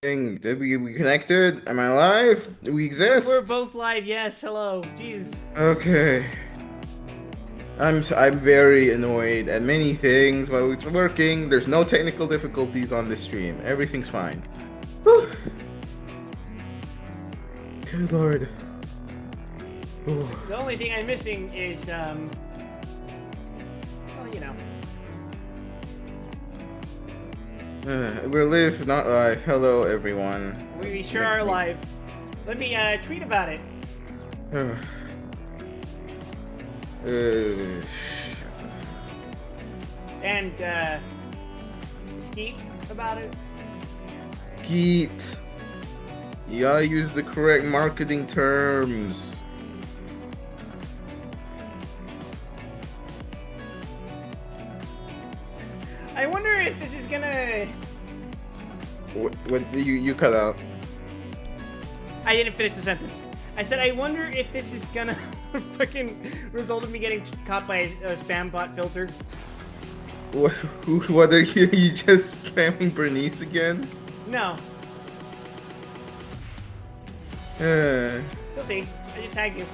Did we connected? Am I live? Do we We're exist? both live, yes. Hello. Jeez. Okay. I'm very annoyed at many things, but it's working. There's no technical difficulties on this stream. Everything's fine. Whew. Good lord. Ooh. The only thing I'm missing is, well, you know. We're live, not live. Hello, everyone. We sure are live. Let me, tweet about it. Uh, And, Skeet about it. Geet. You gotta use the correct marketing terms. I wonder if this is gonna... What you cut out? I didn't finish the sentence. I said, I wonder if this is gonna fucking result in me getting caught by a spam bot filter. What are you just spamming Bernice again? No. Uh, You'll see. I just tagged you.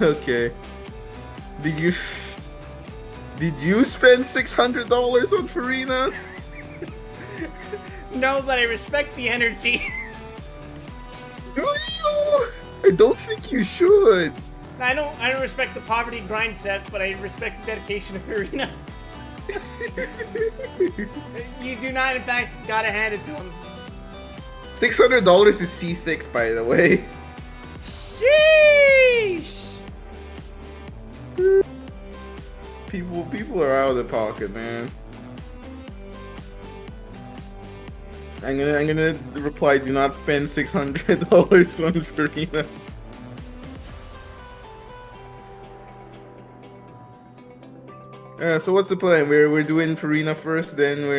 okay. Did you spend $600 on Farina? No, but I respect the energy. Do you? I don't think you should. I don't respect the poverty grind set, but I respect the dedication of Farina. You do not, in fact, gotta hand it to him. $600 is C6, by the way. Sheesh! People are out of the pocket, man. I'm gonna reply. Do not spend $600 on Farina. So what's the plan? We're doing Farina first, then what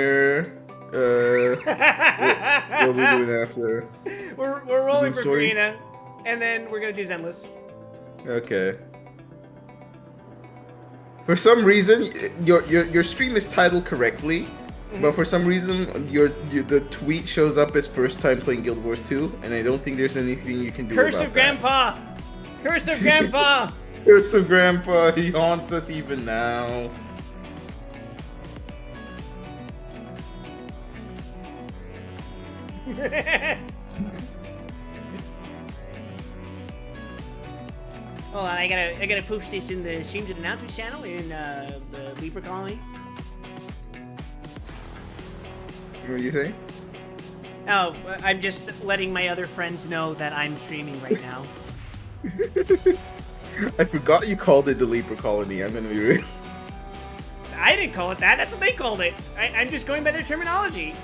are we doing after? We're rolling for story? Farina, and then we're gonna do Zenless. Okay. For some reason, your stream is titled correctly, but for some reason, the tweet shows up as first time playing Guild Wars 2, and I don't think there's anything you can do Curse about of that. Grandpa! Curse of Grandpa! Curse of Grandpa, he haunts us even now. Hold on, I gotta post this in the streams and announcements channel in the Libra colony. What do you think? Oh, I'm just letting my other friends know that I'm streaming right now. I forgot you called it the Libra Colony. I'm gonna be real. I didn't call it that. That's what they called it. I'm just going by their terminology.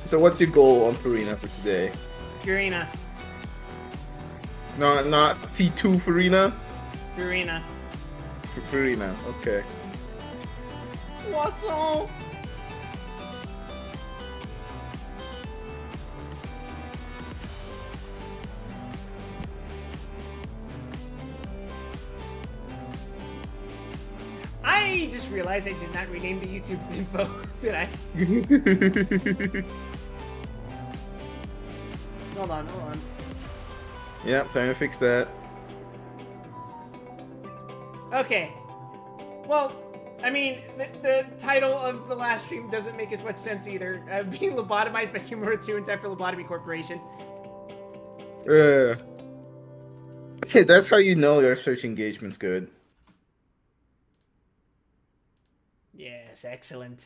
So what's your goal on Farina for today? Farina. Not C2 Farina? Farina. Farina, okay. Poisson. I just realized I did not rename the YouTube info, did I? Hold on. Yep, time to fix that. Okay. Well, I mean, the title of the last stream doesn't make as much sense either. Being lobotomized by Kimura 2 in time for Lobotomy Corporation. Okay, that's how you know your search engagement's good. Yes, excellent.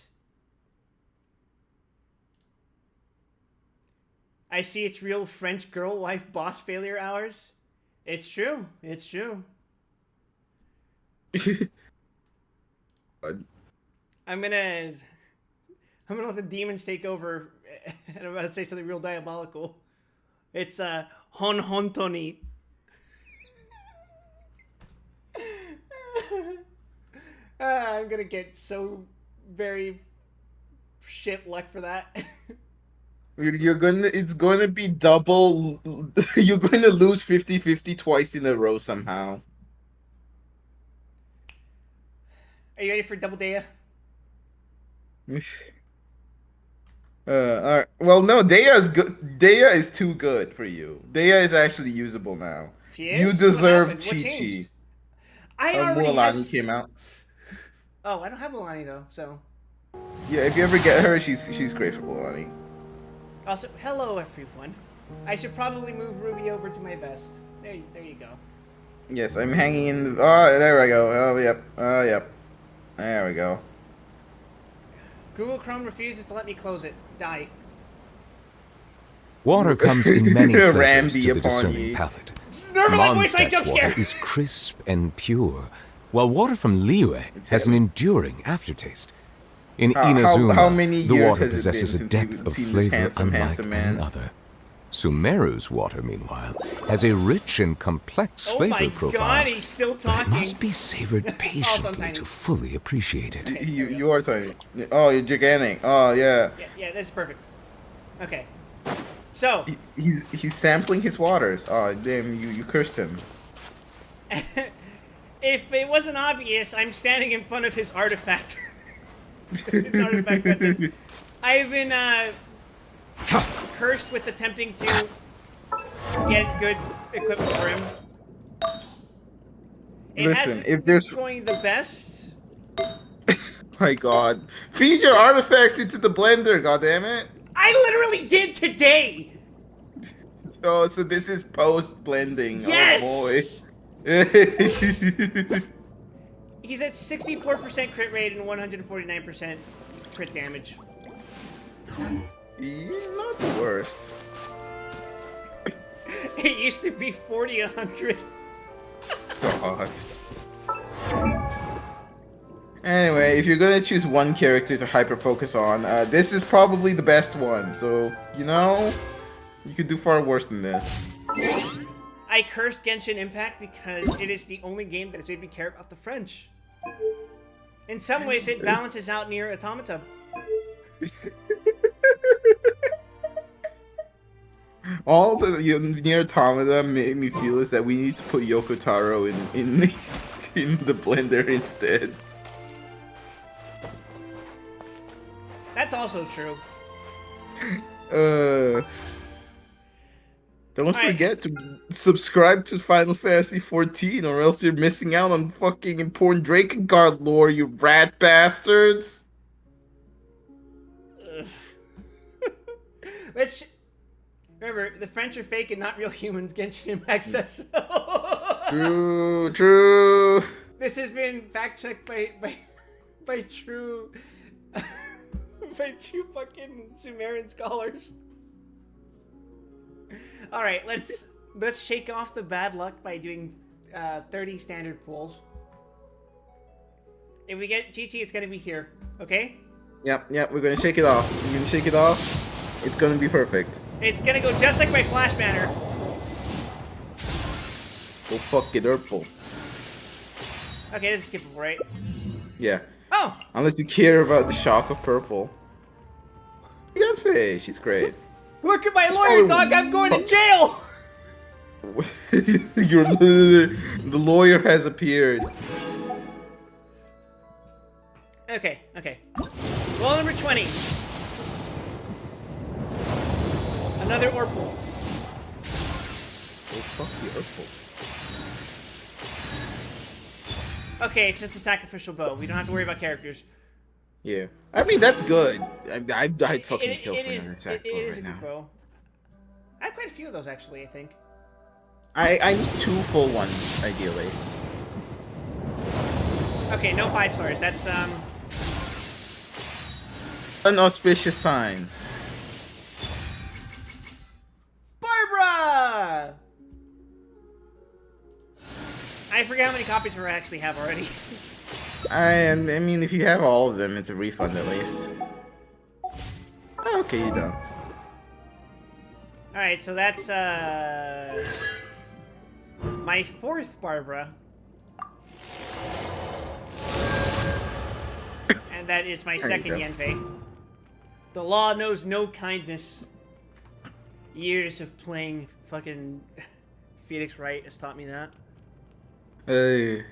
I see it's real French girl wife boss failure hours. It's true. It's true. I'm gonna let the demons take over, and I'm about to say something real diabolical. It's Hon Hontoni. I'm gonna get so very shit luck for that. It's gonna be double. You're gonna lose 50-50 twice in a row somehow. Are you ready for double Dea? Alright. Well, no, Dea is good. Dea is too good for you. Dea is actually usable now. She You is? What deserve happened? What changed? Chi-Chi. I already have... Mualani came out. Oh, I don't have Milani, though, so... Yeah, if you ever get her, she's great for Mualani. Also, hello, everyone. I should probably move Ruby over to my vest. There you go. Yes, I'm hanging in. Oh, there we go. Oh, yep. Oh, yep. There we go. Google Chrome refuses to let me close it. Die. Water comes in many flavors Randy to the upon discerning ye. palate. Never my voice like Mondstadt's jump water scare. is crisp and pure, while water from Liyue has an heavy. enduring aftertaste. In How Inazuma, many the years water has it possesses been a since depth you've of seen this flavor handsome unlike man? any other. Sumeru's water, meanwhile, has a rich and complex Oh flavor my profile. god, he's still But it talking. must be savored I'm patiently tiny. to fully appreciate it. You are tiny. Oh, you're gigantic. Oh, yeah. Yeah, that's perfect. Okay. So, He's sampling his waters. Oh, damn, you cursed him. if it wasn't obvious, I'm standing in front of his artifact. His artifact weapon. I've been, cursed with attempting to get good equipment for him. It Listen, hasn't if been there's... going the best. My god. Feed your artifacts into the blender, goddammit. I literally did today! Oh, so this is post-blending. Yes! Oh, boy. He's at 64% crit rate and 149% crit damage. Not the worst. It used to be 40, 100. God. Anyway, if you're gonna choose one character to hyper-focus on, this is probably the best one. So, you know, you could do far worse than this. I cursed Genshin Impact because it is the only game that has made me care about the French. In some ways, it balances out Nier Automata. All the Nier Automata made me feel is that we need to put Yoko Taro in the blender instead. That's also true. Don't Alright. forget to subscribe to Final Fantasy 14 or else you're missing out on fucking important Drakengard lore, you rat bastards! Let's... Remember, the French are fake and not real humans. Genshin Impact says so. True. This has been fact-checked by true... by two fucking Sumerian scholars. Alright, let's shake off the bad luck by doing 30 standard pulls. If we get Chi-Chi, it's gonna be here, okay? Yep, we're gonna shake it off. We're gonna shake it off. It's gonna be perfect. It's gonna go just like my Flash banner. Oh, fuck it, Urple. Okay, this is skippable, right? Yeah. Oh! Unless you care about the shock of purple. Beyonce, she's great. Look at my lawyer, dog! I'm going to jail! The lawyer has appeared. Okay. Roll number 20. Another Orpal. Oh, fuck the Urple. Okay, it's just a sacrificial bow. We don't have to worry about characters. Yeah. I mean, that's good. I'd fucking kill for It is another sack bow a right good now. bow. I have quite a few of those, actually, I think. I need 2 full ones, ideally. Okay, no 5 stars. That's, Unauspicious signs. Barbara! I forget how many copies we actually have already. I mean, if you have all of them, it's a refund at least. Oh, okay, you don't. Alright, so that's, my 4th Barbara. And that is my There you second go. Yenfei. The law knows no kindness. Years of playing fucking Phoenix Wright has taught me that. Hey.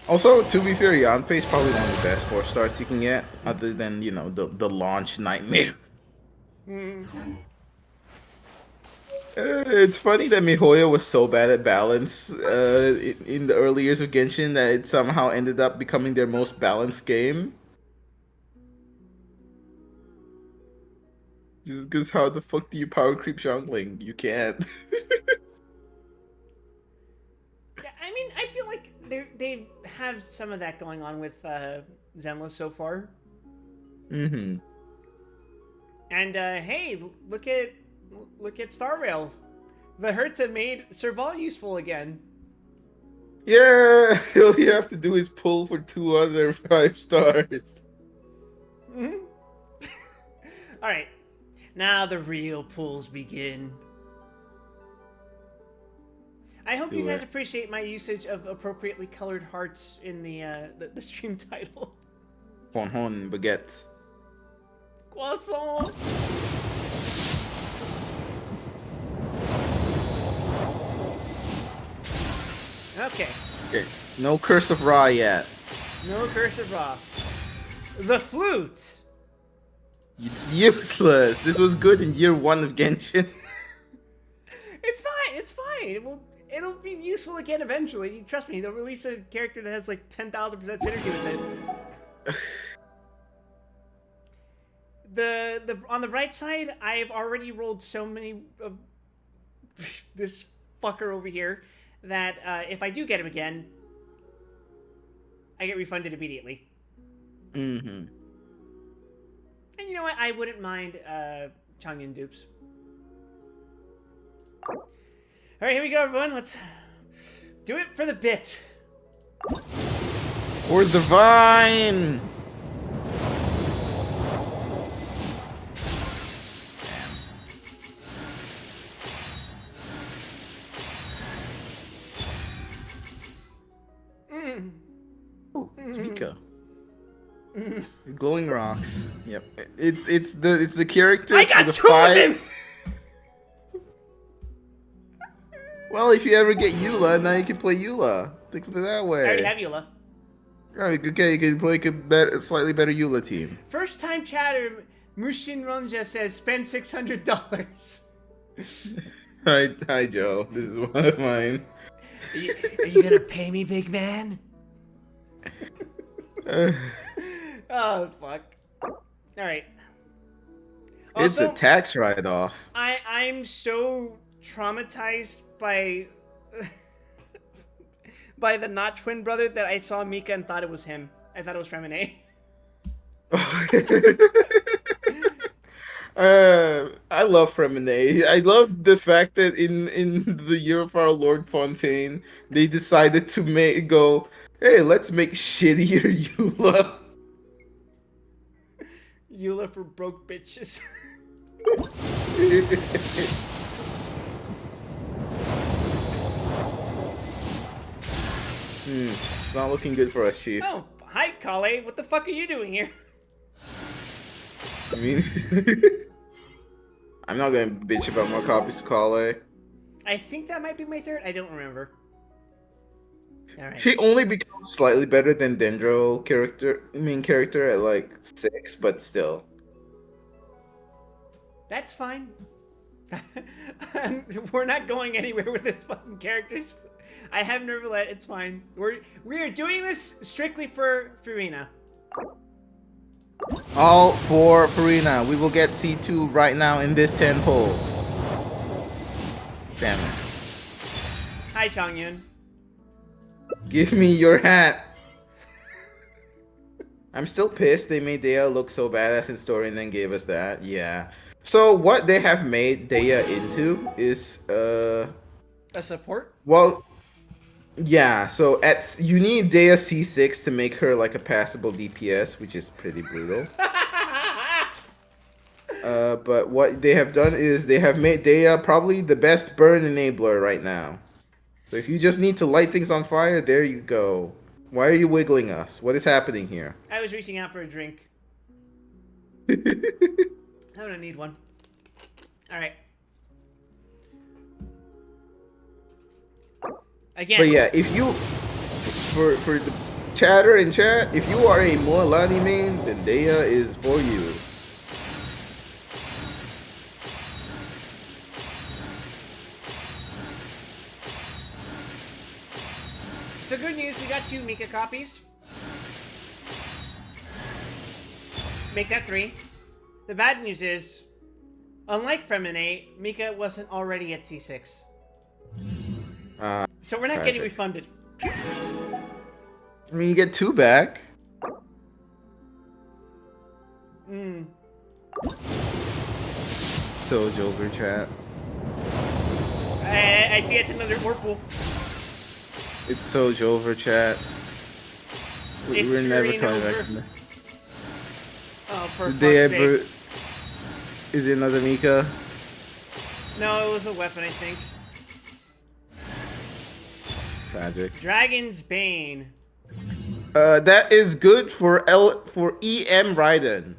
Also, to be fair, Yanfei is probably one of the best 4 stars you can get, other than the launch nightmare. It's funny that Mihoyo was so bad at balance in the early years of Genshin that it somehow ended up becoming their most balanced game. Just because how the fuck do you power creep Xiangling? You can't. Yeah, I mean, I feel like they have some of that going on with Zenless so far. Mm-hmm. And hey, look at Star Rail. The Hertz made Serval useful again. Yeah, all you have to do is pull for 2 other 5 stars. Mm-hmm. All right, now the real pulls begin. I hope you guys appreciate my usage of appropriately colored hearts in the stream title. Hon hon baguette. Croissant. Okay. Okay. No Curse of Ra yet. No Curse of Ra. The flute. It's useless. This was good in year 1 of Genshin. It's fine. It's fine. It'll be useful again eventually. Trust me. They'll release a character that has like 10,000% synergy with it. The on the right side, I've already rolled so many this fucker over here that if I do get him again, I get refunded immediately. Mm-hmm. And you know what? I wouldn't mind Changyun dupes. All right, here we go, everyone. Let's do it for the bit. Or the vine. Oh, it's Mika. Glowing rocks. Yep. It's the character I for got the 2 of him. Well, if you ever get Eula, now you can play Eula. Think of it that way. I already have Eula. Okay, you can play a slightly better Eula team. First time chatter, Mushin Ronja says spend $600. Hi, Joe. This is one of mine. Are you gonna pay me, big man? Oh fuck! All right. It's Also, a tax write-off. I'm so traumatized by by the not twin brother that I saw Mika and thought it was him. I thought it was Fremine. I love Fremine. I love the fact that in the year of our Lord Fontaine, they decided to hey, let's make shittier Eula. Eula for broke bitches. It's not looking good for us, Chief. Oh, hi, Kale. What the fuck are you doing here? I mean, I'm not gonna bitch about more copies of Kale. I think that might be my third. I don't remember. All right. She only becomes slightly better than Dendro main character at like 6, but still. That's fine. We're not going anywhere with this fucking characters. I have Nervalet. It's fine. We are doing this strictly for Farina. All for Farina. We will get C2 right now in this 10 poll. Damn it. Hi, Changyun. Give me your hat. I'm still pissed they made Dea look so badass in story and then gave us that. Yeah. So what they have made Dea into is a support? Well, yeah, so you need Dea C6 to make her like a passable DPS, which is pretty brutal. But what they have done is they have made Dea probably the best burn enabler right now. So if you just need to light things on fire, there you go. Why are you wiggling us? What is happening here? I was reaching out for a drink. I'm gonna need one. Alright. Again. But yeah, if you chatter in chat, if you are a Mualani main, then Daya is for you. So good news, we got 2 Mika copies. Make that 3. The bad news is, unlike Femine, Mika wasn't already at C6. So we're not getting refunded. I mean, you get 2 back. So Joker chat. I see it's another Whirlpool. It's so Jover chat. It's We're never screwing coming over. back from there. Oh, for Did they fuck's ever? sake. Is it another Mika? No, it was a weapon, I think. Tragic. Dragon's Bane. That is good for EM Raiden.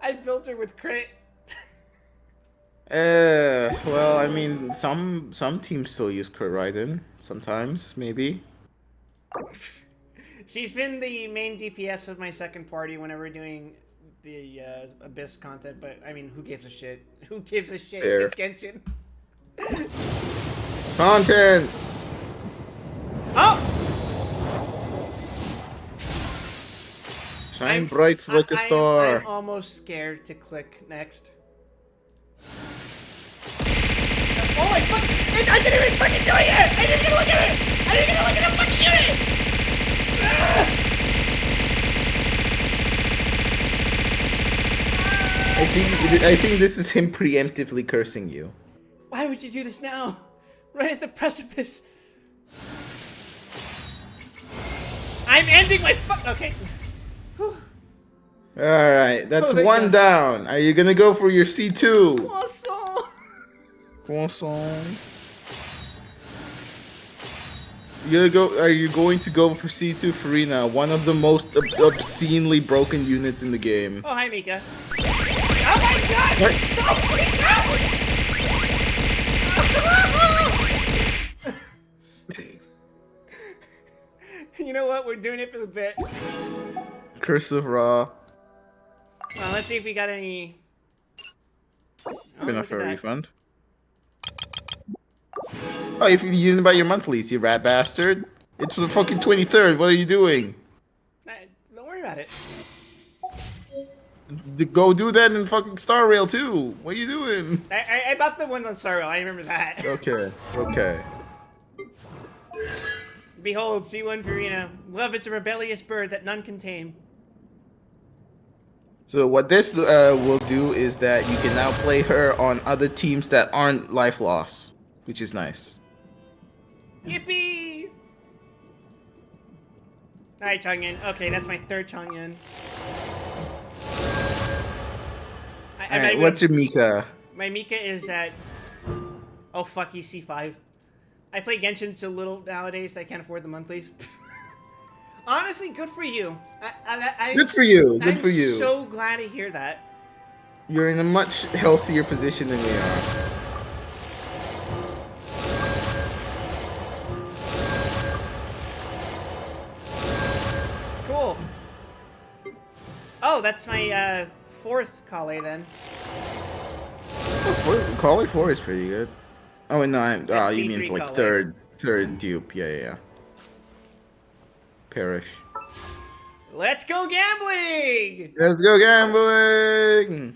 I built her with crit. Well, I mean, some teams still use Kurt Raiden. Sometimes, maybe. She's been the main DPS of my second party whenever we're doing the Abyss content, but I mean, who gives a shit? Who gives a shit? Fair. It's Genshin. Content. Oh! Shine bright like a star. I'm almost scared to click next. Oh my fuck! I didn't even fucking do it yet! I didn't get to look at it! I didn't get to look at the fucking unit! I think this is him preemptively cursing you. Why would you do this now? Right at the precipice. I'm ending my okay. Whew. Alright, that's Oh my 1 God. down. Are you gonna go for your C2? Croissant. Croissant. Are you going to go for C2 Farina, one of the most obscenely broken units in the game? Oh, hi, Mika. Oh my god! What? Stop! Please help! You know what? We're doing it for the bit. Curse of Ra. Let's see if we got any. Oh, Enough look for at a that. refund. Oh, if you didn't buy your monthlies, you rat bastard. It's the fucking 23rd. What are you doing? Don't worry about it. Go do that in fucking Star Rail too. What are you doing? I bought the ones on Sorrow. I remember that. Okay, okay. Behold, C1 Farina. Love is a rebellious bird that none can tame. So what this will do is that you can now play her on other teams that aren't life loss, which is nice. Yippee! Alright, Chongyun. Okay, that's my 3rd Chongyun. Alright, what's your Mika? My Mika is at... Oh, fuck, he's C5. I play Genshin so little nowadays that I can't afford the monthlies. Honestly, good for you. Good for you. Good I'm for you. so glad to hear that. You're in a much healthier position than we are. Cool. Oh, that's my 4th Kale then. Calling 4 is pretty good. Oh no, That's you C3 mean like Kale. third dupe? Yeah. Perish. Let's go gambling! Let's go gambling.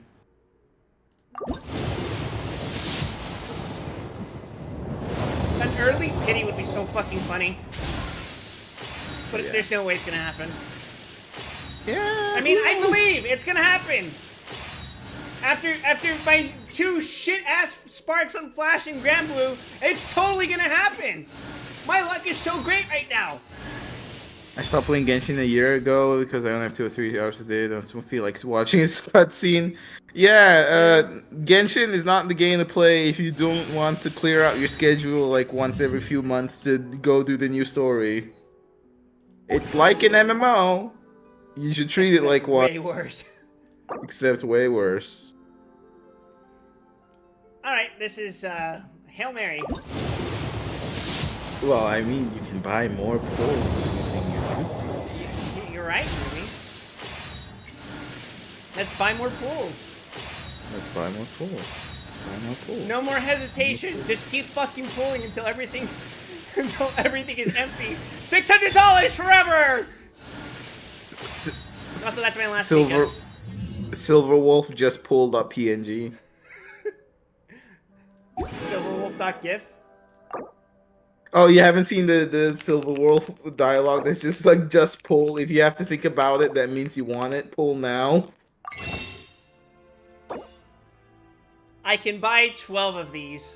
An early pity would be so fucking funny. But Yeah. there's no way it's gonna happen. Yeah. I mean, I believe it's gonna happen. After my 2 shit-ass sparks on Flash and Grand Blue, it's totally gonna happen. My luck is so great right now. I stopped playing Genshin a year ago because I only have 2 or 3 hours a day. I don't feel like watching a cutscene. Yeah, Genshin is not the game to play if you don't want to clear out your schedule like once every few months to go do the new story. It's like an MMO. You should treat it like one, Way worse. except way worse. All right, this is Hail Mary. Well, I mean, you can buy more pools using your rupees. You're right, Ruby. Let's buy more pools. Let's buy more pools. Let's buy more pools. No more hesitation. Just keep fucking pulling until everything is empty. $600 forever. Also, that's my last weekend. Silver Wolf just pulled up PNG. Silverwolf.gif. Oh, you haven't seen the Silver Wolf dialogue? That's just like, just pull. If you have to think about it, that means you want it. Pull now. I can buy 12 of these.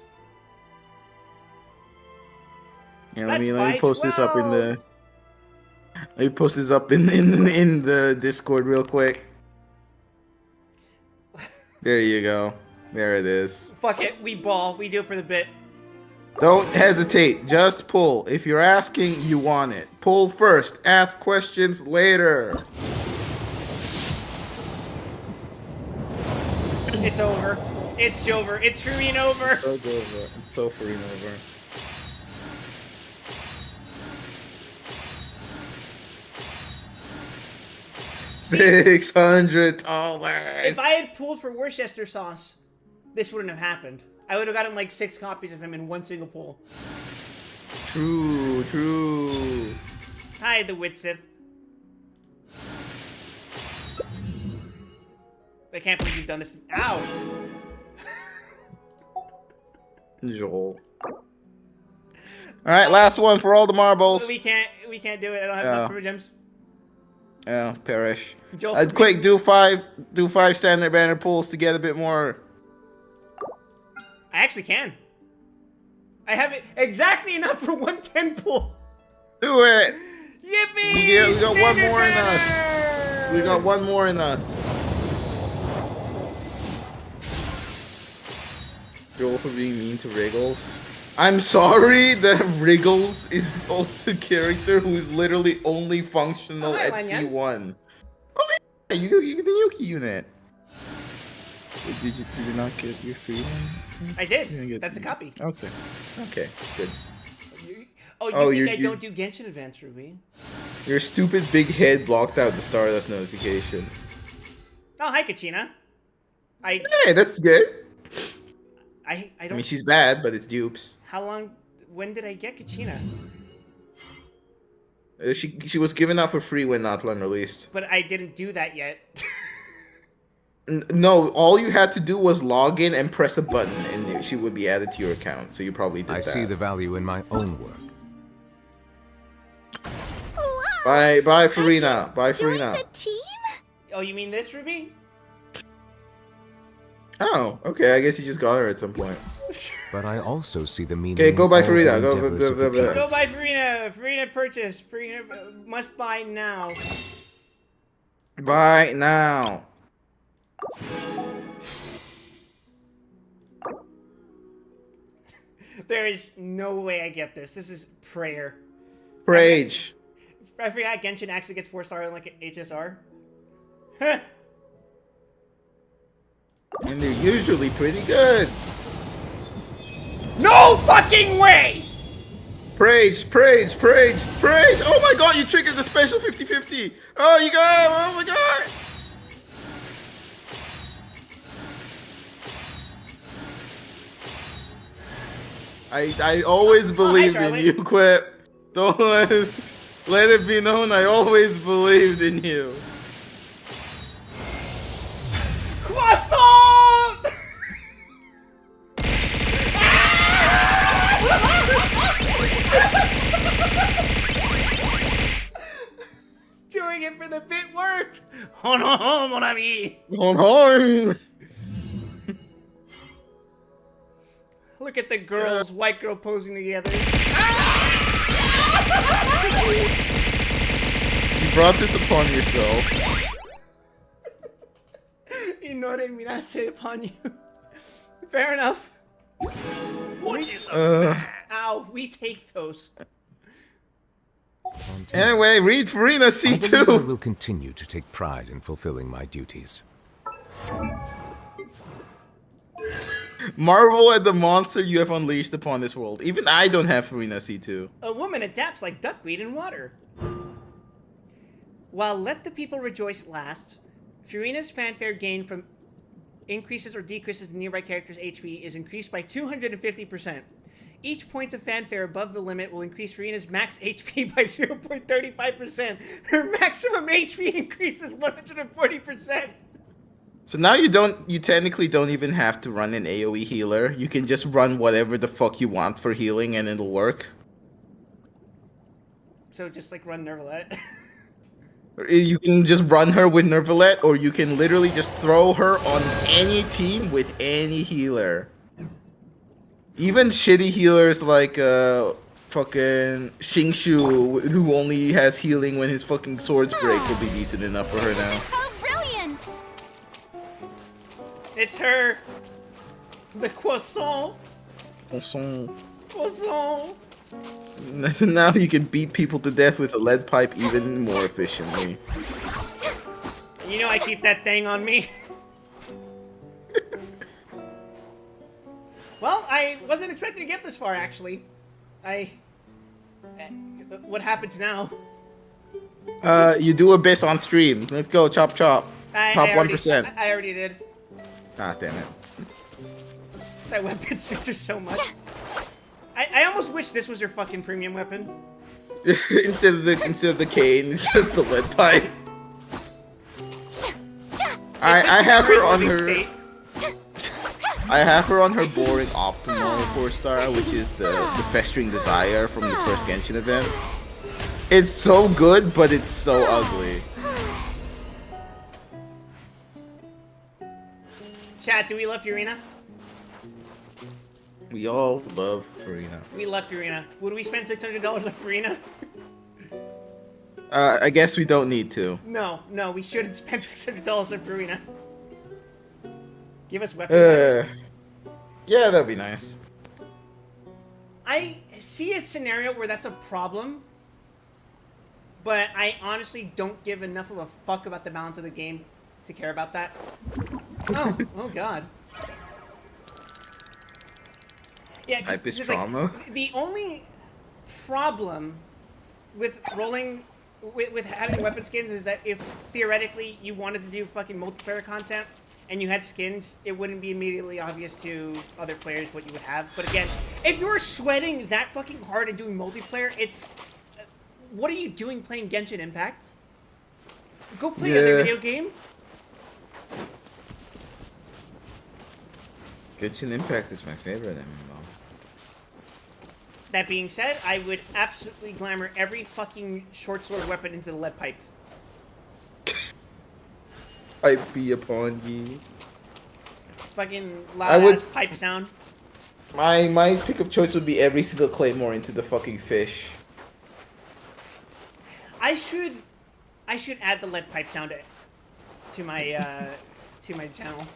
Yeah, Let's let me buy post this up in 12. the. Let me post this up in the Discord real quick. There you go. There it is. Fuck it, we ball. We do it for the bit. Don't hesitate. Just pull. If you're asking, you want it. Pull first. Ask questions later. It's over. It's Jover. It's free and over. So over. It's so free and over. $600. If I had pulled for Worcester sauce, this wouldn't have happened. I would have gotten like 6 copies of him in one single pull. True, true. Hi, the Witsith. I can't believe you've done this. Ow! Joel. Alright, last one for all the marbles. We can't do it. I don't have enough for gems. Yeah, perish. Joel, Quick, do five standard banner pulls to get a bit more. I actually can. I have it exactly enough for 110 pull. Do it! Yippee! We got one Standard more in banner! us. We got one more in us. Joel for being mean to Wriggles. I'm sorry that Wriggles is the character who is literally only functional at C1. Oh yeah, you the Yuki unit. Did you not get your free one? I did. That's a copy. Okay. Okay, good. You think I don't do Genshin Advance, Ruby? Your stupid big head blocked out the Stardust notification. Oh, hi, Kachina. Hey, that's good. I don't. I mean, she's bad, but it's dupes. How long? When did I get Kachina? She was given out for free when Natlan released. But I didn't do that yet. No, all you had to do was log in and press a button, and she would be added to your account. So you probably did that. I see the value in my own work. Bye, Farina. Bye, Farina. The team? Oh, you mean this, Ruby? Oh, okay. I guess you just got her at some point. But I also see the meaning. Okay, go by in all Farina. the Go. endeavors of the people. Go buy Farina. Farina purchase. Farina must buy now. Bye now. There is no way I get this. This is prayer. Rage. I forgot Genshin actually gets 4-star in like an HSR. And they're usually pretty good. No fucking way! Praise. Oh my god, you triggered the special 50-50. Oh, you got it. Oh my god. I always believed in you, Quip. Don't let it be known I always believed in you. Croissant! Doing it for the bit worked. Oh no, mon ami. Hold on. Look at the girls, white girl posing together. You brought this upon yourself. Inore mirase upon you. Fair enough. Ow, we take those. Anyway, read Farina I believe I C2. will continue to take pride in fulfilling my duties. Marvel at the monster you have unleashed upon this world. Even I don't have Farina C2. A woman adapts like duckweed in water. While Let the People Rejoice lasts, Furina's fanfare gain from increases or decreases in nearby characters' HP is increased by 250%. Each point of fanfare above the limit will increase Furina's max HP by 0.35%. Her maximum HP increases 140%. So now you technically don't even have to run an AoE healer. You can just run whatever the fuck you want for healing and it'll work. So just like run Nervalette. You can just run her with Nervalette, or you can literally just throw her on any team with any healer. Even shitty healers like fucking Xingshu, who only has healing when his fucking swords break, will be decent enough for her now. How brilliant! It's her. The croissant. Also, Croissant. now you can beat people to death with a lead pipe even more efficiently. You know I keep that thing on me. Well, I wasn't expecting to get this far, actually. What happens now? You do Abyss on stream. Let's go, chop chop. Top 1%. I already did. Ah, damn it. That weapon suits her so much. I almost wish this was her fucking premium weapon. instead of the cane, it's just the lead pipe. I have her on her. I have her on her boring optimal 4-star, which is the festering desire from the first Genshin event. It's so good, but it's so ugly. Chat, do we love Furina? We all love Farina. We love Furina. Would we spend $600 on Furina? I guess we don't need to. No, we shouldn't spend $600 on Furina. Give us weapons. Yeah, that'd be nice. I see a scenario where that's a problem, but I honestly don't give enough of a fuck about the balance of the game to care about that. Oh god. Yeah, Hype is 'cause, trauma. like, the only problem with rolling with having weapon skins is that if theoretically you wanted to do fucking multiplayer content and you had skins, it wouldn't be immediately obvious to other players what you would have. But again, if you're sweating that fucking hard and doing multiplayer, it's what are you doing playing Genshin Impact? Go play another video game. Genshin Impact is my favorite MMO. That being said, I would absolutely glamour every fucking short sword weapon into the lead pipe. Pipe be upon ye. Fucking loud ass pipe sound. My pick of choice would be every single claymore into the fucking fish. I should add the lead pipe sound to my channel.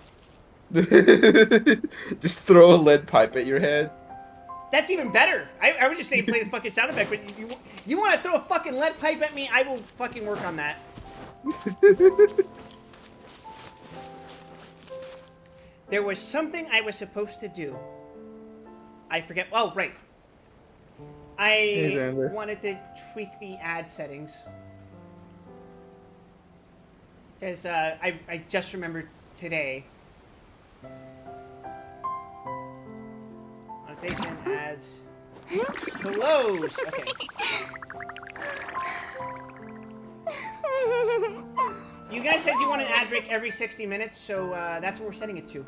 Just throw a lead pipe at your head. That's even better. I was just saying play this fucking sound effect, but you want to throw a fucking lead pipe at me? I will fucking work on that. There was something I was supposed to do. I forget. Oh, right. I wanted to tweak the ad settings. Because I just remembered today. Monetization ads. Close. Okay. You guys said you want an ad break every 60 minutes, so that's what we're setting it to.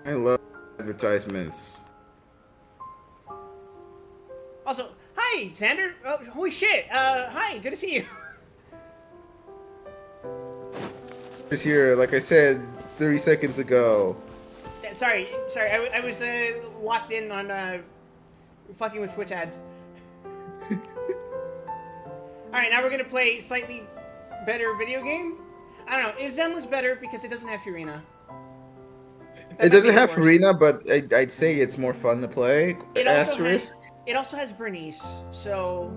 I love advertisements. Also, hi, Xander. Oh, holy shit. Hi, good to see you. Just here, like I said 30 seconds ago. Sorry. I was locked in on fucking with Twitch ads. Alright, now we're gonna play slightly better video game. I don't know, is Zenless better because it doesn't have Furina? It doesn't have Farina, but I'd say it's more fun to play. It Asterisk. also has Bernice, so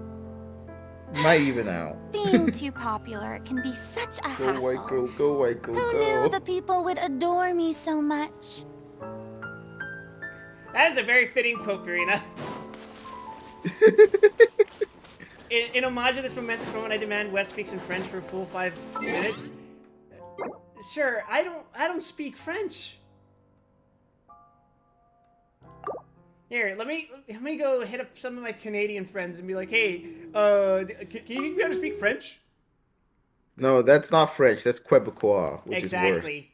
Might even out. Being too popular can be such a Go hassle. white girl, go white girl, Who go. knew the people would adore me so much? That is a very fitting quote, Verena. In homage to this momentous moment, I demand Wes speaks in French for a full 5 minutes. Sure, I don't speak French. Here, let me go hit up some of my Canadian friends and be like, hey, can you be able to speak French? No, that's not French. That's Quebecois, which is worse. Exactly.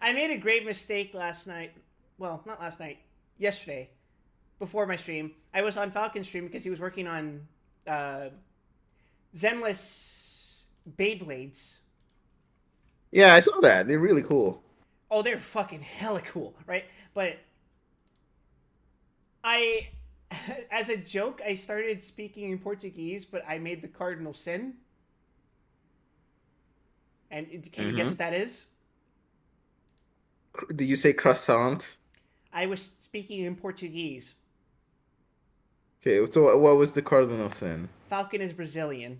I made a great mistake last night. Well, not last night. Yesterday. Before my stream. I was on Falcon's stream because he was working on zenless Beyblades. Yeah, I saw that. They're really cool. Oh, they're fucking hella cool, right? But as a joke, I started speaking in Portuguese, but I made the cardinal sin. And can you guess what that is? Did you say croissant? I was speaking in Portuguese. Okay, so what was the cardinal sin? Falcon is Brazilian.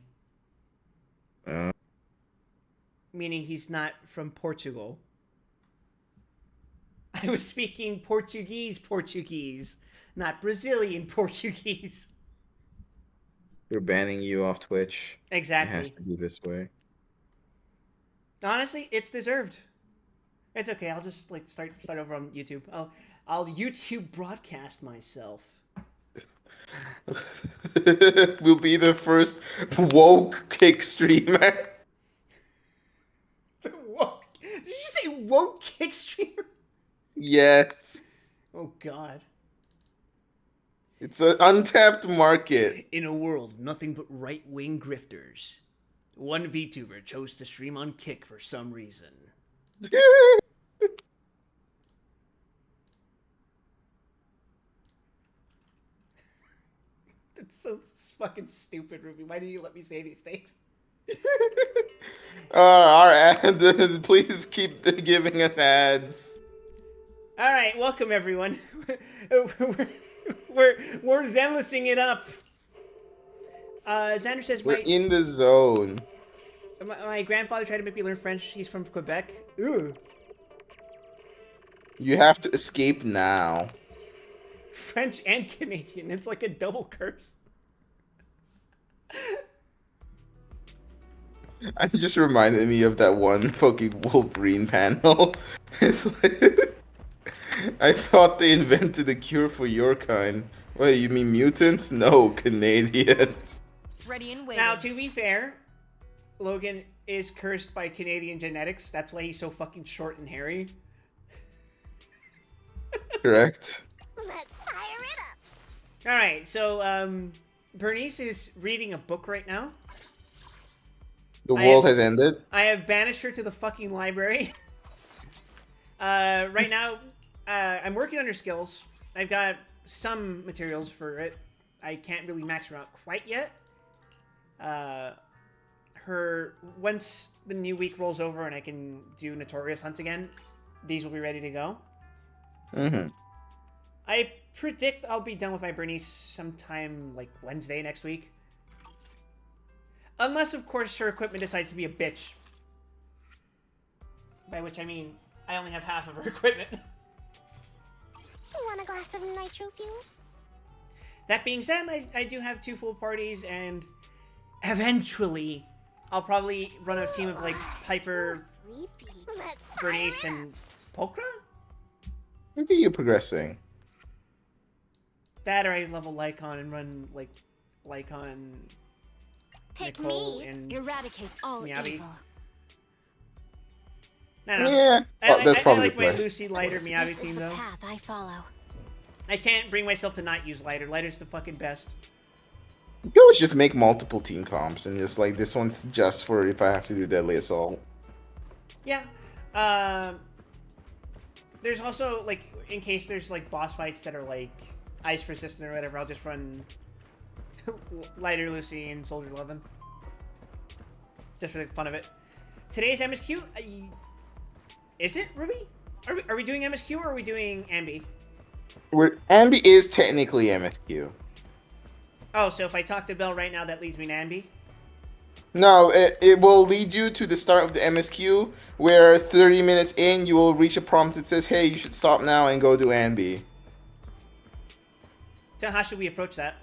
Uh, Meaning he's not from Portugal. I was speaking Portuguese, not Brazilian Portuguese. they're banning you off Twitch. Exactly. It has to be this way. Honestly, it's deserved. It's okay. I'll just like start over on YouTube. I'll YouTube broadcast myself. We'll be the first woke kick streamer. Woke? Did you say woke kick streamer? Yes. Oh God. It's an untapped market. In a world of nothing but right-wing grifters, one VTuber chose to stream on Kick for some reason. That's so fucking stupid, Ruby. Why do you let me say these things? Our ad, please keep giving us ads. All right, welcome everyone. we're zenlessing it up. Xander says We're in the zone. my grandfather tried to make me learn French. He's from Quebec. Ooh. You have to escape now. French and Canadian. It's like a double curse. It just reminded me of that one fucking Wolverine panel. It's like, I thought they invented a cure for your kind. Wait, you mean mutants? No, Canadians. Ready and waiting. Now, to be fair, Logan is cursed by Canadian genetics. That's why he's so fucking short and hairy. Correct. Let's fire it up. All right, so Bernice is reading a book right now. The world has ended. I have banished her to the fucking library. Right now, I'm working on her skills. I've got some materials for it. I can't really max her out quite yet. Once the new week rolls over and I can do Notorious hunts again, these will be ready to go. Mm-hmm. I predict I'll be done with my Bernice sometime like Wednesday next week. Unless, of course, her equipment decides to be a bitch. By which I mean, I only have half of her equipment. Want a glass of nitro fuel? That being said, I do have 2 full parties, and eventually, I'll probably run a team of like Piper, Bernice, and Pokra? Look at you progressing. That or I level Lycon and run like Lycon, Pick Nicole, me. and Eradicate all Miyabi. evil. I don't know. Yeah, that's I probably like the my play. Lucy, Lighter, This Miyabi is team the though. path I follow. I can't bring myself to not use Lighter. Lighter's the fucking best. You can always just make multiple team comps and just like this one's just for if I have to do deadly assault. Yeah. There's also like in case there's like boss fights that are like ice resistant or whatever, I'll just run Lighter, Lucy, and Soldier 11. Just for the fun of it. Today's MSQ, is it Ruby? Are we doing MSQ or are we doing Ambi? Ambi is technically MSQ. Oh, so if I talk to Bell right now, that leads me to Ambi? No, it will lead you to the start of the MSQ, where 30 minutes in, you will reach a prompt that says, hey, you should stop now and go do Ambi. So how should we approach that?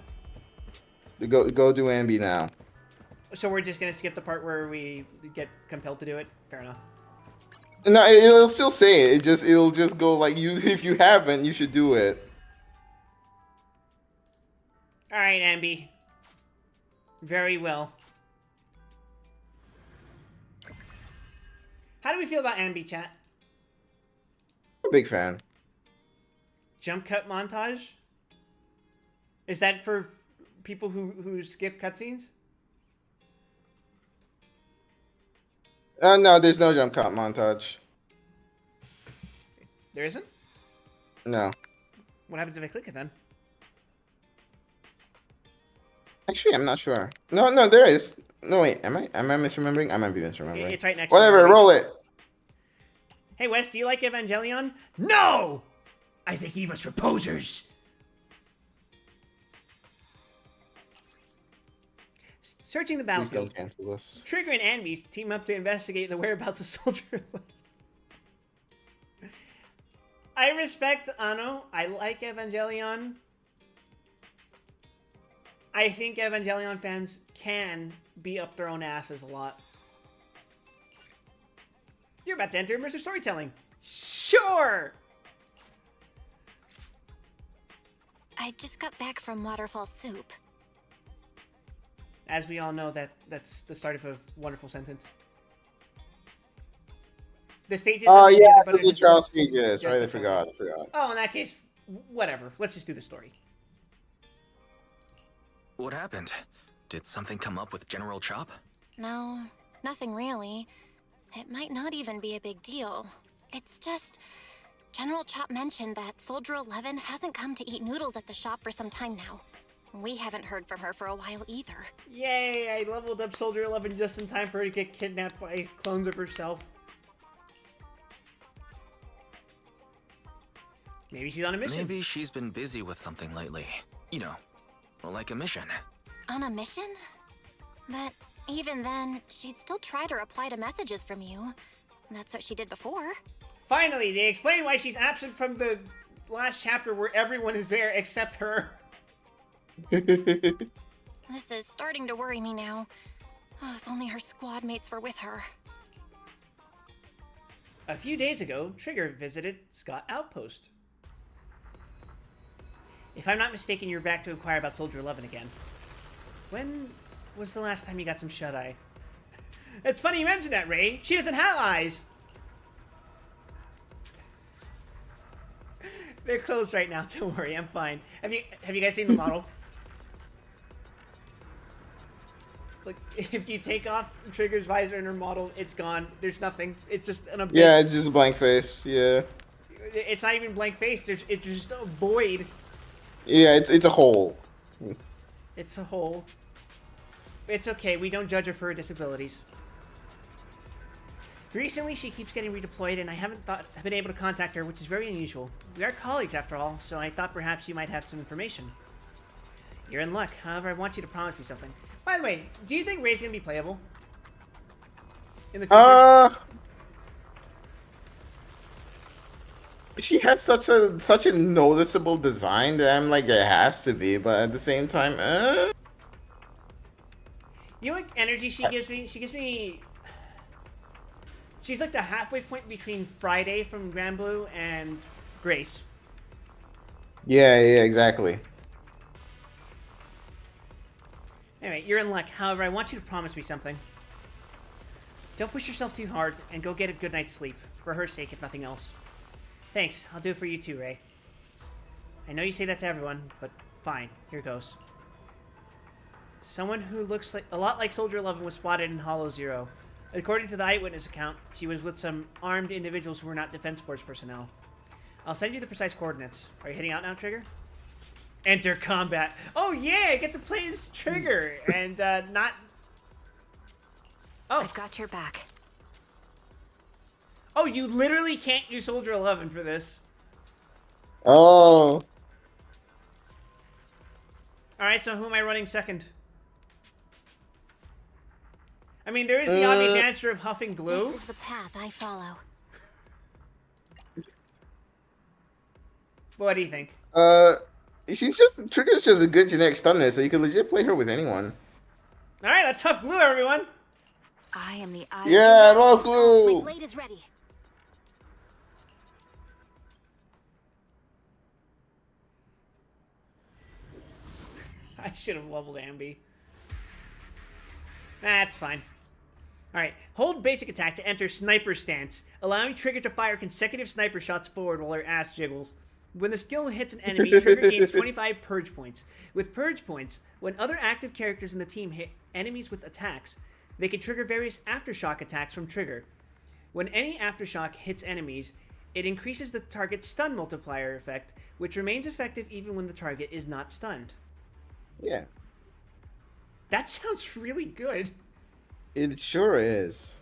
Go do Ambi now. So we're just gonna skip the part where we get compelled to do it? Fair enough. No, it'll still say it. It'll just go like you. If you haven't, you should do it. Alright, Ambi. Very well. How do we feel about Ambi, chat? I'm a big fan. Jump cut montage? Is that for people who skip cutscenes? No, there's no jump cut montage. There isn't? No. What happens if I click it then? Actually, I'm not sure. No, there is. No, wait. Am I misremembering? I might be misremembering. It's right next Whatever, to the roll it. Hey, Wes, do you like Evangelion? No! I think Eva's for posers. Searching the Please battlefield. don't cancel this. Trigger and Anby team up to investigate the whereabouts of Soldier. I respect Anno. I like Evangelion. I think Evangelion fans can be up their own asses a lot. You're about to enter immersive storytelling. Sure! I just got back from Waterfall Soup. As we all know, that's the start of a wonderful sentence. The stages... Oh, yeah, but those are the it's trial just stages, right? I the forgot. Oh, in that case, whatever. Let's just do the story. What happened? Did something come up with General Chop? No, nothing really. It might not even be a big deal. It's just... General Chop mentioned that Soldier 11 hasn't come to eat noodles at the shop for some time now. We haven't heard from her for a while either. Yay, I leveled up Soldier 11 just in time for her to get kidnapped by clones of herself. Maybe she's on a mission. Maybe she's been busy with something lately. You know, like a mission. On a mission? But even then, she'd still try to reply to messages from you. That's what she did before. Finally, they explain why she's absent from the last chapter where everyone is there except her. This is starting to worry me now. Oh, if only her squad mates were with her. A few days ago, Trigger visited Scott Outpost. If I'm not mistaken, you're back to inquire about Soldier 11 again. When was the last time you got some shut-eye? It's funny you mentioned that, Ray. She doesn't have eyes. They're closed right now. Don't worry, I'm fine. Have you guys seen the model? Like, if you take off Trigger's visor and her model, it's gone. There's nothing. It's just an abyss. Yeah, it's just a blank face. Yeah. It's not even blank face. It's just a void. Yeah, it's a hole. It's a hole. It's okay. We don't judge her for her disabilities. Recently, she keeps getting redeployed, and I haven't been able to contact her, which is very unusual. We are colleagues, after all, so I thought perhaps you might have some information. You're in luck. However, I want you to promise me something. By the way, do you think Ray's gonna be playable in the future? She has such a noticeable design that I'm like, it has to be, but at the same time, You know what energy she gives me? She gives me... She's like the halfway point between Friday from Grand Blue and Grace. Yeah, exactly. Anyway, you're in luck. However, I want you to promise me something. Don't push yourself too hard, and go get a good night's sleep. For her sake, if nothing else. Thanks. I'll do it for you too, Ray. I know you say that to everyone, but fine. Here goes. Someone who looks like a lot like Soldier 11 was spotted in Hollow Zero. According to the eyewitness account, she was with some armed individuals who were not Defense Force personnel. I'll send you the precise coordinates. Are you heading out now, Trigger? Enter combat. Oh yeah, I get to play as Trigger and not... Oh. I've got your back. Oh, you literally can't do Soldier 11 for this. Oh. Alright, Alright, so who am I running second? I mean, there is the obvious answer of huffing glue. This is the path I follow. What do you think? Trigger's just a good generic stunner, so you can legit play her with anyone. Alright, that's tough glue, everyone. I am the eye. Yeah, I'm all My glue. blade is ready. I should have leveled Ambi. That's fine. Alright, hold basic attack to enter sniper stance, allowing Trigger to fire consecutive sniper shots forward while her ass jiggles. When the skill hits an enemy, Trigger gains 25 purge points. With purge points, when other active characters in the team hit enemies with attacks, they can trigger various aftershock attacks from Trigger. When any aftershock hits enemies, it increases the target's stun multiplier effect, which remains effective even when the target is not stunned. Yeah, That sounds really good. it sure is.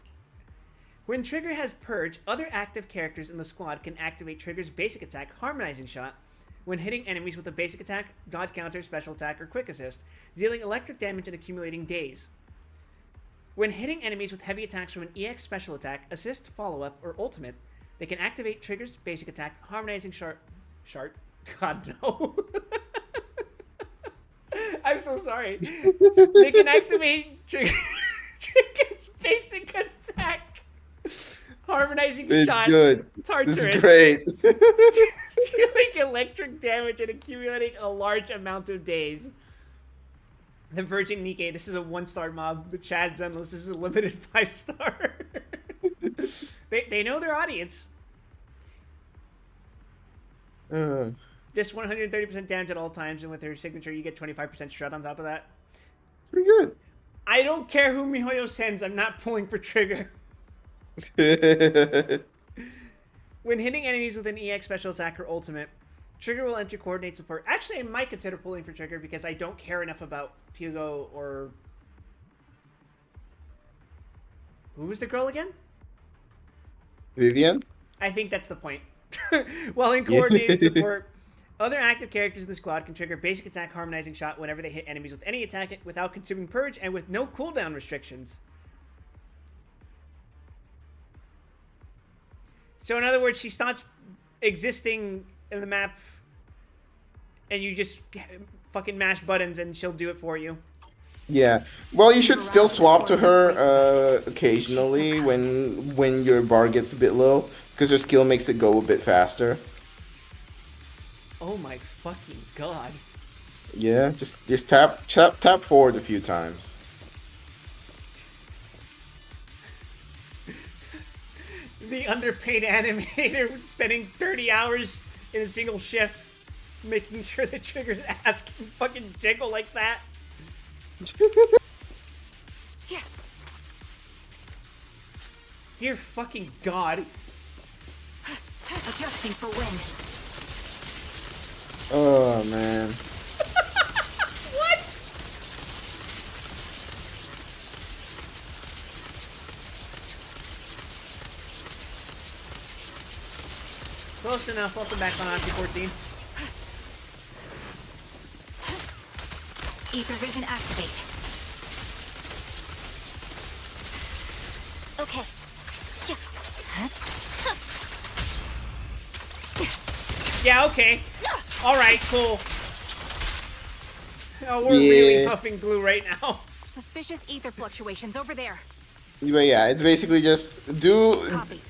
When Trigger has Purge, other active characters in the squad can activate Trigger's basic attack, Harmonizing Shot, when hitting enemies with a basic attack, dodge counter, special attack, or quick assist, dealing electric damage and accumulating days. When hitting enemies with heavy attacks from an EX special attack, assist, follow-up, or ultimate, they can activate Trigger's basic attack, Harmonizing Shart. God, no. I'm so sorry. They can activate Trigger's basic attack, Harmonizing It's Shots, good. Tartarus, This is great. dealing electric damage and accumulating a large amount of days. The Virgin Nikkei, this is a 1-star mob. The Chad Zenless, this is a limited 5-star. They know their audience. Just 130% damage at all times, and with her signature, you get 25% strut on top of that. Pretty good. I don't care who MiHoYo sends, I'm not pulling for Trigger. When hitting enemies with an EX special attack or ultimate, Trigger will enter coordinate support. Actually, I might consider pulling for Trigger because I don't care enough about Pugo or... Who was the girl again? Vivian? I think that's the point. While in coordinated support, other active characters in the squad can trigger basic attack Harmonizing Shot whenever they hit enemies with any attack without consuming Purge and with no cooldown restrictions. So in other words, she stops existing in the map and you just fucking mash buttons and she'll do it for you. Yeah. Well, you should still swap to her occasionally when your bar gets a bit low, because her skill makes it go a bit faster. Oh my fucking god. Yeah, just tap forward a few times. The underpaid animator spending 30 hours in a single shift making sure the Trigger's ass can fucking jiggle like that. Yeah. Dear fucking god. Adjusting for wind. Oh man. What? Close enough. Welcome back on Odyssey 14. Ether vision activate. Okay. Yeah, okay. Alright, cool. Oh, we're really Yeah. puffing glue right now. Suspicious ether fluctuations over there. But yeah, it's basically just do Copy.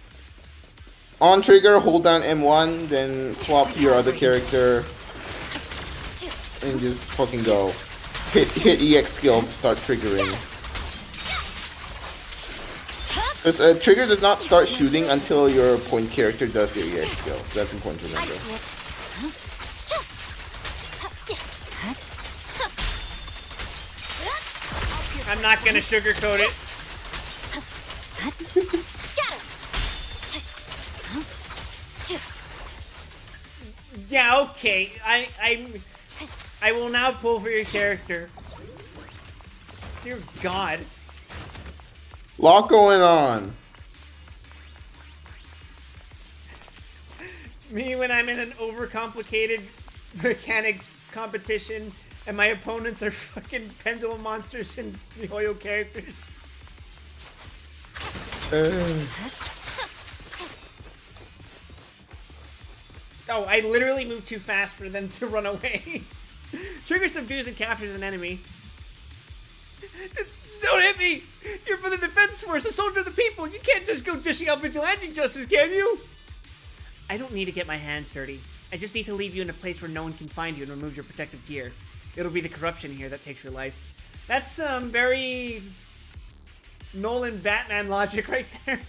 on trigger, hold down M1, then swap to your other character, and just fucking go. Hit EX skill to start triggering. Because trigger does not start shooting until your point character does their EX skill, so that's important to I remember. see it. I'm not gonna sugarcoat it. Yeah, okay. I will now pull for your character. Dear God. Lot going on. Me when I'm in an overcomplicated mechanic competition And my opponents are fucking pendulum monsters and MiHoYo characters. Oh, I literally moved too fast for them to run away. Trigger subdues and captures an enemy. Don't hit me! You're for the defense force, a soldier of the people. You can't just go dishing out vigilante justice, can you? I don't need to get my hands dirty. I just need to leave you in a place where no one can find you and remove your protective gear. It'll be the corruption here that takes your life. That's some very Nolan Batman logic right there.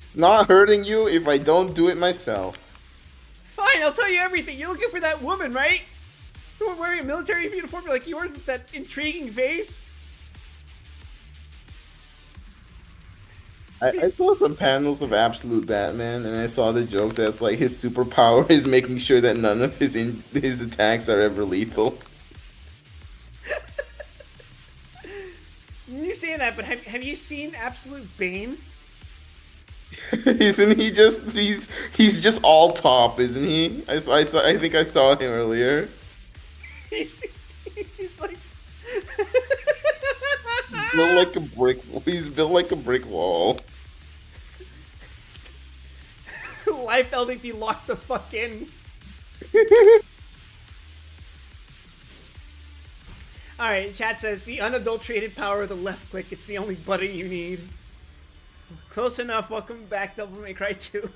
It's not hurting you if I don't do it myself. Fine, I'll tell you everything. You're looking for that woman, right? The one wearing a military uniform like yours with that intriguing face? I saw some panels of Absolute Batman, and I saw the joke that's like his superpower is making sure that none of his attacks are ever lethal. You saying that, but have you seen Absolute Bane? Isn't he just he's just all top, isn't he? I think I saw him earlier. He's like Built like a brick. He's built like a brick wall. Life LDP locked the fuck in. Alright, chat says the unadulterated power of the left click. It's the only button you need. Close enough. Welcome back, Devil May Cry 2.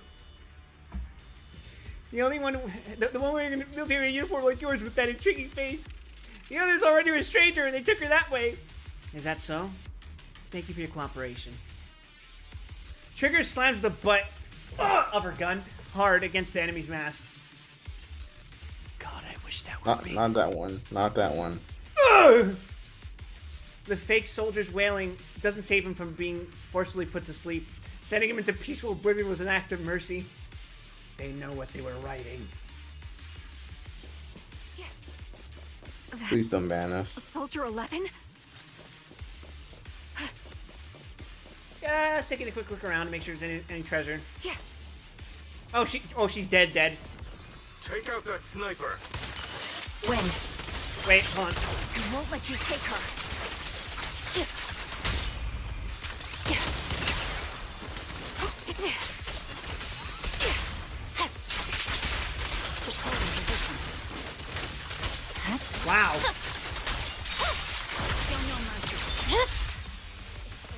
The only one, the one wearing a military uniform like yours with that intriguing face. The others already were a stranger and they took her that way. Is that so? Thank you for your cooperation. Trigger slams the butt of her gun hard against the enemy's mask. God, I wish that were me. Not that one. Not that one. The fake soldier's wailing doesn't save him from being forcibly put to sleep. Sending him into peaceful oblivion was an act of mercy. They know what they were writing. Please don't ban us. Soldier 11? Yeah, taking a quick look around to make sure there's any treasure. Yeah. Oh, she's dead. Take out that sniper. When? Wait, hold on. I won't let you take her. Wow.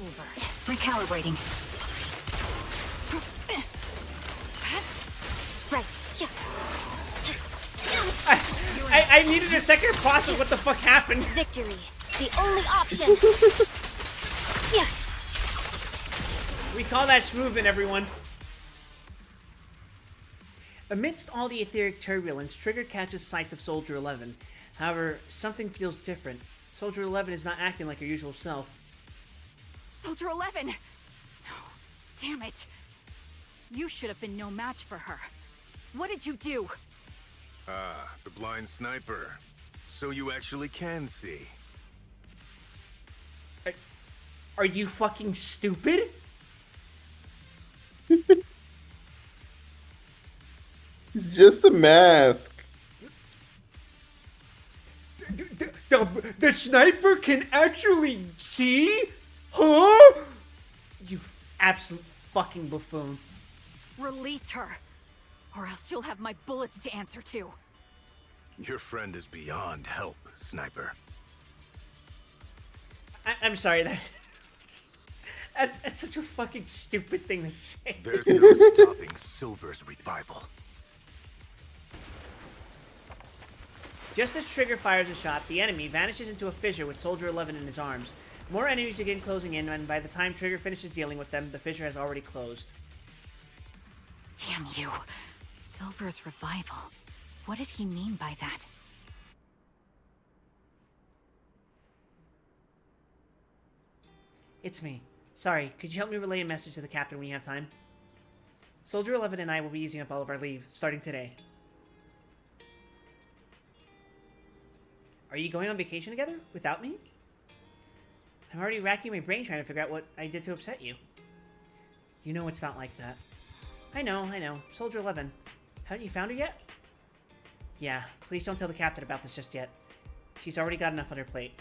Over. Recalibrating. Right. Yeah. I needed a second to process what the fuck happened. Victory. The only option. Yeah. We call that movement, everyone. Amidst all the etheric turbulence, Trigger catches sight of Soldier 11. However, something feels different. Soldier 11 is not acting like her usual self. Soldier 11! No, damn it. You should have been no match for her. What did you do? Ah, the blind sniper. So you actually can see. Are you fucking stupid? It's just a mask. The sniper can actually see? Huh? You absolute fucking buffoon. Release her, or else you'll have my bullets to answer to. Your friend is beyond help, sniper. I'm sorry, that's such a fucking stupid thing to say. There's no stopping Silver's revival. Just as Trigger fires a shot, the enemy vanishes into a fissure with Soldier 11 in his arms. More enemies begin closing in, and by the time Trigger finishes dealing with them, the fissure has already closed. Damn you. Silver's revival. What did he mean by that? It's me. Sorry, could you help me relay a message to the captain when you have time? Soldier 11 and I will be using up all of our leave, starting today. Are you going on vacation together? Without me? I'm already racking my brain trying to figure out what I did to upset you. You know it's not like that. I know. Soldier 11. Haven't you found her yet? Yeah, please don't tell the captain about this just yet. She's already got enough on her plate.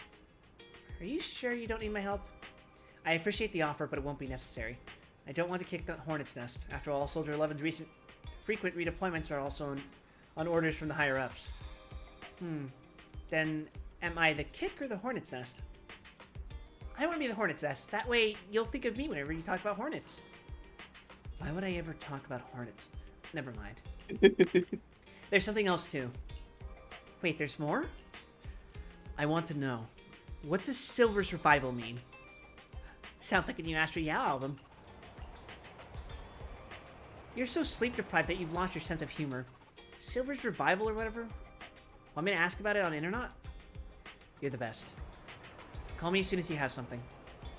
Are you sure you don't need my help? I appreciate the offer, but it won't be necessary. I don't want to kick the hornet's nest. After all, Soldier 11's frequent redeployments are also on orders from the higher-ups. Then, am I the kick or the hornet's nest? I want to be the hornet's nest. That way, you'll think of me whenever you talk about hornets. Why would I ever talk about hornets? Never mind. There's something else, too. Wait, there's more? I want to know. What does Silver's revival mean? Sounds like a new Astro Yao album. You're so sleep-deprived that you've lost your sense of humor. Silver's revival or whatever? Want me to ask about it on internet? You're the best. Call me as soon as you have something.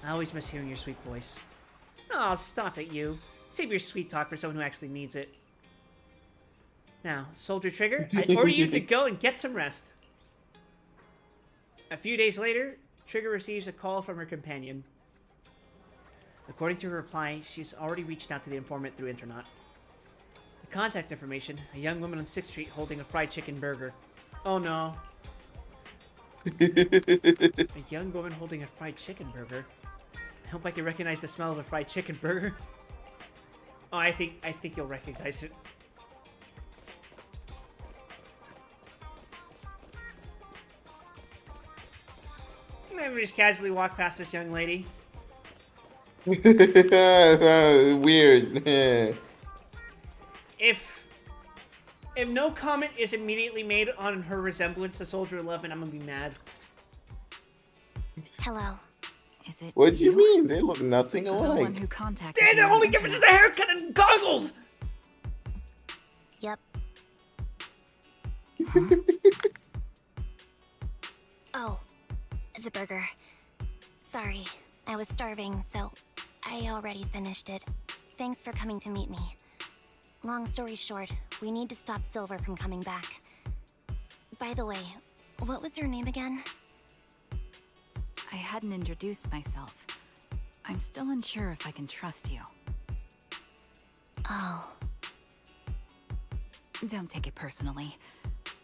I always miss hearing your sweet voice. Oh, stop it, you. Save your sweet talk for someone who actually needs it. Now, Soldier Trigger, I order you to go and get some rest. A few days later, Trigger receives a call from her companion. According to her reply, she's already reached out to the informant through internet. The contact information, a young woman on 6th Street holding a fried chicken burger. Oh no. A young woman holding a fried chicken burger? I hope I can recognize the smell of a fried chicken burger. Oh, I think you'll recognize it. Let me just casually walk past this young lady. Weird. If no comment is immediately made on her resemblance to Soldier 11, I'm gonna be mad. Hello. Is it What do you mean? They look nothing the one alike. who contacted Damn, the you on only difference is the internet? haircut and goggles! Yep. Oh, the burger. Sorry, I was starving, so I already finished it. Thanks for coming to meet me. Long story short, we need to stop Silver from coming back. By the way, what was your name again? I hadn't introduced myself. I'm still unsure if I can trust you. Oh, Don't take it personally.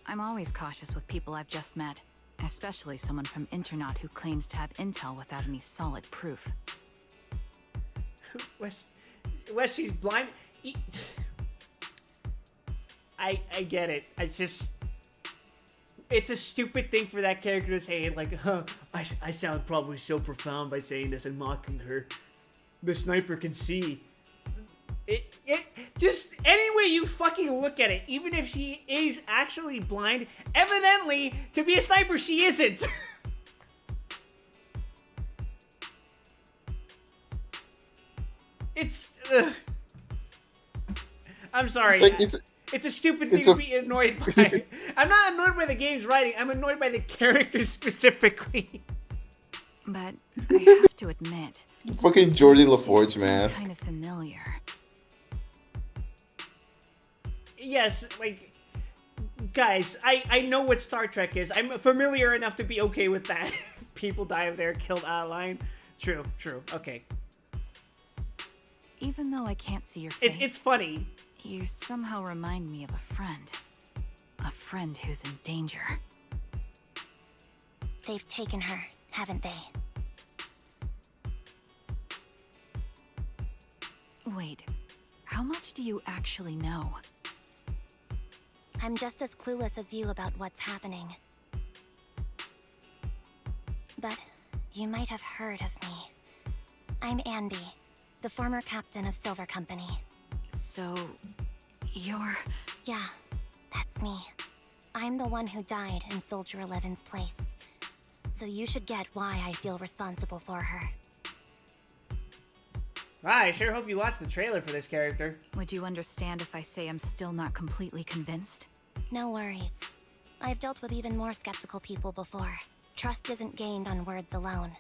I'm always cautious with people I've just met, especially someone from Internet who claims to have intel without any solid proof. Wes, she's blind. I get it. It's a stupid thing for that character to say. Like, I sound probably so profound by saying this and mocking her. The sniper can see. Just any way you fucking look at it, even if she is actually blind, evidently, to be a sniper, she isn't. I'm sorry. It's a stupid thing to be annoyed by. I'm not annoyed by the game's writing. I'm annoyed by the characters specifically. But I have to admit, Fucking Jordi LaForge seemed mask. kind of familiar. Yes, like, guys, I know what Star Trek is. I'm familiar enough to be okay with that. People die of their killed line. True, okay. Even though I can't see your face, It's funny. you somehow remind me of a friend. A friend who's in danger. they've taken her, haven't they? Wait, how much do you actually know? I'm just as clueless as you about what's happening. But you might have heard of me. I'm Anby, the former captain of Silver Company. So, you're... Yeah, that's me. I'm the one who died in Soldier 11's place. So you should get why I feel responsible for her. Wow, I sure hope you watched the trailer for this character. Would you understand if I say I'm still not completely convinced? No worries. I've dealt with even more skeptical people before. Trust isn't gained on words alone.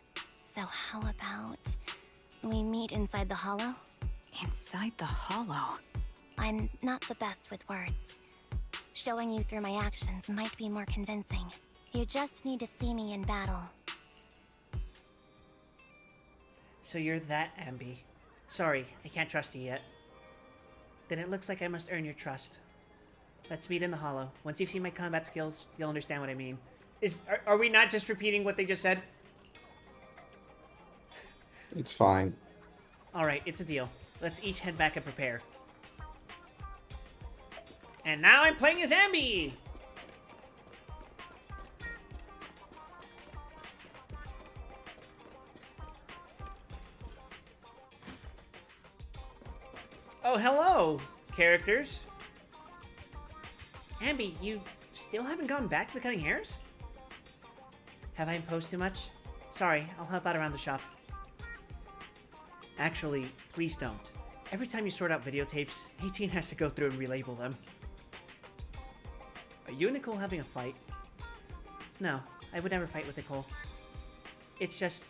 So how about we meet inside the hollow? Inside the hollow? I'm not the best with words. Showing you through my actions might be more convincing. You just need to see me in battle. So you're that Ambi. Sorry, I can't trust you yet. Then it looks like I must earn your trust. Let's meet in the hollow. Once you've seen my combat skills, you'll understand what I mean. Are we not just repeating what they just said? It's fine. Alright, it's a deal. Let's each head back and prepare. And now I'm playing as Ambi! Oh, hello, characters. Ambi, you still haven't gone back to the cutting hairs? Have I imposed too much? Sorry, I'll help out around the shop. Actually, please don't. Every time you sort out videotapes, 18 has to go through and relabel them. Are you and Nicole having a fight? No, I would never fight with Nicole. It's just,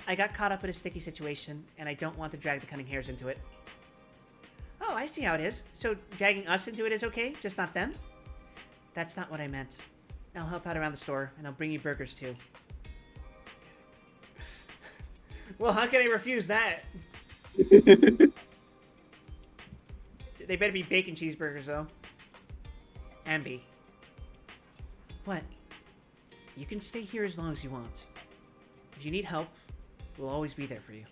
I got caught up in a sticky situation, and I don't want to drag the cutting hairs into it. Oh, I see how it is. So dragging us into it is okay, just not them? That's not what I meant. I'll help out around the store, and I'll bring you burgers too. Well, how can I refuse that? They better be bacon cheeseburgers, though. Ambi. What? You can stay here as long as you want. If you need help, we'll always be there for you.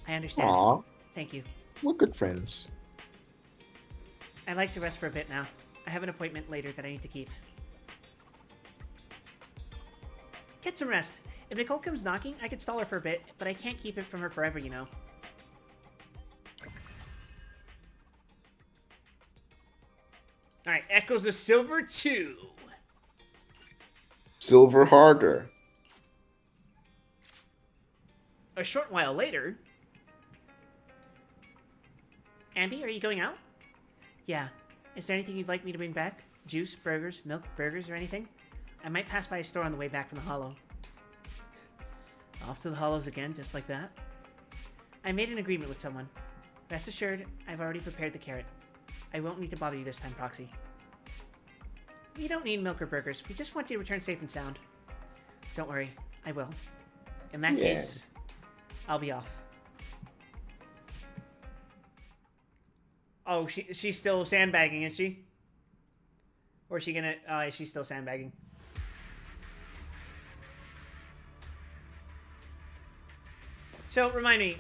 I understand. Aw, Thank you. we're good friends. I'd like to rest for a bit now. I have an appointment later that I need to keep. Get some rest. If Nicole comes knocking, I could stall her for a bit, but I can't keep it from her forever, you know. Alright, Echoes of Silver 2. Silver harder. A short while later... Ambi, are you going out? Yeah. Is there anything you'd like me to bring back? Juice, burgers, milk, burgers, or anything? I might pass by a store on the way back from the Hollow. Off to the Hollows again, just like that? I made an agreement with someone. Rest assured, I've already prepared the carrot. I won't need to bother you this time, Proxy. You don't need milk or burgers. We just want you to return safe and sound. Don't worry, I will. In that case, I'll be off. Oh, she's still sandbagging, isn't she? Or is she gonna... she's still sandbagging. So, remind me.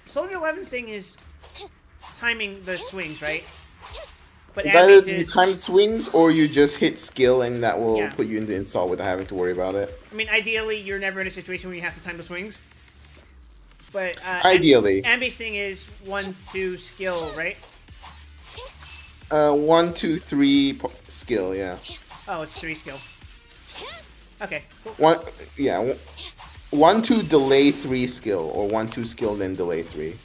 Soldier 11's thing is timing the swings, right? But Either Ambi's you is... time swings or you just hit skill and that will Yeah. put you in the install without having to worry about it. I mean, ideally, you're never in a situation where you have to time the swings. But, Ideally. Ambi's thing is 1-2 skill, right? 1, 2, 3 skill, yeah. Oh, it's 3 skill. Okay, cool. 1, 2 delay 3 skill, or 1, 2 skill then delay 3.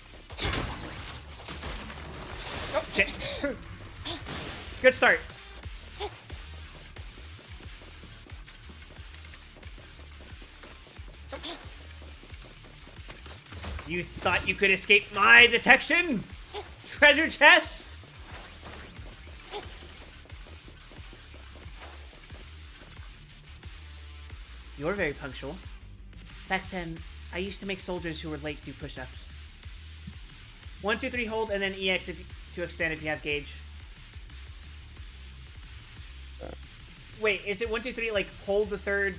Oh, shit. Good start. You thought you could escape my detection? Treasure chest? You're very punctual. Back then, I used to make soldiers who were late do push-ups. 1, 2, 3, hold, and then EX to extend if you have gauge. Wait, is it 1, 2, 3, like, hold the third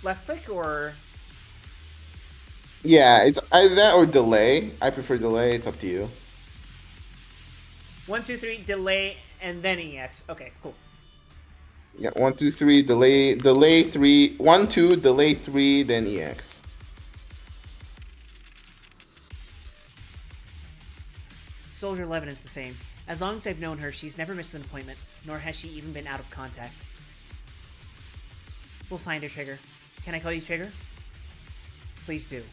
left click, or...? Yeah, it's either that or delay. I prefer delay, it's up to you. 1, 2, 3, delay, and then EX. Okay, cool. Yeah, 1, 2, 3, delay 3, 1, 2, delay 3, then EX. Soldier 11 is the same. As long as I've known her, she's never missed an appointment, nor has she even been out of contact. We'll find her, Trigger. Can I call you Trigger? Please do.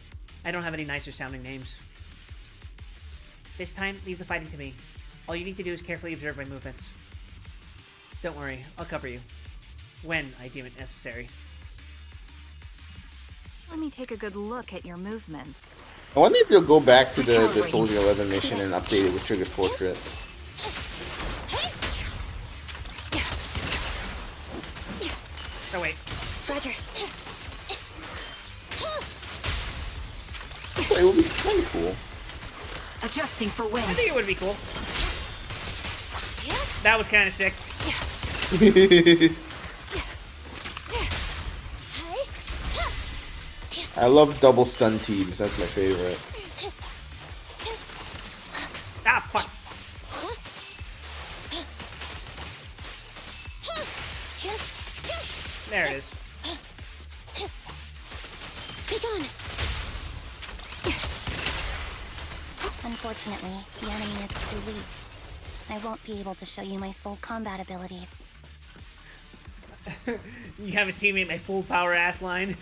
I don't have any nicer sounding names. This time, leave the fighting to me. All you need to do is carefully observe my movements. Don't worry, I'll cover you. When I deem it necessary. Let me take a good look at your movements. I wonder if they'll go back to the Soldier 11 mission and update it with Trigger's portrait. Oh, wait. Roger. It would be kind of cool. Adjusting for wind. I think it would be cool. That was kind of sick. I love double stun teams. That's my favorite. Ah, fuck. There it is. Be gone. Unfortunately, the enemy is too weak. I won't be able to show you my full combat abilities. You haven't seen me at my full power ass line.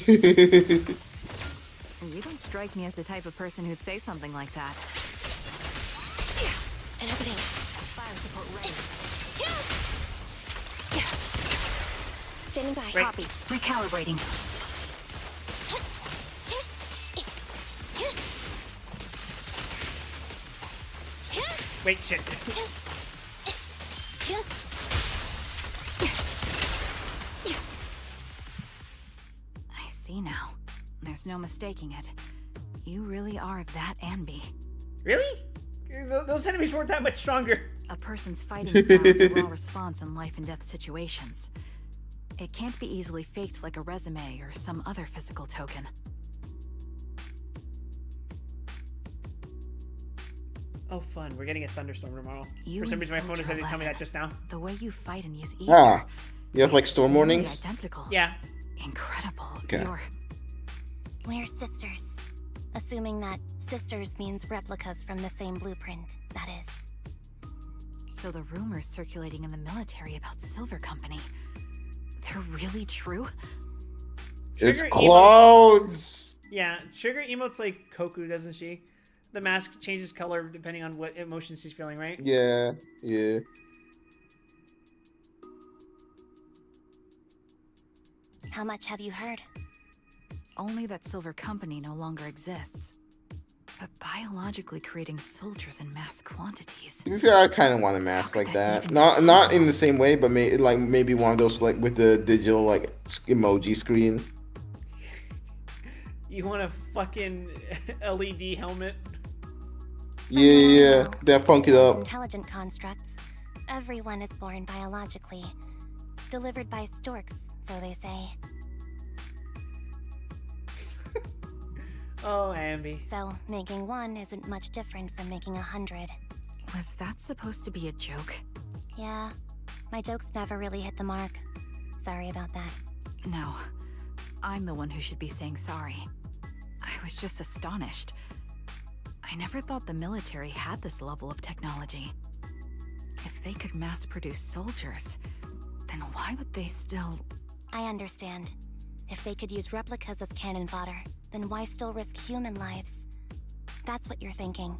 You don't strike me as the type of person who'd say something like that. And everything. Fire support ready. Standing by. Right. Copy. Recalibrating. Wait, shit. I see now. There's no mistaking it. You really are that Anby. Really? Those enemies weren't that much stronger. A person's fighting style is a raw response in life and death situations. It can't be easily faked like a resume or some other physical token. Oh, fun. We're getting a thunderstorm tomorrow. You For some and reason, my phone Soldier decided to tell me 11. that just now. The way you fight and use ether. Ah, you have like storm nearly warnings? Identical. Yeah. Incredible. Okay. We're sisters. Assuming that sisters means replicas from the same blueprint, that is. So the rumors circulating in the military about Silver Company, they're really true? It's Trigger clouds. Yeah, Trigger emotes like Koku, doesn't she? The mask changes color depending on what emotions she's feeling, right? Yeah, yeah. How much have you heard? Only that Silver Company no longer exists. But biologically creating soldiers in mass quantities. To be fair, I kind of want a mask like that. Not in the same way, but maybe one of those like with the digital like emoji screen. You want a fucking LED helmet? Yeah. Daft Punk it Besides up. Intelligent constructs. Everyone is born biologically. Delivered by storks, so they say. Oh, Ambi. So, making one isn't much different from making 100. Was that supposed to be a joke? Yeah, my jokes never really hit the mark. Sorry about that. No. I'm the one who should be saying sorry. I was just astonished. I never thought the military had this level of technology. If they could mass produce soldiers, then why would they still... I understand. If they could use replicas as cannon fodder, then why still risk human lives? That's what you're thinking,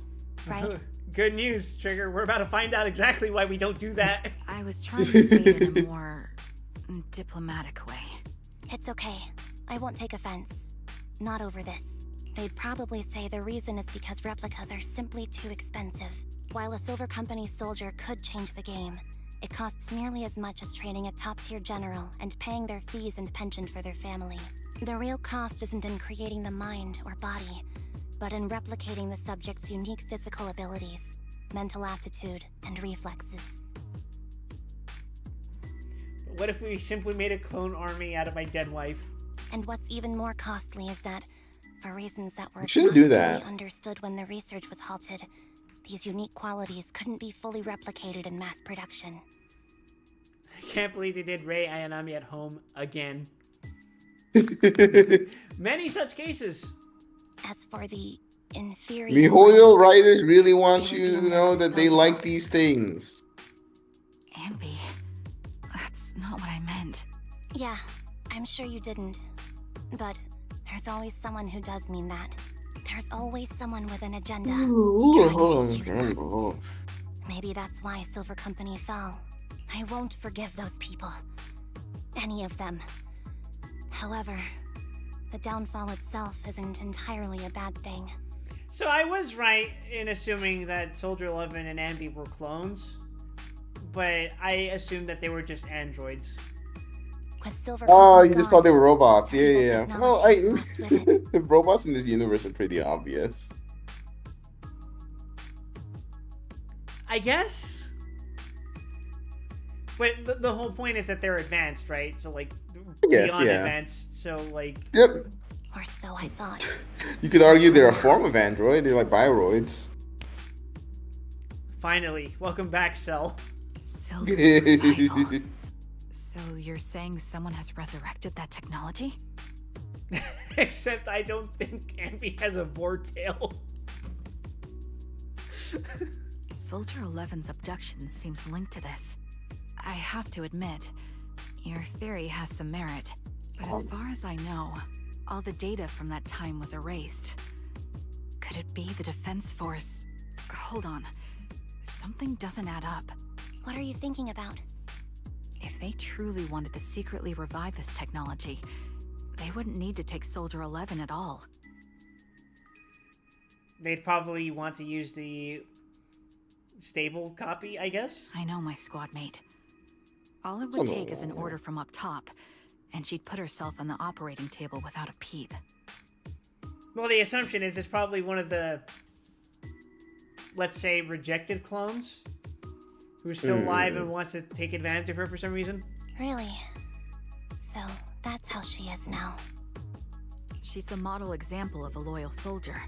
right? Good news, Trigger. We're about to find out exactly why we don't do that. I was trying to say it in a more diplomatic way. It's okay. I won't take offense. Not over this. They'd probably say the reason is because replicas are simply too expensive. While a Silver Company soldier could change the game, it costs nearly as much as training a top-tier general and paying their fees and pension for their family. The real cost isn't in creating the mind or body, but in replicating the subject's unique physical abilities, mental aptitude, and reflexes. What if we simply made a clone army out of my dead wife? And what's even more costly is that, for reasons that were You should not do fully that. understood when the research was halted, these unique qualities couldn't be fully replicated in mass production. I can't believe they did Rei Ayanami at home again. Many such cases. As for the inferior... MiHoYo ones, writers really want they you were to deemed know as that they disposable. like these things. Anby, that's not what I meant. Yeah, I'm sure you didn't. But there's always someone who does mean that. There's always someone with an agenda. trying to use us. Maybe that's why Silver Company fell. I won't forgive those people. Any of them. However, the downfall itself isn't entirely a bad thing. So I was right in assuming that Soldier 11 and Ambi were clones, but I assumed that they were just androids. With Silver Oh, Company you just gone, thought they were robots. Yeah, evil yeah, yeah. Well, technology is left with it. the robots in this universe are pretty obvious. I guess But the whole point is that they're advanced, right? So like Yes, beyond yeah. advanced. So like Yep. Or so I thought. You could argue they're a form of android. They're like bioroids. finally, welcome back, Cell. Silver survival. So you're saying someone has resurrected that technology? Except I don't think Ambi has a boar tail. Soldier 11's abduction seems linked to this. I have to admit, your theory has some merit. But as far as I know, all the data from that time was erased. Could it be the Defense Force? Hold on. Something doesn't add up. What are you thinking about? If they truly wanted to secretly revive this technology, they wouldn't need to take Soldier 11 at all. They'd probably want to use the stable copy, I guess. I know my squad mate. All it would take is an order from up top, and she'd put herself on the operating table without a peep. Well, the assumption is it's probably one of the, let's say, rejected clones who's still alive and wants to take advantage of her for some reason. Really? So that's how she is now. She's the model example of a loyal soldier.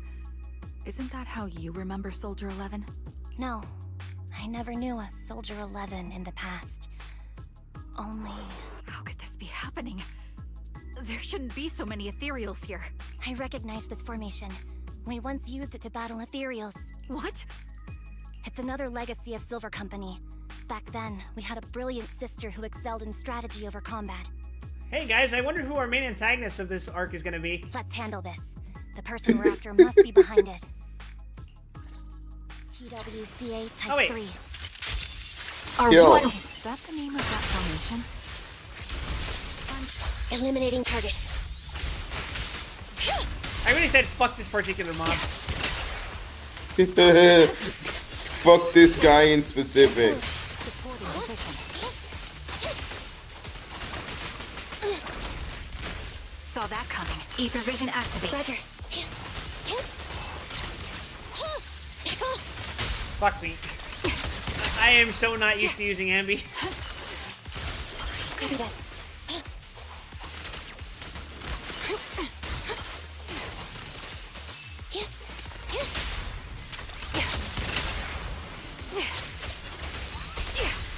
Isn't that how you remember Soldier 11? No, I never knew a Soldier 11 in the past. Only... How could this be happening? There shouldn't be so many ethereals here. I recognize this formation. We once used it to battle ethereals. What? It's another legacy of Silver Company. Back then, we had a brilliant sister who excelled in strategy over combat. Hey guys, I wonder who our main antagonist of this arc is going to be. Let's handle this. The person we're after must be behind it. TWCA Type Oh, wait. 3. Yo. What is that the name of that formation? Eliminating target. I really said fuck this particular mob. Fuck this guy in specific. Supporting position. Saw that coming. Ether vision activate. Roger. Fuck me. I am so not used to using Ambi. Copy that.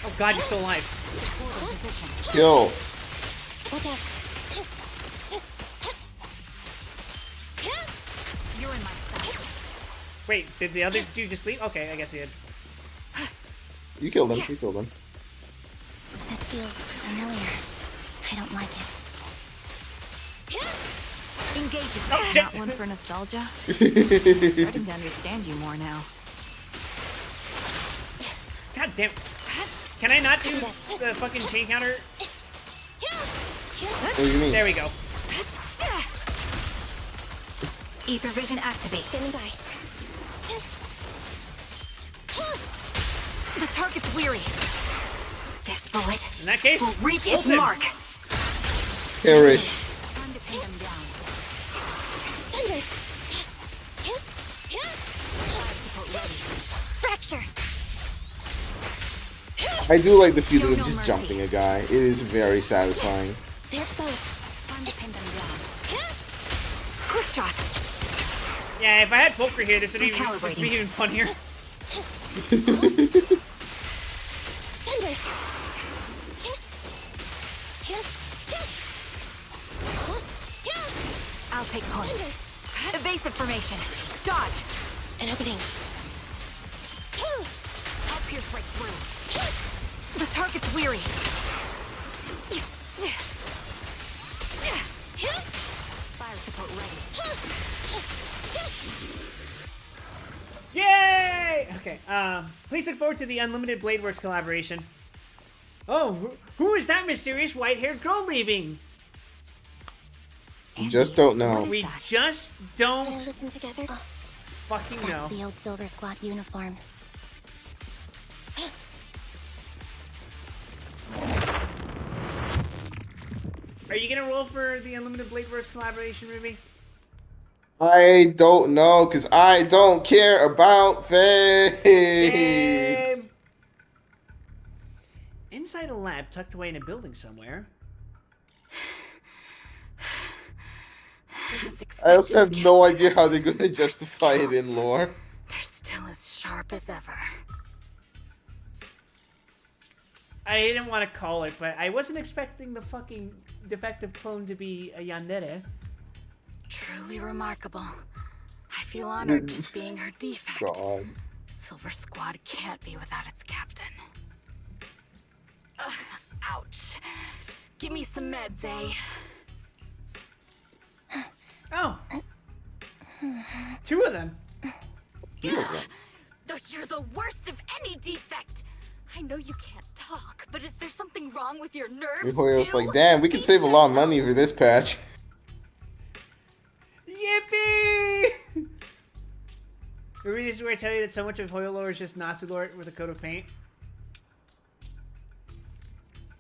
Oh god, you're still alive. Yo. Watch out. You're in my sight. Wait, did the other dude just leave? Okay, I guess he did. You killed him. You killed him. This feels familiar. I don't like it. Engage it. Oh, shit. Not one for nostalgia. Starting to understand you more now. God damn. Can I not do the fucking chain counter? What do you mean? There we go. Ether vision activate. Standing by. The target's weary. This bullet In that case, will reach ult its him. mark. Perish. Time to pin them down. Thunder. Fracture. I do like the feeling of just jumping a guy. It is very satisfying. They're exposed. Time to pin them down. Quick shot. Yeah, if I had poker here, this would be Recalibrating. even funnier. Thunder. I'll take point. Evasive formation. Dodge. An opening. I'll pierce right through. The target's weary. Fire support ready. Yay! Okay, please look forward to the Unlimited Blade Works collaboration. Oh, who is that mysterious white-haired girl leaving? You just don't know. We that? just Gonna don't listen together. Oh, fucking know. that's the old Silver Squad uniform. Are you gonna roll for the Unlimited Blade Works collaboration, Ruby? I don't know, because I don't care about fame. Inside inside a lab tucked away in a building somewhere. As I also have expected, no Captain. idea how they're gonna justify it in lore. They're still as sharp as ever. I didn't want to call it, but I wasn't expecting the fucking defective clone to be a yandere. Truly remarkable. I feel honored just being her defect. God. Silver Squad can't be without its captain. Ouch. Give me some meds, eh? Oh! 2 of them. You're the worst of any defect. I know you can't talk, but is there something wrong with your nerves? Before he was too? like, damn, we could save a lot of money for this patch. Yippee! Remember, this is where I tell you that so much of Hoyo lore is just Nasu lore with a coat of paint?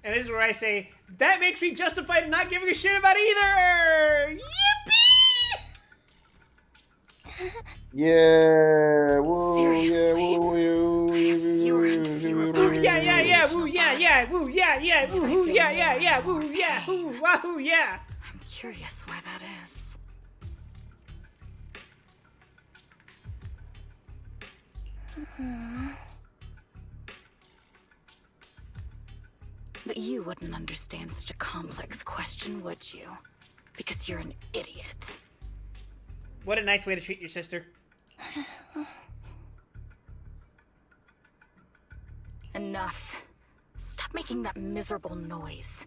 And this is where I say, that makes me justified in not giving a shit about either! Yippee! Yeah, woo, Seriously? yeah, woo, Fewer and fewer Woo, parts yeah, of yeah, the yeah, original woo, yeah, body. yeah, woo, yeah, yeah, woo, And I woo, feel yeah, yeah, more yeah, and woo, more yeah, pain. woo, wahoo, yeah. I'm curious why that is. But you wouldn't understand such a complex question, would you? Because you're an idiot. What a nice way to treat your sister. Enough. Stop making that miserable noise.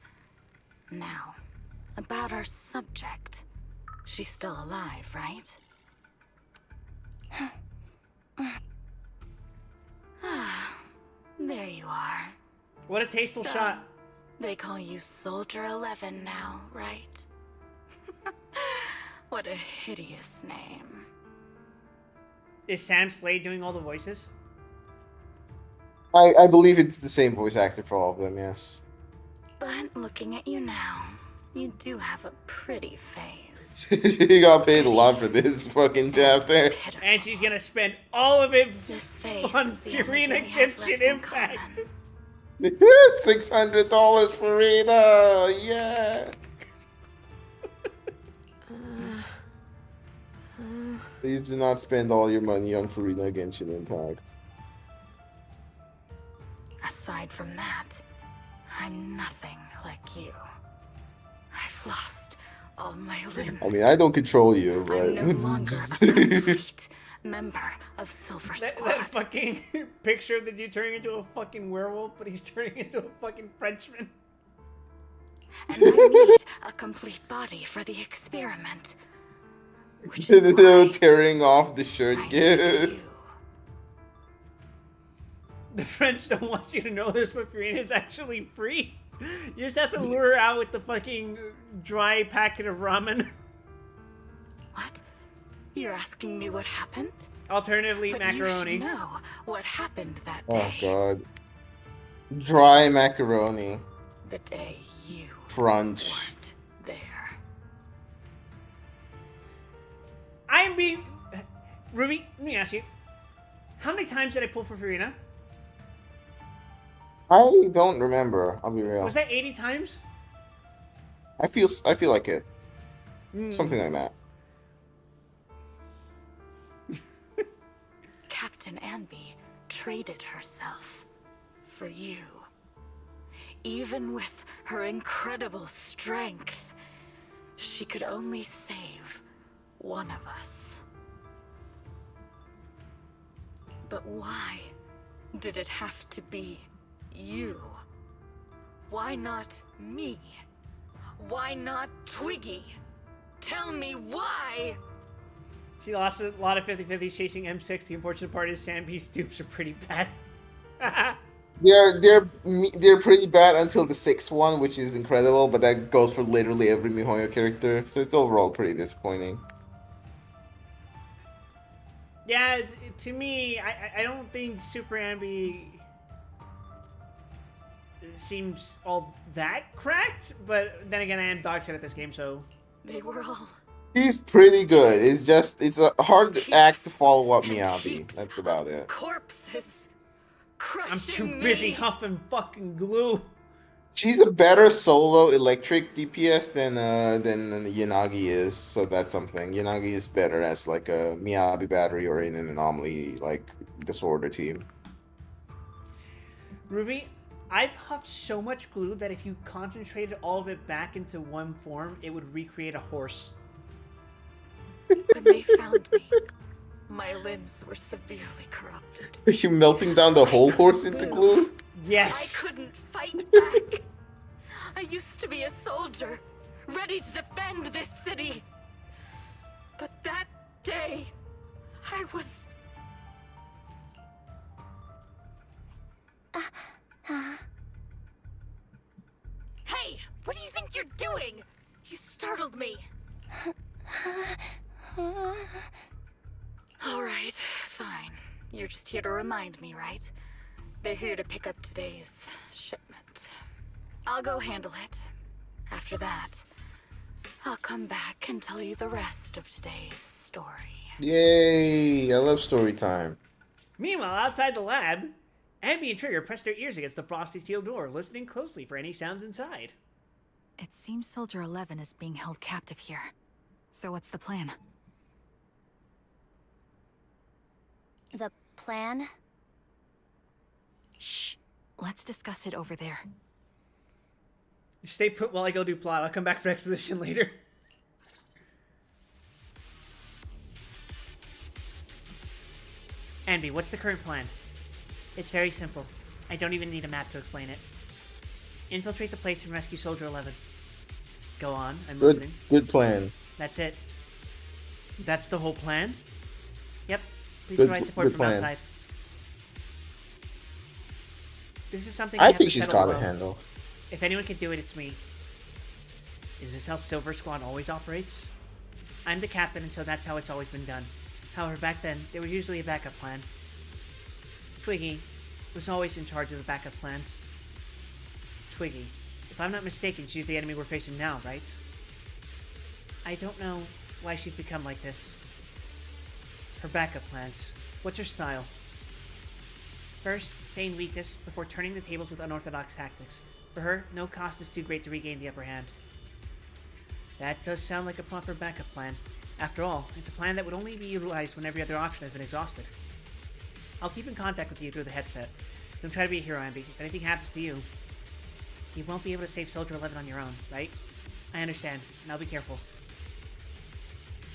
Now, about our subject. She's still alive, right? Ah, there you are. What a tasteful So, shot. They call you Soldier 11 now, right? What a hideous name. Is Sam Slade doing all the voices? I believe it's the same voice actor for all of them, yes. But looking at you now, you do have a pretty face. She got paid a lot for this fucking chapter. Pitiful. And she's gonna spend all of it This face on is the only Furina thing we have left Genshin in Impact. common. $600 for Rita, yeah. Please do not spend all your money on Furina Genshin Impact. Aside from that, I'm nothing like you. I've lost all my limbs. I mean, I don't control you, I'm no longer a but... complete member of Silver Squad. That fucking picture that you turning into a fucking werewolf, but he's turning into a fucking Frenchman. And I need a complete body for the experiment. Which is why tearing off the shirt I need gift. you. The French don't want you to know this, but Furina is actually free. You just have to lure her out with the fucking dry packet of ramen. What? You're asking me what happened? Alternatively, But macaroni. you should know what happened that Oh day. god. Dry macaroni. The day you Crunch. weren't there. I'm being... Ruby, let me ask you. How many times did I pull for Furina? I don't remember, I'll be real. Was that 80 times? I feel like it. Mm. Something like that. Captain Anby traded herself for you. Even with her incredible strength, she could only save one of us. But why did it have to be you? Why not me? Why not Twiggy? Tell me why! She lost a lot of 50-50s chasing M6. The unfortunate part is Samby's dupes are pretty bad. They're pretty bad until the 6th one, which is incredible, but that goes for literally every Mihoyo character, so it's overall pretty disappointing. Yeah, to me, I don't think Super Ambi seems all that cracked, but then again, I am dog shit at this game, so... They were all He's pretty good. It's a hard act to follow up and Miyabi. heaps That's about of it. corpses I'm crushing too busy me. huffing fucking glue. She's a better solo electric DPS than Yanagi is, so that's something. Yanagi is better as like a Miyabi battery or in an anomaly like disorder team. Ruby, I've huffed so much glue that if you concentrated all of it back into one form, it would recreate a horse. When they found me, my limbs were severely corrupted. Are you melting down the whole horse into glue? Yes. I couldn't fight back. I used to be a soldier, ready to defend this city. But that day, I was... Hey, what do you think you're doing? You startled me. Alright, fine. You're just here to remind me, right? They're here to pick up today's shipment. I'll go handle it. After that, I'll come back and tell you the rest of today's story. Yay! I love story time. Meanwhile, outside the lab, Abby and Trigger press their ears against the frosty steel door, listening closely for any sounds inside. It seems Soldier 11 is being held captive here. So what's the plan? The plan? Shh. Let's discuss it over there. Stay put while I go do plot. I'll come back for exposition later. Anby, what's the current plan? It's very simple. I don't even need a map to explain it. Infiltrate the place and rescue Soldier 11. Go on, I'm listening. Good plan. That's it. That's the whole plan? Yep. Please Good- provide support good from plan. outside. This is something I we have think to she's settle got it alone. handled. If anyone can do it, it's me. Is this how Silver Squad always operates? I'm the captain, and so that's how it's always been done. However, back then, there was usually a backup plan. Twiggy was always in charge of the backup plans. Twiggy. If I'm not mistaken, she's the enemy we're facing now, right? I don't know why she's become like this. Her backup plans. What's her style? First, feign weakness before turning the tables with unorthodox tactics. For her, no cost is too great to regain the upper hand. That does sound like a proper backup plan. After all, it's a plan that would only be utilized when every other option has been exhausted. I'll keep in contact with you through the headset. Don't try to be a hero, Ambi. If anything happens to you, you won't be able to save Soldier 11 on your own, right? I understand, and I'll be careful.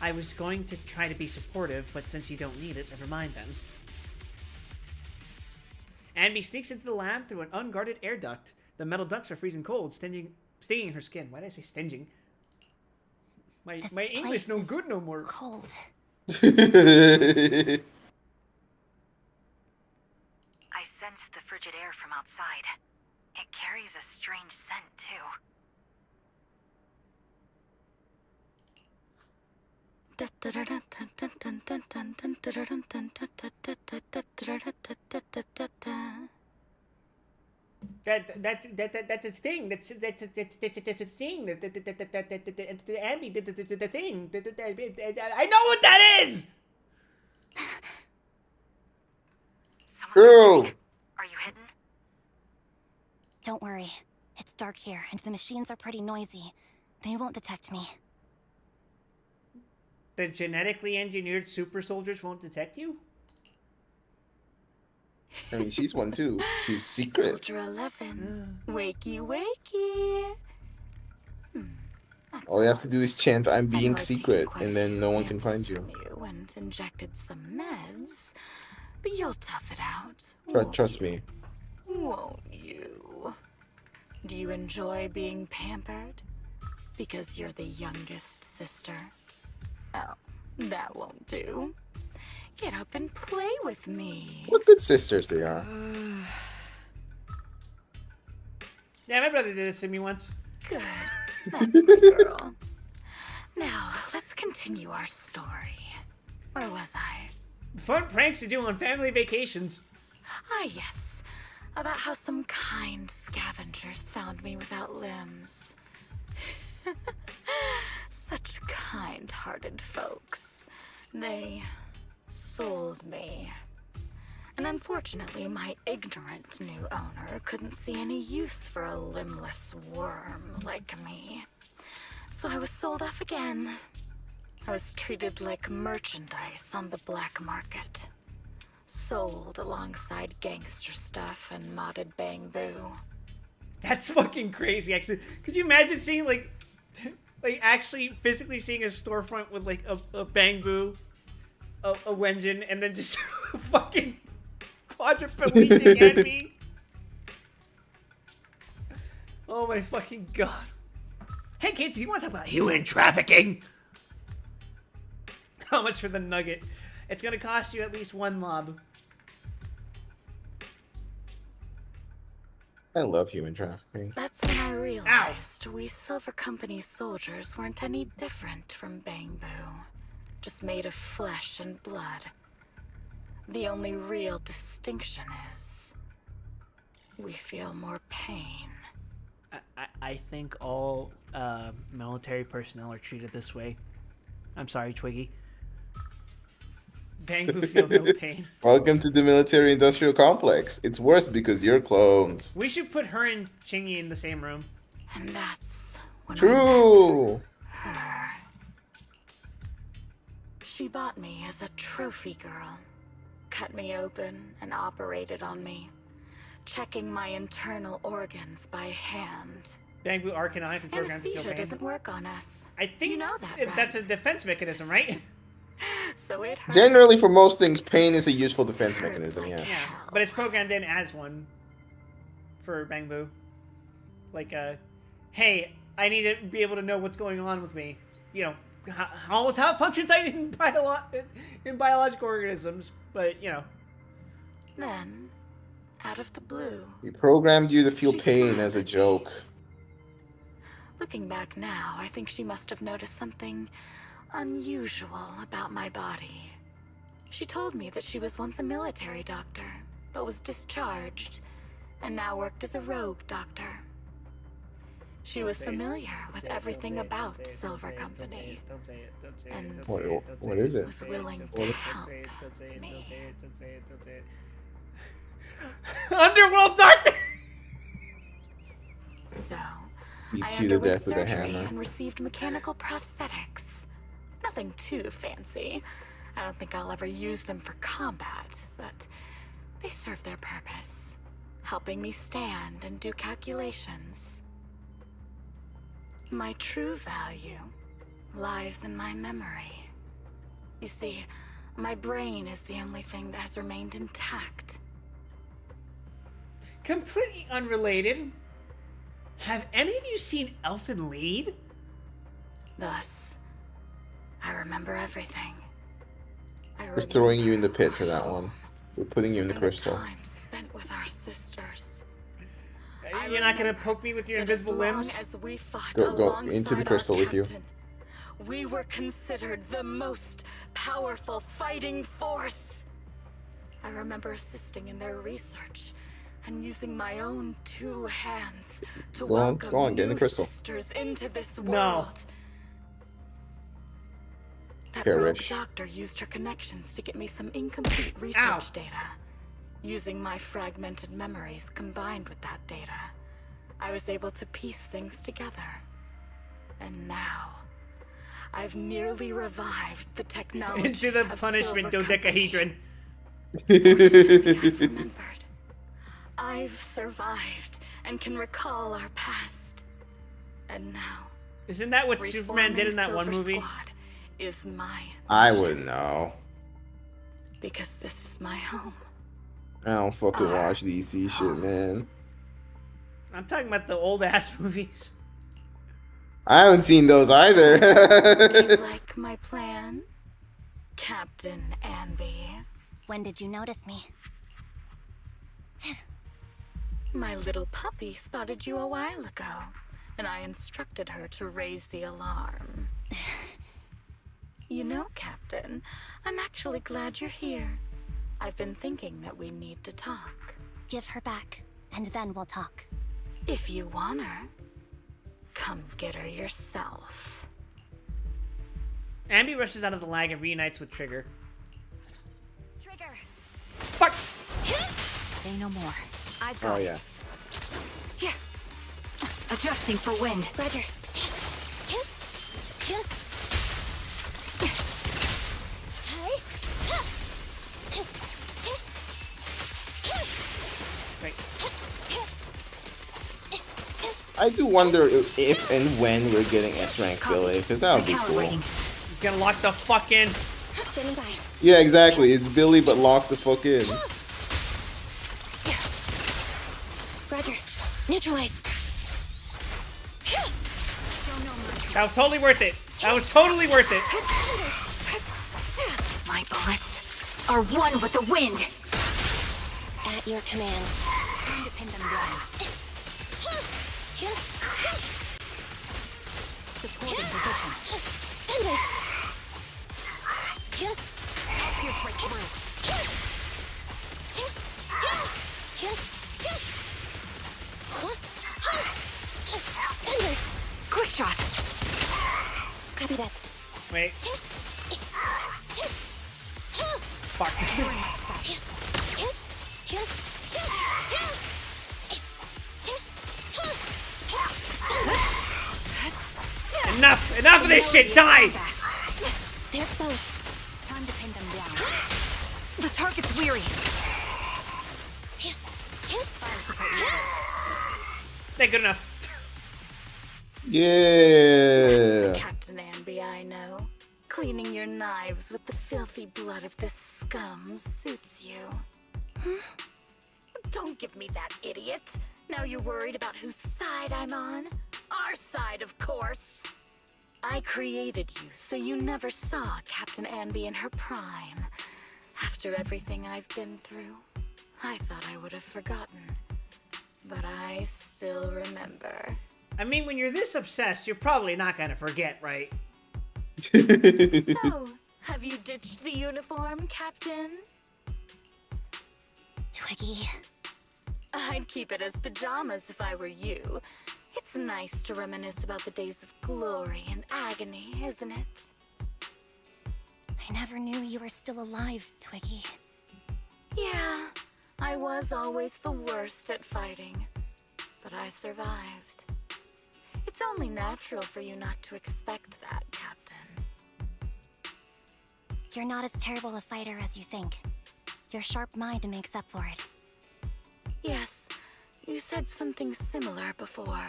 I was going to try to be supportive, but since you don't need it, never mind then. Ambi sneaks into the lab through an unguarded air duct. The metal ducts are freezing cold, stinging her skin. Why did I say stinging? My English place no is good no more. Cold. I sensed the frigid air from outside. It carries a strange scent, too. That's a thing. That's a thing. Abby did the thing. I know what that is. Girl! Are you hidden? Don't worry. It's dark here, and the machines are pretty noisy. They won't detect me. The genetically engineered super soldiers won't detect you? I mean, she's one too. She's secret. Soldier 11, wakey wakey. All you have to do is chant, "I'm I know being I've taken secret," quite a and then few no one can samples find you. from you and injected some meds, but you'll tough it out. Trust me. Won't you? Do you enjoy being pampered? Because you're the youngest sister? Oh, that won't do. Get up and play with me. What good sisters they are. Yeah, my brother did this to me once. Good. That's my girl. Now, let's continue our story. Where was I? Fun pranks to do on family vacations. Ah, yes. About how some kind scavengers found me without limbs. Such kind-hearted folks. They sold me. And unfortunately, my ignorant new owner couldn't see any use for a limbless worm like me. So I was sold off again. I was treated like merchandise on the black market. Sold alongside gangster stuff and modded bamboo. That's fucking crazy, actually. Could you imagine seeing, like actually physically seeing a storefront with, like, a bamboo, a Wenjin, and then just fucking quadriplegic enemy? Oh my fucking god. Hey kids, you want to talk about human trafficking? How much for the nugget? It's gonna cost you at least one mob. I love human trafficking. That's when I realized we Silver Company soldiers weren't any different from bamboo. Just made of flesh and blood. The only real distinction is we feel more pain. I think all military personnel are treated this way. I'm sorry, Twiggy. Bamboo feel no pain. Welcome to the military-industrial complex. It's worse because you're clones. We should put her and Chingy in the same room. And that's when I True. met her. She bought me as a trophy girl. Cut me open and operated on me. Checking my internal organs by hand. Bamboo are canonically programmed to feel Anesthesia pain. doesn't work on us. I think You know that, right? that's a defense mechanism, right? So it hurts. Generally, for most things, pain is a useful defense mechanism, yeah. Yeah, but it's programmed in as one for Bamboo. Like, hey, I need to be able to know what's going on with me. You know, how it functions in biological organisms, but, you know. Then, out of the blue, We programmed you to feel She pain smiled as a at me. joke. looking back now, I think she must have noticed something unusual about my body. She told me that she was once a military doctor, but was discharged, and now worked as a rogue doctor. She was familiar with everything about Silver Company, Don't say it. Don't say it. and Don't say it. Don't say What it. is it? was willing Don't to say it. help Don't say it. me. Don't say it. Don't say it. Don't say it. Underworld doctor. So, Beats I you to underwent death with a surgery hammer. and received mechanical prosthetics. Nothing too fancy. I don't think I'll ever use them for combat, but they serve their purpose, helping me stand and do calculations. My true value lies in my memory. You see, my brain is the only thing that has remained intact. Completely unrelated. Have any of you seen Elfin Lied? Thus, I remember everything. We're throwing you in the pit for that one. We're putting you in the And crystal. time spent with our sisters. You're not gonna poke me with your That as invisible long limbs? as we fought Go into the alongside crystal our with you. captain, we were considered the most powerful fighting force. I remember assisting in their research and using my own two hands to Go on, welcome get in the new crystal. sisters into this No. world. That rogue Perish. doctor used her connections to get me some incomplete research data. Using my fragmented memories combined with that data, I was able to piece things together. And now, I've nearly revived the technology Into the of punishment Silver dodecahedron. Company. I've remembered. I've survived and can recall our past. And now, Isn't that what Superman did in that one Reforming Silver movie? Squad is my I wouldn't know. because this is my home. I don't fucking watch DC shit, man. I'm talking about the old ass movies. I haven't seen those Do you either. like my plan, Captain Anby? When did you notice me? My little puppy spotted you a while ago, and I instructed her to raise the alarm. You know, Captain, I'm actually glad you're here. I've been thinking that we need to talk. Give her back, and then we'll talk. If you want her, come get her yourself. Ambi rushes out of the lag and reunites with Trigger. Trigger! Fuck! Say no more. I've got Oh yeah. it. Yeah. Adjusting for wind. Roger. Wait. I do wonder if and when we're getting S rank Billy, because that would be cool. Recalibrating. He's gonna lock the fuck in. Standing by. Yeah, exactly. It's Billy, but lock the fuck in. Roger. Neutralize. That was totally worth it. That was totally worth it. My bullets are one with the wind. At your command. Time to pin them down. Supporting position. Pierce right through. Quick shot. Copy that. Wait. Fuck. Enough! Enough of this shit! Die! They're exposed. Time to pin them down. The target's weary. They're good enough. Yeah. Captain Anby, I know. Cleaning your knives with the filthy blood of this scum suits you. Don't give me that, idiot. Now you're worried about whose side I'm on? Our side, of course. I created you, so you never saw Captain Anby in her prime. After everything I've been through, I thought I would have forgotten. But I still remember. I mean, when you're this obsessed, you're probably not gonna forget, right? So, have you ditched the uniform, Captain? Twiggy. I'd keep it as pajamas if I were you. It's nice to reminisce about the days of glory and agony, isn't it? I never knew you were still alive, Twiggy. Yeah, I was always the worst at fighting, but I survived. It's only natural for you not to expect that, Captain. You're not as terrible a fighter as you think. Your sharp mind makes up for it. Yes, you said something similar before.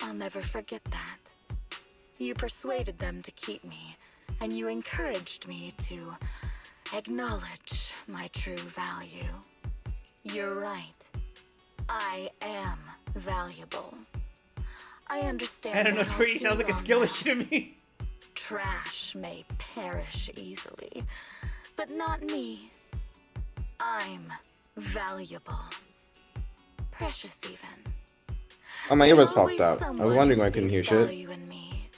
I'll never forget that. You persuaded them to keep me, and you encouraged me to acknowledge my true value. You're right. I am valuable. I understand. I don't know, that all Twiggy too sounds like a well skill now. issue to me. Trash may perish easily, but not me. I'm valuable. Precious, even. Oh, my There's earbuds always popped out. I someone was wondering who why I couldn't hear sees shit. value in me,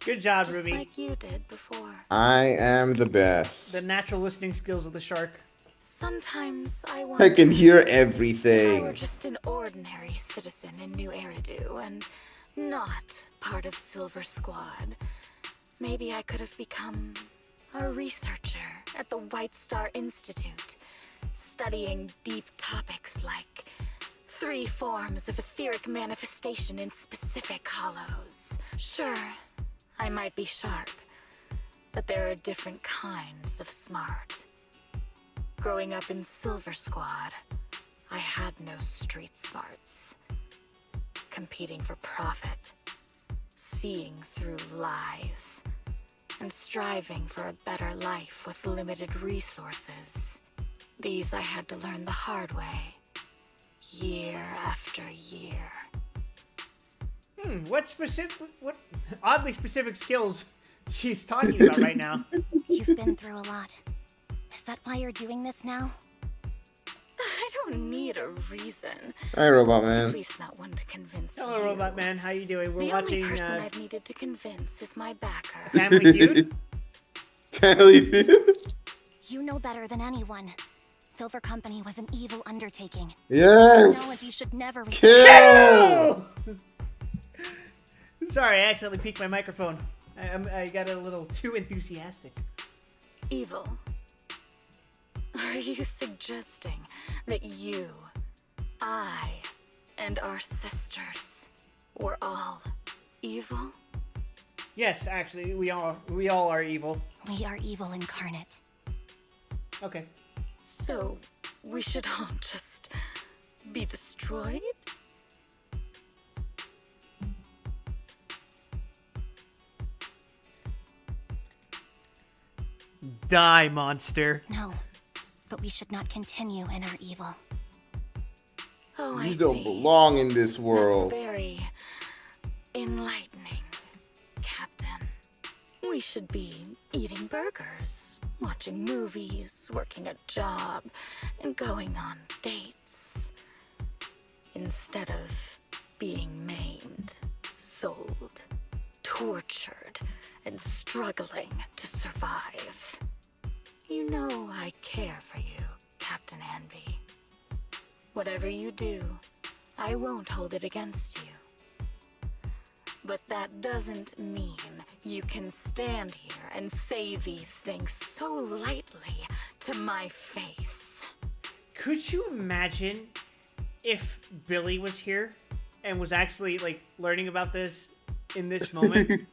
Good job, just Ruby. like you did before. I am the best. The natural listening skills of the shark. Sometimes I I wonder can hear if I were everything. just an ordinary citizen in New Eridu and not part of Silver Squad. Maybe I could have become a researcher at the White Star Institute, studying deep topics like 3 forms of etheric manifestation in specific hollows. Sure, I might be sharp, but there are different kinds of smart. Growing up in Silver Squad, I had no street smarts. Competing for profit, seeing through lies, and striving for a better life with limited resources. These I had to learn the hard way, year after year. What oddly specific skills she's talking about right now? You've been through a lot. Is that why you're doing this now? I don't need a reason. Hi, Robot At Man. least not one to convince Hello, you. Robot Man. How you doing? We're The watching only person I've needed to convince is my backer. Family Feud. Family Feud? You know better than anyone. Silver Company was an evil undertaking. Technology Yes! should never Kill! Sorry, I accidentally peeked my microphone. I got a little too enthusiastic. Evil. Are you suggesting that you, I, and our sisters were all evil? Yes, actually, we all are evil. We are evil incarnate. Okay. So, we should all just be destroyed? Die, monster. No, but we should not continue in our evil. Oh, I You see. don't belong in this world. That's very enlightening, Captain. We should be eating burgers, watching movies, working a job, and going on dates. Instead of being maimed, sold, tortured, and struggling to survive. You know I care for you, Captain Anby. Whatever you do, I won't hold it against you. But that doesn't mean you can stand here and say these things so lightly to my face. Could you imagine if Billy was here and was actually like learning about this in this moment?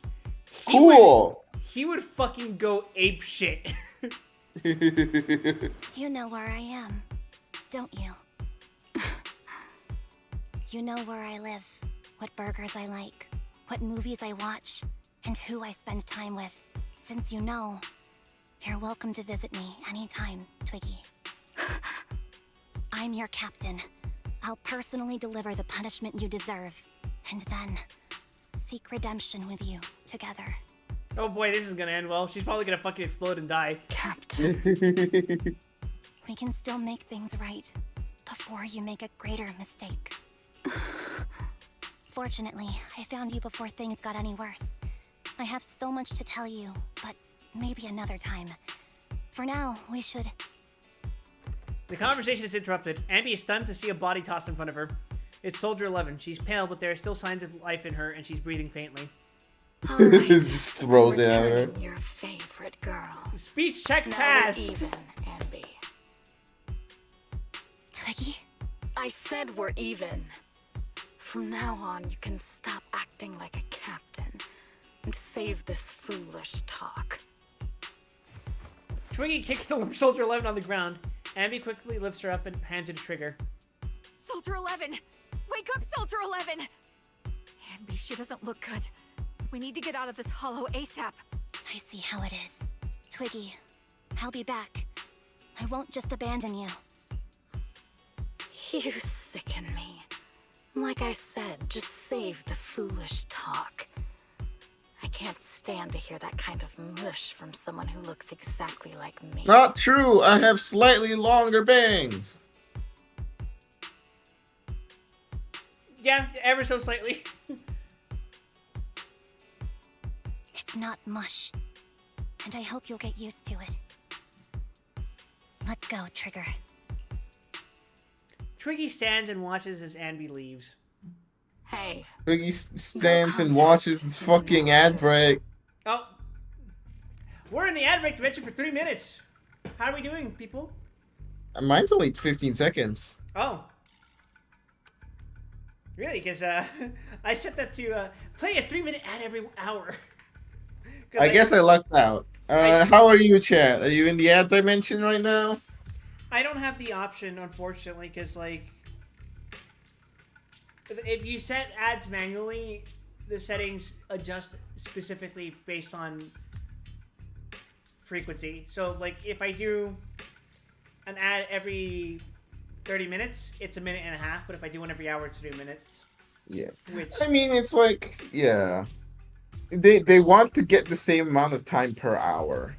Cool. He would fucking go ape shit. You know where I am, don't you? You know where I live, what burgers I like, what movies I watch, and who I spend time with. Since you know, you're welcome to visit me anytime, Twiggy. I'm your captain. I'll personally deliver the punishment you deserve, and then seek redemption with you together. Oh boy, this is gonna end well. She's probably gonna fucking explode and die. Captain. We can still make things right before you make a greater mistake. Fortunately, I found you before things got any worse. I have so much to tell you, but maybe another time. For now, we should... The conversation is interrupted. Anby is stunned to see a body tossed in front of her. It's Soldier 11. She's pale, but there are still signs of life in her, and she's breathing faintly. All right. Just throws it at her. Returning your favorite girl. Speech check Now passed. we're even, Anby. Twiggy? I said we're even. From now on, you can stop acting like a captain and save this foolish talk. Twiggy kicks the Soldier 11 on the ground. Anby quickly lifts her up and hands her the trigger. Soldier 11! Wake up, Soldier 11! Anby, she doesn't look good. We need to get out of this hollow ASAP. I see how it is. Twiggy, I'll be back. I won't just abandon you. You sicken me. Like I said, just save the foolish talk. I can't stand to hear that kind of mush from someone who looks exactly like me. Not true. I have slightly longer bangs. Yeah, ever so slightly. It's not mush. And I hope you'll get used to it. Let's go, Trigger. Twiggy stands and watches as Anby leaves. Hey, Twiggy stands and watches this fucking ad break. Oh. We're in the ad break dimension for 3 minutes. How are we doing, people? Mine's only 15 seconds. Oh. Really? Because I set that to play a 3-minute ad every hour. I guess I lucked out. How are you, chat? Are you in the ad dimension right now? I don't have the option, unfortunately, because, like, if you set ads manually, the settings adjust specifically based on frequency. So, like, if I do an ad every 30 minutes, it's 1.5 minutes. But if I do one every hour, it's 3 minutes. Yeah. Which, I mean, it's like, yeah. They want to get the same amount of time per hour.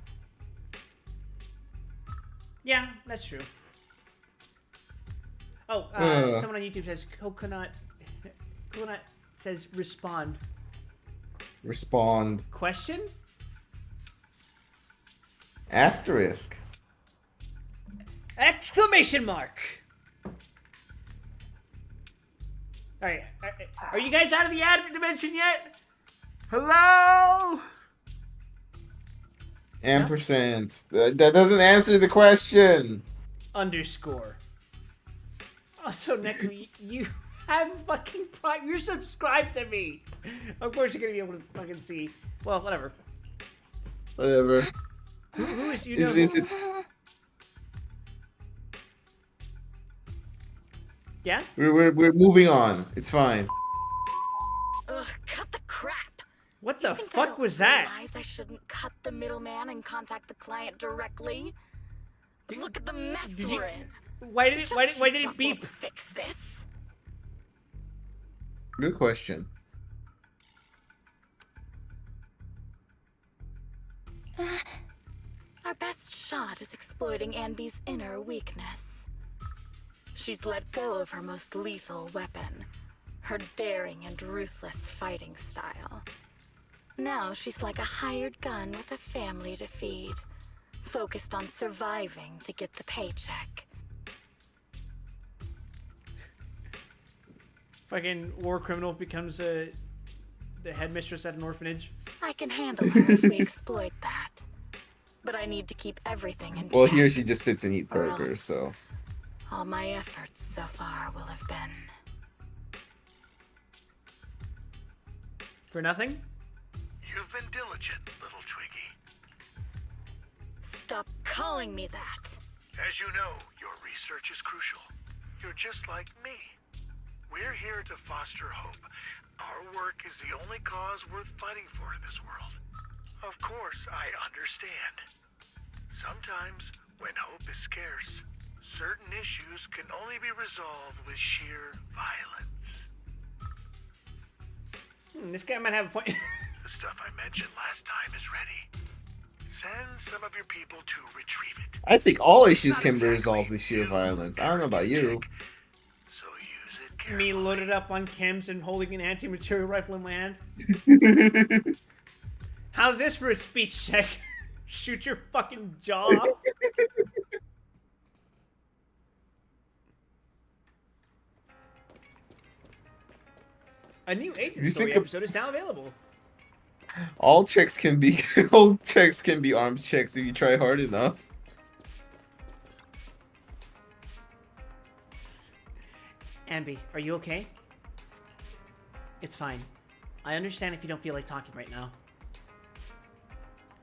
yeah, that's true. Oh, someone on YouTube says Coconut says respond. Respond. Question? Asterisk. Exclamation mark! Alright, are you guys out of the ad dimension yet? Hello? Ampersand. That doesn't answer the question. _ Also, Neko, you have fucking Prime. You're subscribed to me. Of course, you're gonna be able to fucking see. Well, whatever. Whatever. Who is you Is know? this it? Yeah. We're moving on. It's fine. Ugh, cut the crap. What You the think I fuck don't was that? realize I shouldn't cut the middleman and contact the client directly. Look at the mess did you- we're in. Why did it? Why did it Junkies beep? won't fix this. Good question. Our best shot is exploiting Anby's inner weakness. She's let go of her most lethal weapon, her daring and ruthless fighting style. Now she's like a hired gun with a family to feed, focused on surviving to get the paycheck. Fucking war criminal becomes the headmistress at an orphanage. I can handle her if we exploit that. But I need to keep everything in Well, check. here she just sits and eats Or burgers, else- so. All my efforts so far will have been For nothing? You've been diligent, little Twiggy. Stop calling me that. As you know, your research is crucial. You're just like me. We're here to foster hope. Our work is the only cause worth fighting for in this world. Of course, I understand. Sometimes, when hope is scarce, certain issues can only be resolved with sheer violence. This guy might have a point. The stuff I mentioned last time is ready. Send some of your people to retrieve it. I think all issues Not can be exactly resolved with sheer new violence. I don't know about you. So use it carefully. Me loaded up on chems and holding an anti-material rifle in my hand. How's this for a speech check? Shoot your fucking jaw off. A new Agent You Story think of- episode is now available. All checks can be arms checks if you try hard enough. Ambi, are you okay? It's fine. I understand if you don't feel like talking right now.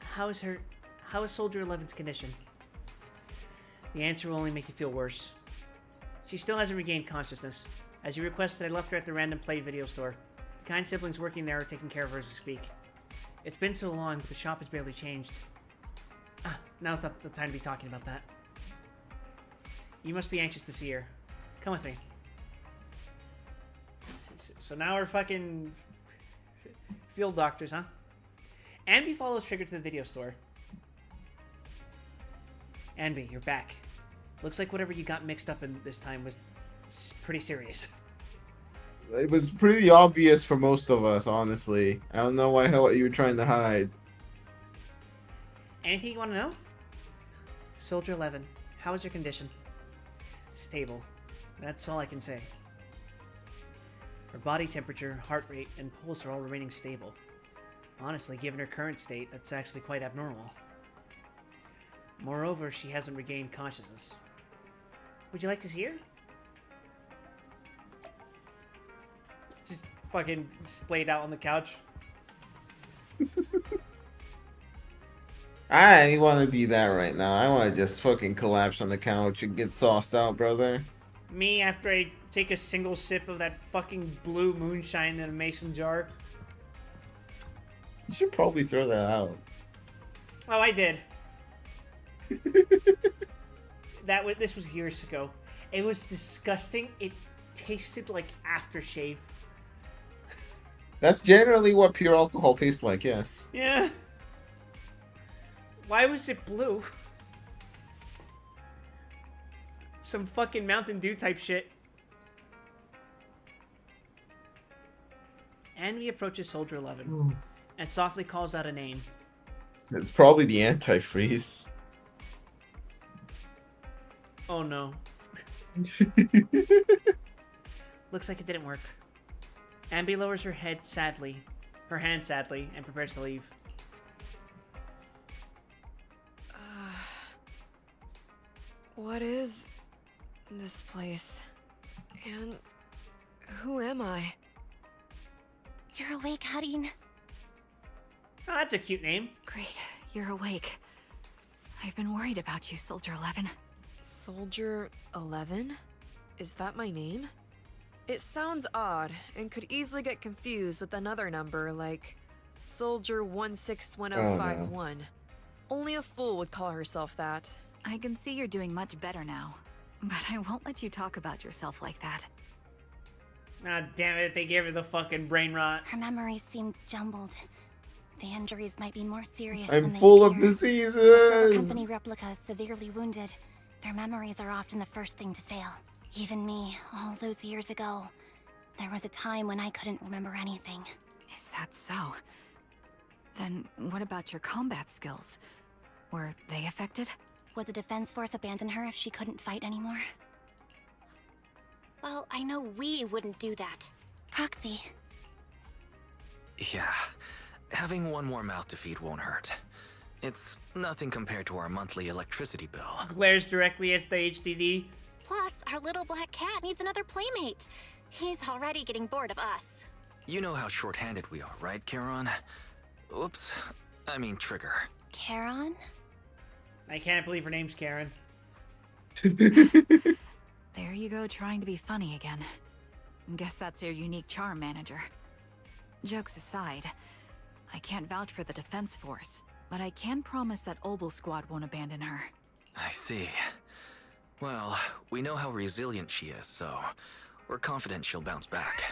How is Soldier 11's condition? The answer will only make you feel worse. She still hasn't regained consciousness. As you requested, I left her at the Random Play video store. The kind siblings working there are taking care of her as we speak. It's been so long, but the shop has barely changed. Now's not the time to be talking about that. You must be anxious to see her. Come with me. So now we're fucking field doctors, huh? Anby follows Trigger to the video store. Anby, you're back. Looks like whatever you got mixed up in this time was pretty serious. It was pretty obvious for most of us, honestly. I don't know what you were trying to hide. Anything you want to know? Soldier 11, how is your condition? Stable. That's all I can say. Her body temperature, heart rate, and pulse are all remaining stable. Honestly, given her current state, that's actually quite abnormal. Moreover, she hasn't regained consciousness. Would you like to see her? Just fucking splayed out on the couch. I want to be that right now. I want to just fucking collapse on the couch and get sauced out, brother. Me, after I take a single sip of that fucking blue moonshine in a mason jar. You should probably throw that out. Oh, I did. This was years ago. It was disgusting. It tasted like aftershave. That's generally what pure alcohol tastes like, yes. Yeah. Why was it blue? Some fucking Mountain Dew type shit. Andy approaches Soldier 11 and softly calls out a name. It's probably the antifreeze. Oh no. Looks like it didn't work. Ambi lowers her hand sadly, and prepares to leave. What is this place? And who am I? You're awake, Harin. Oh, that's a cute name. Great, you're awake. I've been worried about you, Soldier 11. Soldier 11? Is that my name? It sounds odd and could easily get confused with another number like Soldier 161051. Only a fool would call herself that. I can see you're doing much better now, but I won't let you talk about yourself like that. Ah, damn it, they gave her the fucking brain rot. Her memories seem jumbled. The injuries might be more serious I'm than they full of appear. The Silver diseases. Company replica is severely wounded. Their memories are often the first thing to fail. Even me, all those years ago, there was a time when I couldn't remember anything. Is that so? Then what about your combat skills? Were they affected? Would the Defense Force abandon her if she couldn't fight anymore? Well, I know we wouldn't do that. Proxy, Yeah. Having one more mouth to feed won't hurt. It's nothing compared to our monthly electricity bill. Glares directly at the HDD. plus our little black cat needs another playmate. He's already getting bored of us. You know how short-handed we are, right, Charon? Oops. I mean Trigger. Charon? I can't believe her name's Karen. There you go, trying to be funny again. Guess that's your unique charm, manager. Jokes aside, I can't vouch for the Defense Force, but I can promise that Obel Squad won't abandon her. I see. Well, we know how resilient she is, so we're confident she'll bounce back.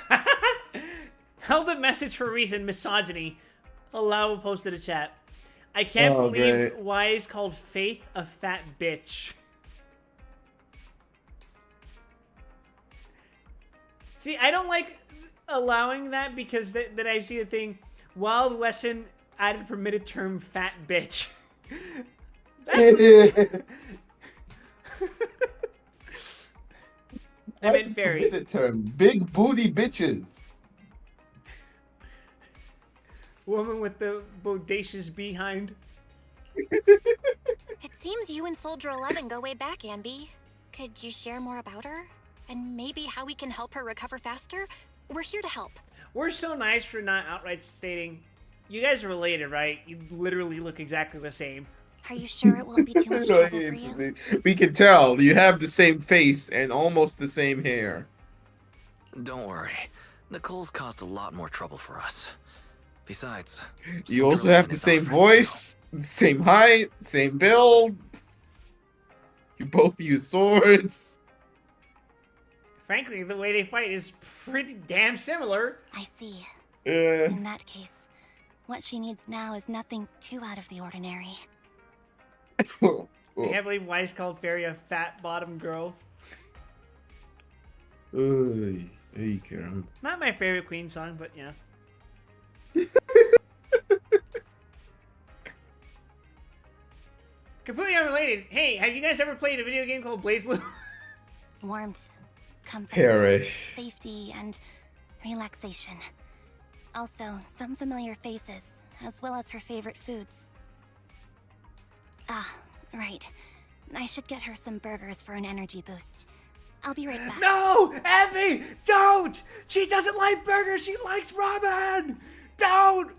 Held a message for a reason, misogyny. Allow posted a chat. I can't believe great. Wise called Faith a fat bitch. See, I don't like allowing that because then I see the thing, Wild Wesson added permitted term fat bitch. That's I meant fairy. Permitted term. Big booty bitches. Woman with the bodacious behind. It seems you and Soldier 11 go way back, Anby. Could you share more about her? And maybe how we can help her recover faster? We're here to help. We're so nice for not outright stating, you guys are related, right? You literally look exactly the same. Are you sure it won't be too much trouble for you? We can tell you have the same face and almost the same hair. Don't worry. Nicole's caused a lot more trouble for us. Besides, You also have the same voice, same height, same build. You both use swords. Frankly, the way they fight is pretty damn similar. I see. Uh, In that case, what she needs now is nothing too out of the ordinary. I can't believe Wise called Fairy a fat bottom girl. Hey, Karen. Not my favorite Queen song, but yeah. Completely unrelated. Hey, have you guys ever played a video game called Blaze Blue? Warmth, comfort, Perish. safety, and relaxation. Also, some familiar faces, as well as her favorite foods. Ah, right. I should get her some burgers for an energy boost. I'll be right back. No! Abby! Don't! She doesn't like burgers, she likes ramen! Don't!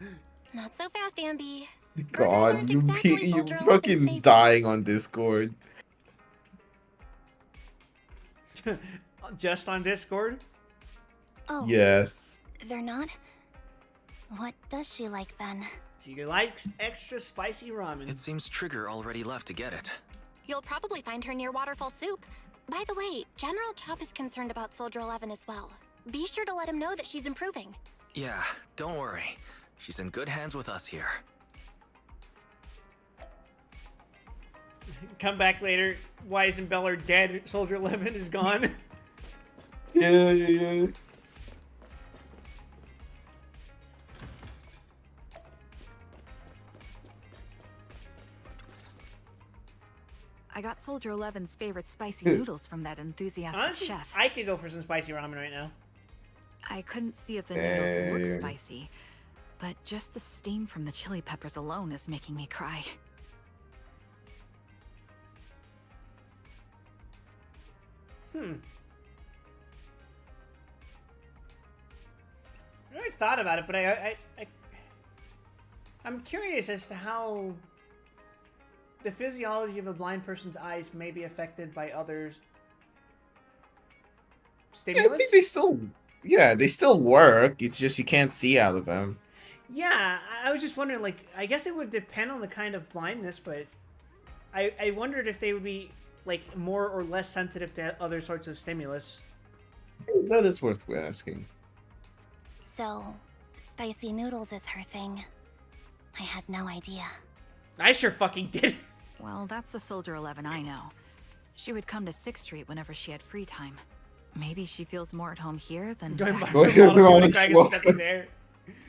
Not so fast, Amby. God, aren't you exactly you Soldier 11's fucking favorite. dying on Discord. Just on Discord? Oh, Yes. they're not? What does she like then? She likes extra spicy ramen. It seems Trigger already left to get it. You'll probably find her near Waterfall Soup. By the way, General Chop is concerned about Soldier 11 as well. Be sure to let him know that she's improving. Yeah, don't worry. She's in good hands with us here. Come back later. Wise and Bell are dead. Soldier 11 is gone. Yeah. I got Soldier 11's favorite spicy noodles from that enthusiastic Honestly, chef. I could go for some spicy ramen right now. I couldn't see if the noodles looked Dang. spicy, but just the steam from the chili peppers alone is making me cry. I never thought about it, but I'm curious as to how the physiology of a blind person's eyes may be affected by others' Yeah, I stimulus. think they still work. It's just you can't see out of them. Yeah, I was just wondering, like, I guess it would depend on the kind of blindness, but I wondered if they would be, like, more or less sensitive to other sorts of stimulus. That is worth asking. So, spicy noodles is her thing. I had no idea. I sure fucking did. Well, that's the Soldier 11 I know. She would come to 6th Street whenever she had free time. Maybe she feels more at home here than Going back by Oh, at you're home. wrong. there.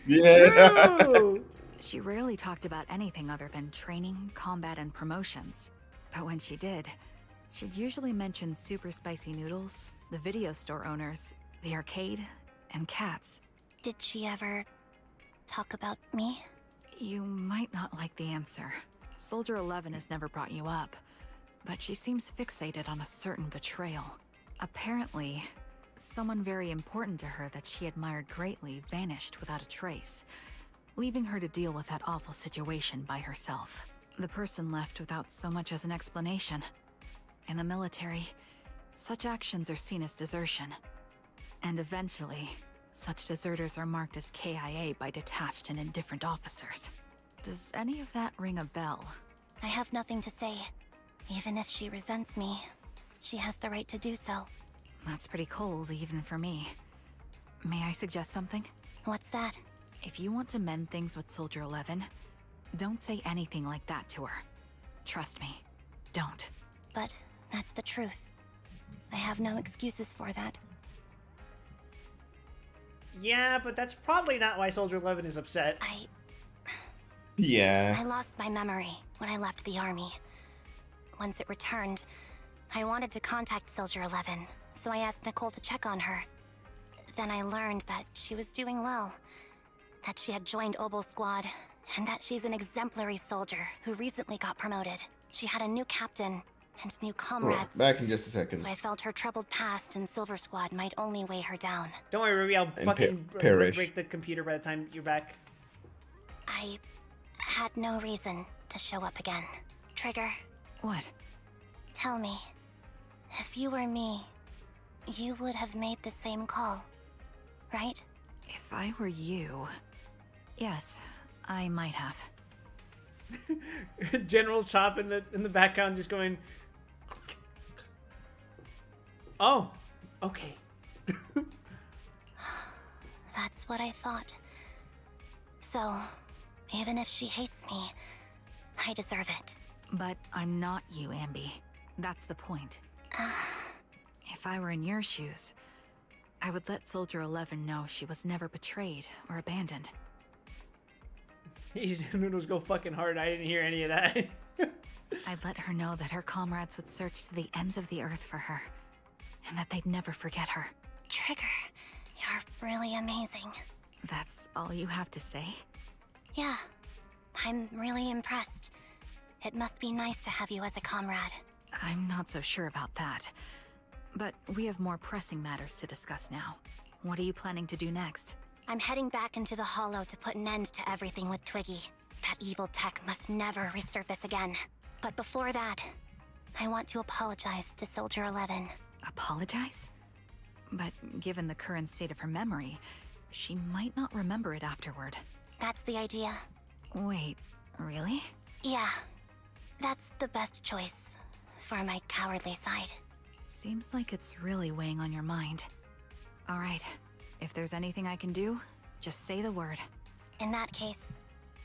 Yeah. True. She rarely talked about anything other than training, combat, and promotions. But when she did, she'd usually mention super spicy noodles, the video store owners, the arcade, and cats. Did she ever talk about me? You might not like the answer. Soldier 11 has never brought you up, but she seems fixated on a certain betrayal. Apparently, someone very important to her that she admired greatly vanished without a trace, leaving her to deal with that awful situation by herself. The person left without so much as an explanation. In the military, such actions are seen as desertion. And eventually, such deserters are marked as KIA by detached and indifferent officers. Does any of that ring a bell? I have nothing to say. Even if she resents me, she has the right to do so. That's pretty cold, even for me. May I suggest something? What's that? If you want to mend things with Soldier 11, don't say anything like that to her. Trust me, don't. But that's the truth. I have no excuses for that. Yeah, but that's probably not why Soldier 11 is upset. Yeah. I lost my memory when I left the army. Once it returned, I wanted to contact Soldier 11, so I asked Nicole to check on her. Then I learned that she was doing well, that she had joined Obel Squad, and that she's an exemplary soldier who recently got promoted. She had a new captain and new comrades. Back in just a second. So I felt her troubled past in Silver Squad might only weigh her down. Don't worry, Ruby, I'll And fucking perish. break the computer by the time you're back. I had no reason to show up again. Trigger, What? tell me, if you were me, you would have made the same call, right? If I were you... Yes, I might have. General Chop in the background just going, oh, okay. That's what I thought. So, even if she hates me, I deserve it. But I'm not you, Ambi. That's the point. If I were in your shoes, I would let Soldier 11 know she was never betrayed or abandoned. These noodles go fucking hard. I didn't hear any of that. I'd let her know that her comrades would search to the ends of the earth for her, and that they'd never forget her. Trigger, you're really amazing. That's all you have to say? Yeah, I'm really impressed. It must be nice to have you as a comrade. I'm not so sure about that. But we have more pressing matters to discuss now. What are you planning to do next? I'm heading back into the Hollow to put an end to everything with Twiggy. That evil tech must never resurface again. But before that, I want to apologize to Soldier 11. Apologize? But given the current state of her memory, she might not remember it afterward. That's the idea. Wait, really? Yeah, that's the best choice for my cowardly side. Seems like it's really weighing on your mind. All right, if there's anything I can do, just say the word. In that case,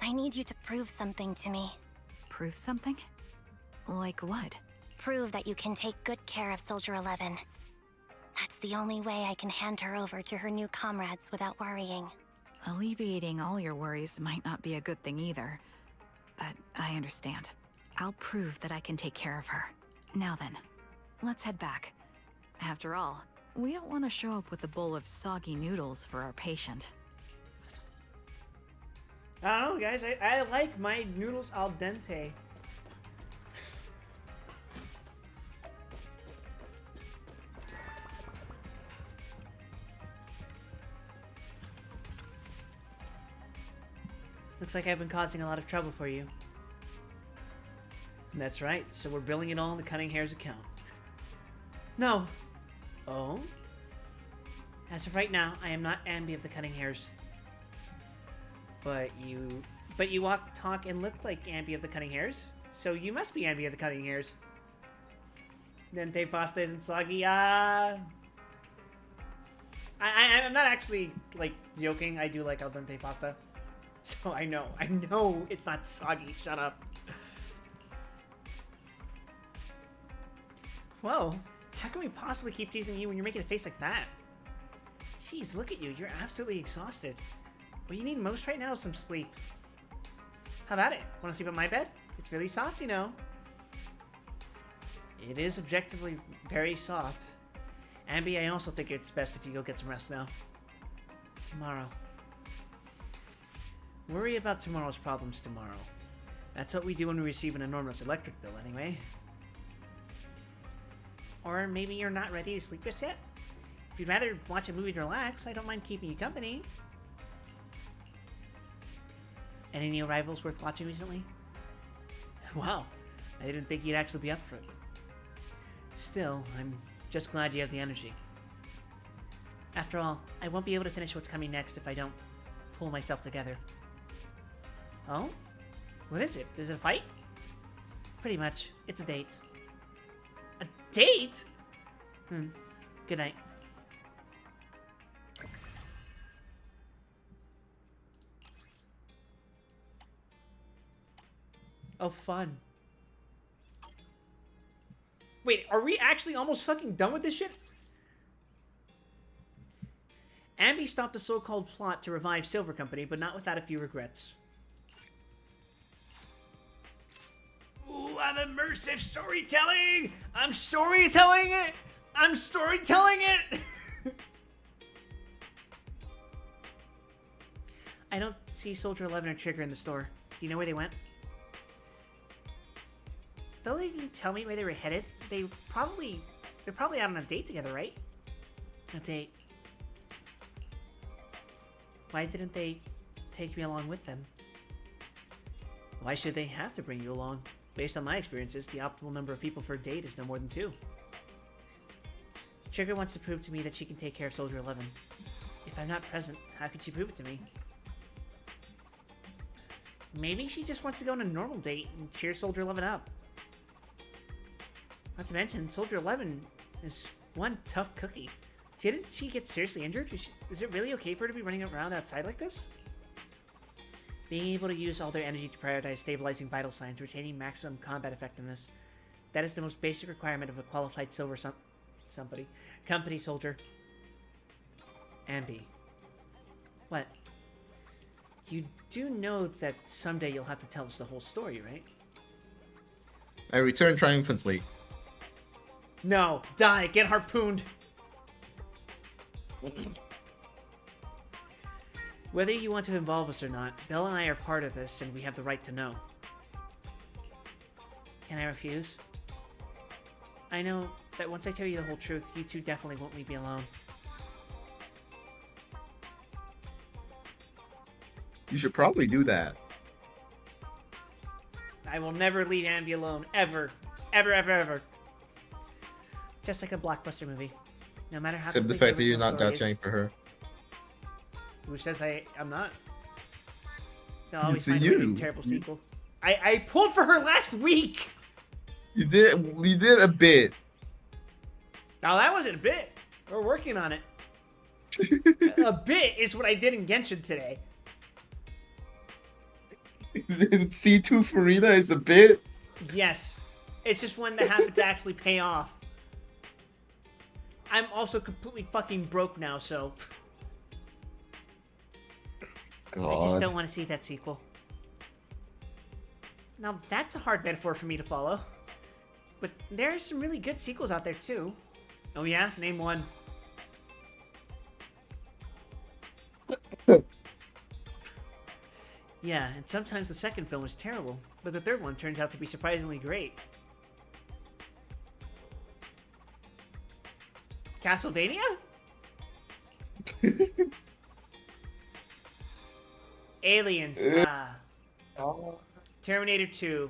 I need you to prove something to me. Prove something? Like what? Prove that you can take good care of Soldier 11. That's the only way I can hand her over to her new comrades without worrying. Alleviating all your worries might not be a good thing either. But I understand. I'll prove that I can take care of her. Now then, let's head back. After all, we don't want to show up with a bowl of soggy noodles for our patient. I don't know, guys. I like my noodles al dente. Looks like I've been causing a lot of trouble for you. That's right, so we're billing it all in the Cunning Hair's account. No. Oh? As of right now, I am not Ambi of the Cunning Hairs. But you walk, talk, and look like Ambi of the Cunning Hairs. So you must be Ambi of the Cunning Hairs. Dente pasta isn't soggy. I'm not actually, like, joking. I do like al dente pasta. So I know it's not soggy. Shut up. Whoa, how can we possibly keep teasing you when you're making a face like that? Jeez, look at you. You're absolutely exhausted. What you need most right now is some sleep. How about it? Want to sleep on my bed? It's really soft, you know. It is objectively very soft. Ambi, I also think it's best if you go get some rest now. Tomorrow. Worry about tomorrow's problems tomorrow. That's what we do when we receive an enormous electric bill, anyway. Or maybe you're not ready to sleep just yet? If you'd rather watch a movie to relax, I don't mind keeping you company. Any new arrivals worth watching recently? Wow, I didn't think you'd actually be up for it. Still, I'm just glad you have the energy. After all, I won't be able to finish what's coming next if I don't pull myself together. Oh? What is it? Is it a fight? Pretty much. It's a date. A date? Good night. Oh, fun. Wait, are we actually almost fucking done with this shit? Ambi stopped the so-called plot to revive Silver Company, but not without a few regrets. Ooh, I'm immersive storytelling! I'm storytelling it! I'm storytelling it! I don't see Soldier 11 or Trigger in the store. Do you know where they went? Though they didn't tell me where they were headed, they're probably out on a date together, right? A date. Why didn't they take me along with them? Why should they have to bring you along? Based on my experiences, the optimal number of people for a date is no more than 2. Trigger wants to prove to me that she can take care of Soldier 11. If I'm not present, how could she prove it to me? Maybe she just wants to go on a normal date and cheer Soldier 11 up. Not to mention, Soldier 11 is one tough cookie. Didn't she get seriously injured? Is it really okay for her to be running around outside like this? Being able to use all their energy to prioritize stabilizing vital signs, retaining maximum combat effectiveness. That is the most basic requirement of a qualified silver company soldier. Ambi. What? You do know that someday you'll have to tell us the whole story, right? I return triumphantly. No, die, get harpooned. Whether you want to involve us or not, Belle and I are part of this, and we have the right to know. Can I refuse? I know that once I tell you the whole truth, you two definitely won't leave me alone. You should probably do that. I will never leave Ambi alone, ever. Ever, ever, ever. Just like a blockbuster movie. No matter how... Except the fact that you're not vouching for her. Who says I'm not? They'll You always see find a way to you. make a terrible sequel. I pulled for her last week! You did a bit. Now that wasn't a bit. We're working on it. A bit is what I did in Genshin today. C2 Farida is a bit? Yes. It's just one that happened to actually pay off. I'm also completely fucking broke now, so... God. I just don't want to see that sequel. Now, that's a hard metaphor for me to follow. But there are some really good sequels out there, too. Oh yeah? Name one. Yeah, and sometimes the second film is terrible, but the third one turns out to be surprisingly great. Castlevania? Aliens. Oh. Terminator 2.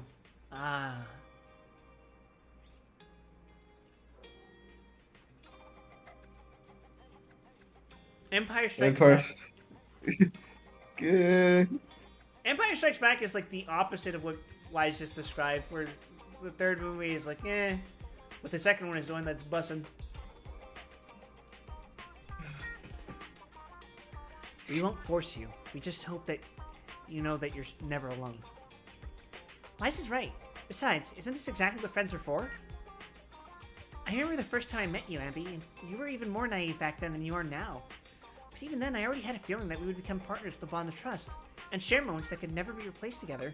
Empire Strikes Empire. Back. Good. Empire Strikes Back is like the opposite of what Wise just described, where the third movie is like, eh, but the second one is the one that's bussin'. We won't force you. We just hope that you know that you're never alone. Wise is right. Besides, isn't this exactly what friends are for? I remember the first time I met you, Ambi, and you were even more naive back then than you are now. But even then, I already had a feeling that we would become partners with a bond of trust, and share moments that could never be replaced together.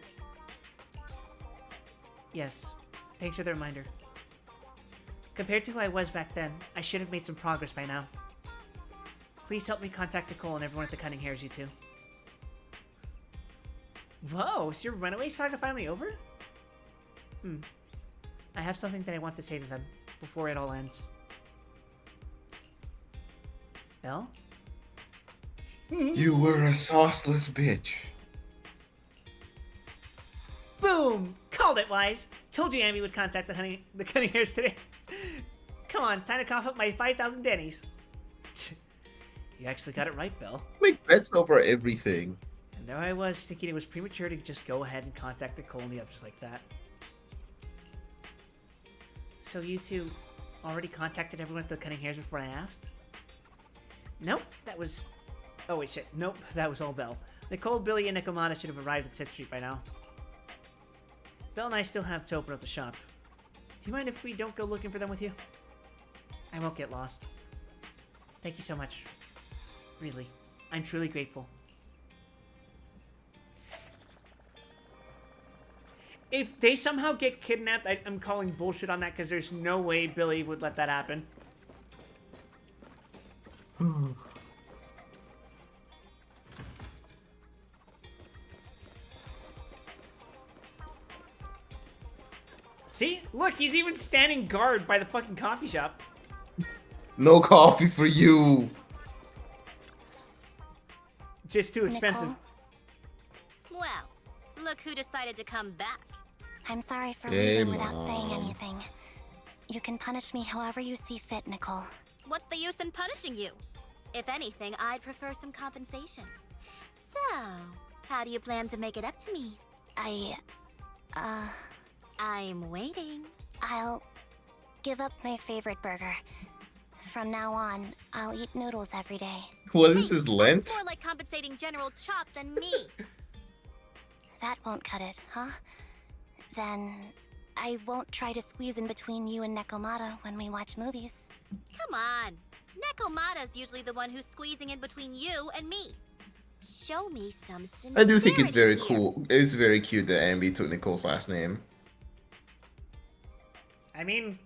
Yes, thanks for the reminder. Compared to who I was back then, I should have made some progress by now. Please help me contact Nicole and everyone at the Cunning Hares, you two. Whoa, is your runaway saga finally over? I have something that I want to say to them before it all ends. Belle? You were a sauceless bitch. Boom! Called it, Wise. Told you Amy would contact the Cunning Hares today. Come on, time to cough up my 5,000 Denny's. You actually got it right, Belle. Make bets over everything. And there I was, thinking it was premature to just go ahead and contact Nicole and the others like that. So you two already contacted everyone at the Cunning Hares before I asked? Nope, that was... Oh wait, shit. Nope, that was all Belle. Nicole, Billy, and Nikomata should have arrived at 6th Street by now. Belle and I still have to open up the shop. Do you mind if we don't go looking for them with you? I won't get lost. Thank you so much. Really. I'm truly grateful. If they somehow get kidnapped, I'm calling bullshit on that because there's no way Billy would let that happen. See? Look, he's even standing guard by the fucking coffee shop. No coffee for you. Just too expensive. Nicole? Well, look who decided to come back. I'm sorry for Hey, leaving without saying Mom. anything. You can punish me however you see fit, Nicole. What's the use in punishing you? If anything, I'd prefer some compensation. So, how do you plan to make it up to me? I'm waiting. I'll give up my favorite burger. From now on, I'll eat noodles every day. What is this, Lent? That's more like compensating General Chop than me. That won't cut it, huh? Then I won't try to squeeze in between you and Nekomata when we watch movies. Come on. Nekomata's usually the one who's squeezing in between you and me. Show me some sincerity. I do think it's very here. cool. It's very cute that Ambi took Nicole's last name. I mean,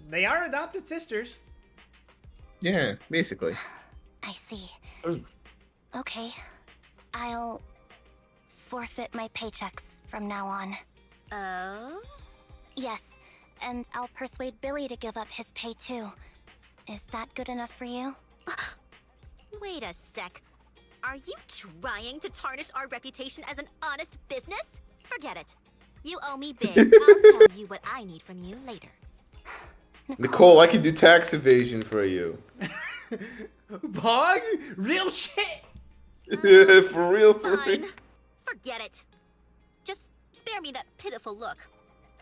they are adopted sisters. Yeah, basically. I see. Ooh. Okay. I'll forfeit my paychecks from now on. Oh? Yes, and I'll persuade Billy to give up his pay too. Is that good enough for you? Wait a sec. Are you trying to tarnish our reputation as an honest business? Forget it. You owe me big. I'll tell you what I need from you later. Nicole, I can do tax evasion for you. Bog? Real shit? For real, for Fine. real. Forget it. Just spare me that pitiful look.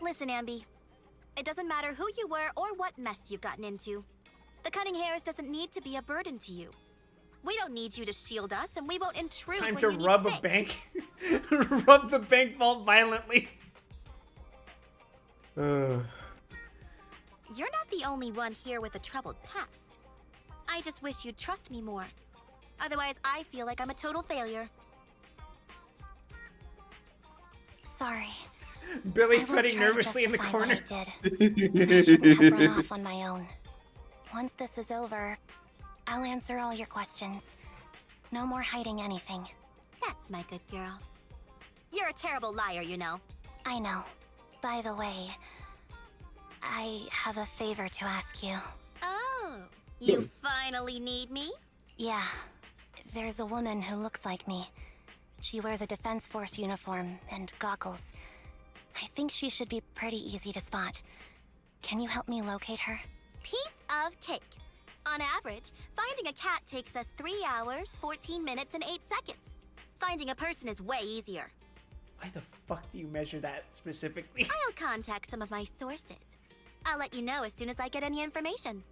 Listen, Ambi. It doesn't matter who you were or what mess you've gotten into. The Cunning Hares doesn't need to be a burden to you. We don't need you to shield us, and we won't intrude Time when to you need rub space. a bank. Rub the bank vault violently. You're not the only one here with a troubled past. I just wish you'd trust me more. Otherwise, I feel like I'm a total failure. Sorry. Billy I won't sweating try to nervously in the justify corner. what I did. I shouldn't have run off on my own. Once this is over, I'll answer all your questions. No more hiding anything. That's my good girl. You're a terrible liar, you know. I know. By the way, I have a favor to ask you. Oh, you finally need me? Yeah. There's a woman who looks like me. She wears a Defense Force uniform and goggles. I think she should be pretty easy to spot. Can you help me locate her? Piece of cake. On average, finding a cat takes us 3 hours, 14 minutes, and 8 seconds. Finding a person is way easier. Why the fuck do you measure that specifically? I'll contact some of my sources. I'll let you know as soon as I get any information.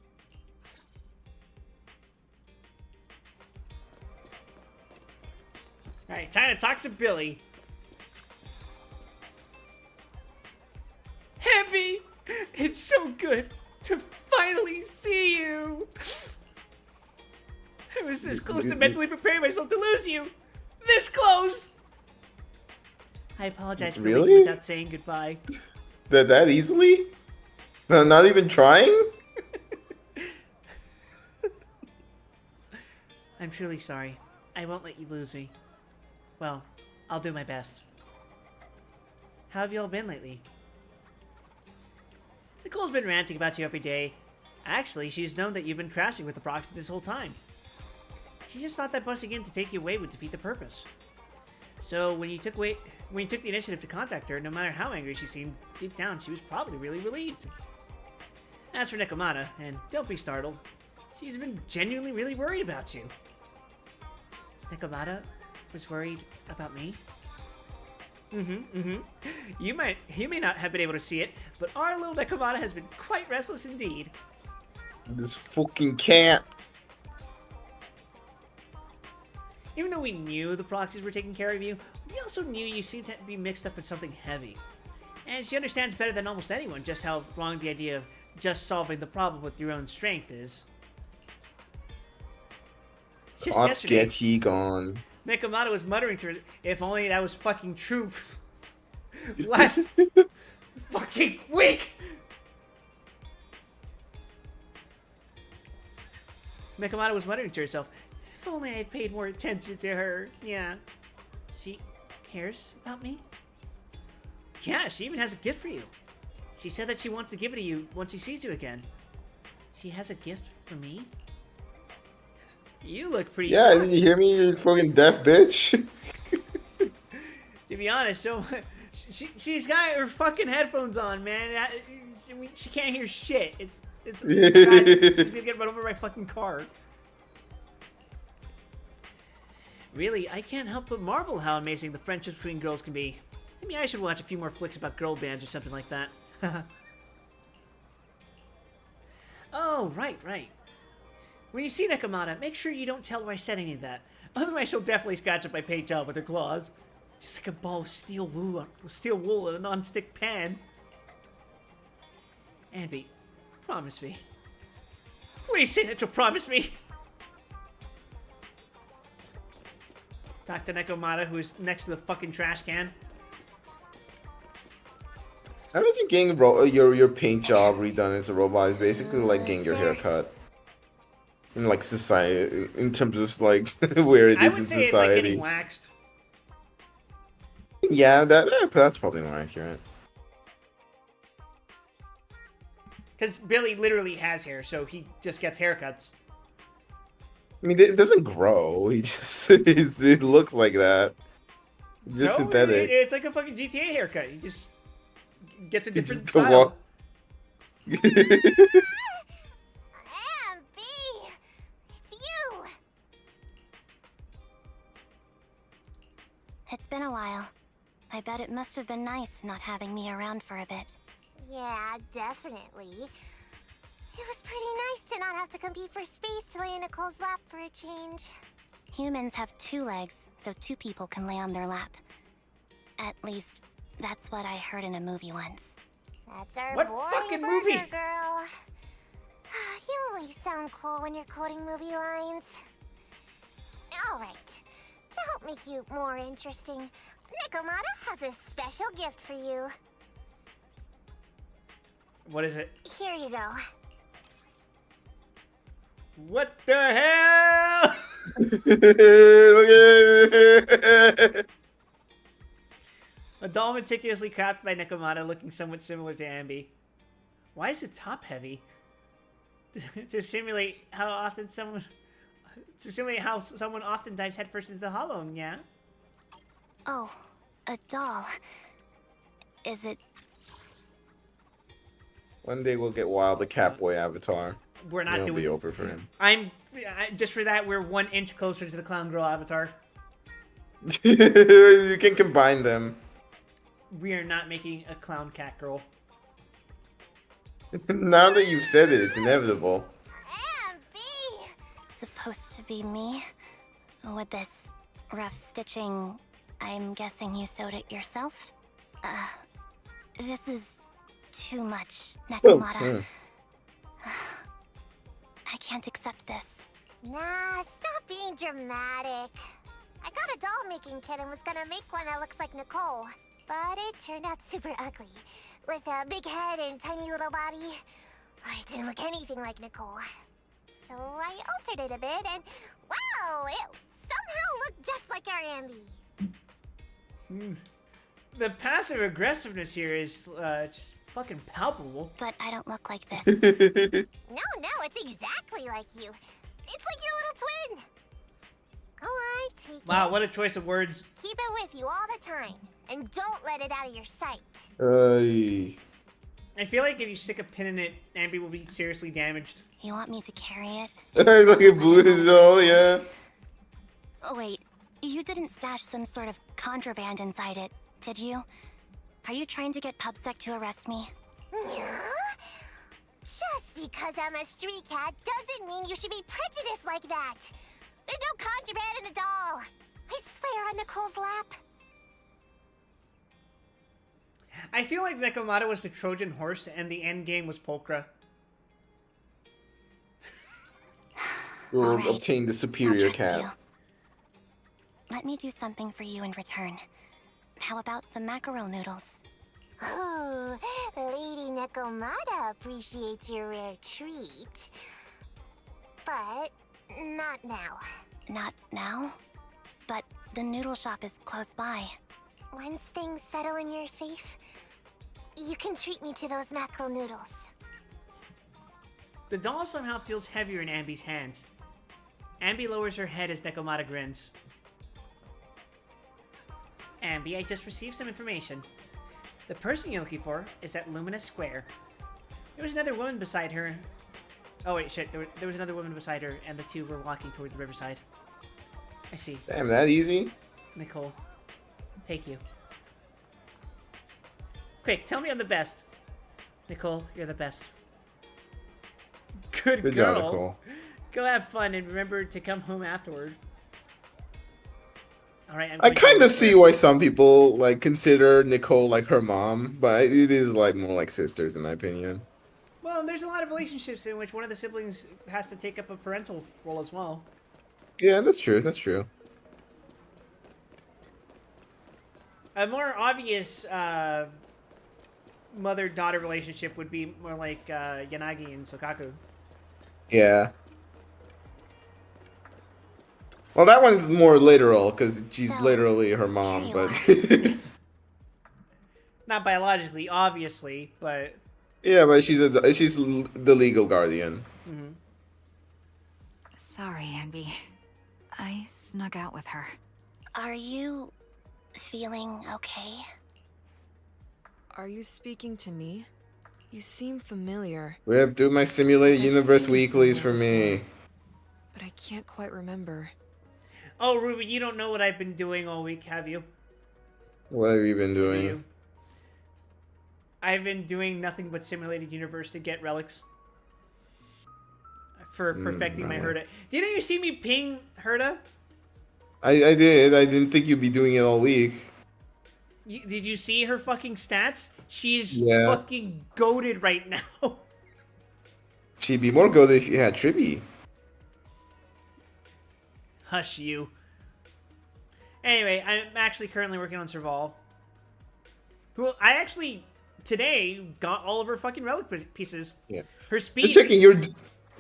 Alright, time to talk to Billy. Happy! It's so good to finally see you! I was this close to mentally preparing myself to lose you! This close! I apologize for leaving Really? without saying goodbye. That easily? No, not even trying? I'm truly sorry. I won't let you lose me. Well, I'll do my best. How have you all been lately? Nicole's been ranting about you every day. Actually, she's known that you've been crashing with the proxies this whole time. She just thought that busting in to take you away would defeat the purpose. So when you took the initiative to contact her, no matter how angry she seemed, deep down she was probably really relieved. As for Nekomata, and don't be startled, she's been genuinely really worried about you. Nekomata was worried about me? You may not have been able to see it, but our little Nekomata has been quite restless indeed. This fucking cat. Even though we knew the proxies were taking care of you, we also knew you seemed to be mixed up in something heavy. And she understands better than almost anyone just how wrong the idea of just solving the problem with your own strength is. Just yesterday, Sketchy gone. Nekomata was muttering to her, if only that was fucking true. Last fucking week! Nekomata was muttering to herself, if only I had paid more attention to her. Yeah. She cares about me? Yeah, she even has a gift for you. She said that she wants to give it to you once she sees you again. She has a gift for me? You look pretty Yeah, smart. did you hear me, you fucking deaf bitch? To be honest, so she's got her fucking headphones on, man. She can't hear shit. It's bad. She's gonna get run over by my fucking car. Really, I can't help but marvel how amazing the friendships between girls can be. Maybe I should watch a few more flicks about girl bands or something like that. Oh, right. When you see Nekomata, make sure you don't tell her I said any of that. Otherwise, she'll definitely scratch up my paint job with her claws. Just like a ball of steel wool in a non-stick pan. Anby, promise me. Please say that you'll promise me. Talk to Nekomata, who is next to the fucking trash can. How did you getting your paint job redone as a robot is basically like getting your hair cut. In like society, in terms of like where it is in I would say society. it's like getting waxed. Yeah, that's probably more accurate. Because Billy literally has hair, so he just gets haircuts. I mean, it doesn't grow. He just it looks like that. Just so synthetic. It's like a fucking GTA haircut. He just gets a different just go style. walk. It's been a while. I bet it must have been nice not having me around for a bit. Yeah, definitely. It was pretty nice to not have to compete for space to lay in Nicole's lap for a change. Humans have 2 legs, so 2 people can lay on their lap. At least, that's what I heard in a movie once. That's our What boy fucking burger movie? girl. You always sound cool when you're quoting movie lines. Alright, to help make you more interesting, Nekomata has a special gift for you. What is it? Here you go. What the hell? A doll meticulously crafted by Nekomata, looking somewhat similar to Anby. Why is it top heavy? To simulate how someone often dives headfirst into the hollow, yeah? Oh, a doll. Is it... One day we'll get Wild the Catboy avatar. We're not It'll doing... be over for him. Just for that, we're 1 inch closer to the Clown Girl avatar. You can combine them. We are not making a Clown Cat Girl. Now that you've said it, it's inevitable. Supposed to be me? With this rough stitching, I'm guessing you sewed it yourself? This is too much, Nekomata. I can't accept this. Nah, stop being dramatic. I got a doll-making kit and was gonna make one that looks like Nicole. But it turned out super ugly. With a big head and tiny little body. It didn't look anything like Nicole. So I altered it a bit and, wow, it somehow looked just like our Ambi. The passive aggressiveness here is just fucking palpable. But I don't look like this. No, it's exactly like you. It's like your little twin. Go on, take it. Wow, what a choice of words. Keep it with you all the time. And don't let it out of your sight. I feel like if you stick a pin in it, Ambi will be seriously damaged. You want me to carry it? Look at Boo's doll, yeah. Oh wait, you didn't stash some sort of contraband inside it, did you? Are you trying to get PubSec to arrest me? Yeah? Just because I'm a street cat doesn't mean you should be prejudiced like that. There's no contraband in the doll. I swear on Nicole's lap. I feel like Nekomata was the Trojan horse and the end game was Pulchra. We'll obtain the superior cat. You. Let me do something for you in return. How about some mackerel noodles? Oh, Lady Nekomata appreciates your rare treat. But not now. Not now? But the noodle shop is close by. Once things settle and you're safe, you can treat me to those mackerel noodles. The doll somehow feels heavier in Ambi's hands. Ambi lowers her head as Nekomata grins. Ambi, I just received some information. The person you're looking for is at Luminous Square. There was another woman beside her. Oh wait, shit. There was another woman beside her, and the two were walking toward the riverside. I see. Damn, that easy? Nicole, take you. Quick, tell me I'm the best. Nicole, you're the best. Good girl. Job, Nicole. Go have fun and remember to come home afterward. All right. I kind of see why some people like consider Nicole like her mom, but it is like more like sisters in my opinion. Well, there's a lot of relationships in which one of the siblings has to take up a parental role as well. Yeah, that's true. That's true. A more obvious mother-daughter relationship would be more like Yanagi and Sokaku. Yeah. Well, that one's more literal because she's literally her mom, but not biologically, obviously, but yeah, but she's the legal guardian. Mm-hmm. Sorry, Ambi. I snuck out with her. Are you feeling okay? Are you speaking to me? You seem familiar. Rip, do my simulated universe weeklies for me. But I can't quite remember. Oh, Ruby, you don't know what I've been doing all week, have you? What have you been doing? I've been doing nothing but simulated universe to get relics. For perfecting my Herda. Didn't you see me ping Herda? I did. I didn't think you'd be doing it all week. Did you see her fucking stats? She's Yeah. fucking goated right now. She'd be more good if she had Tribby. Hush you. Anyway, I'm actually currently working on Serval. Who I actually today got all of her fucking relic pieces. Yeah. Her speed. Just checking your.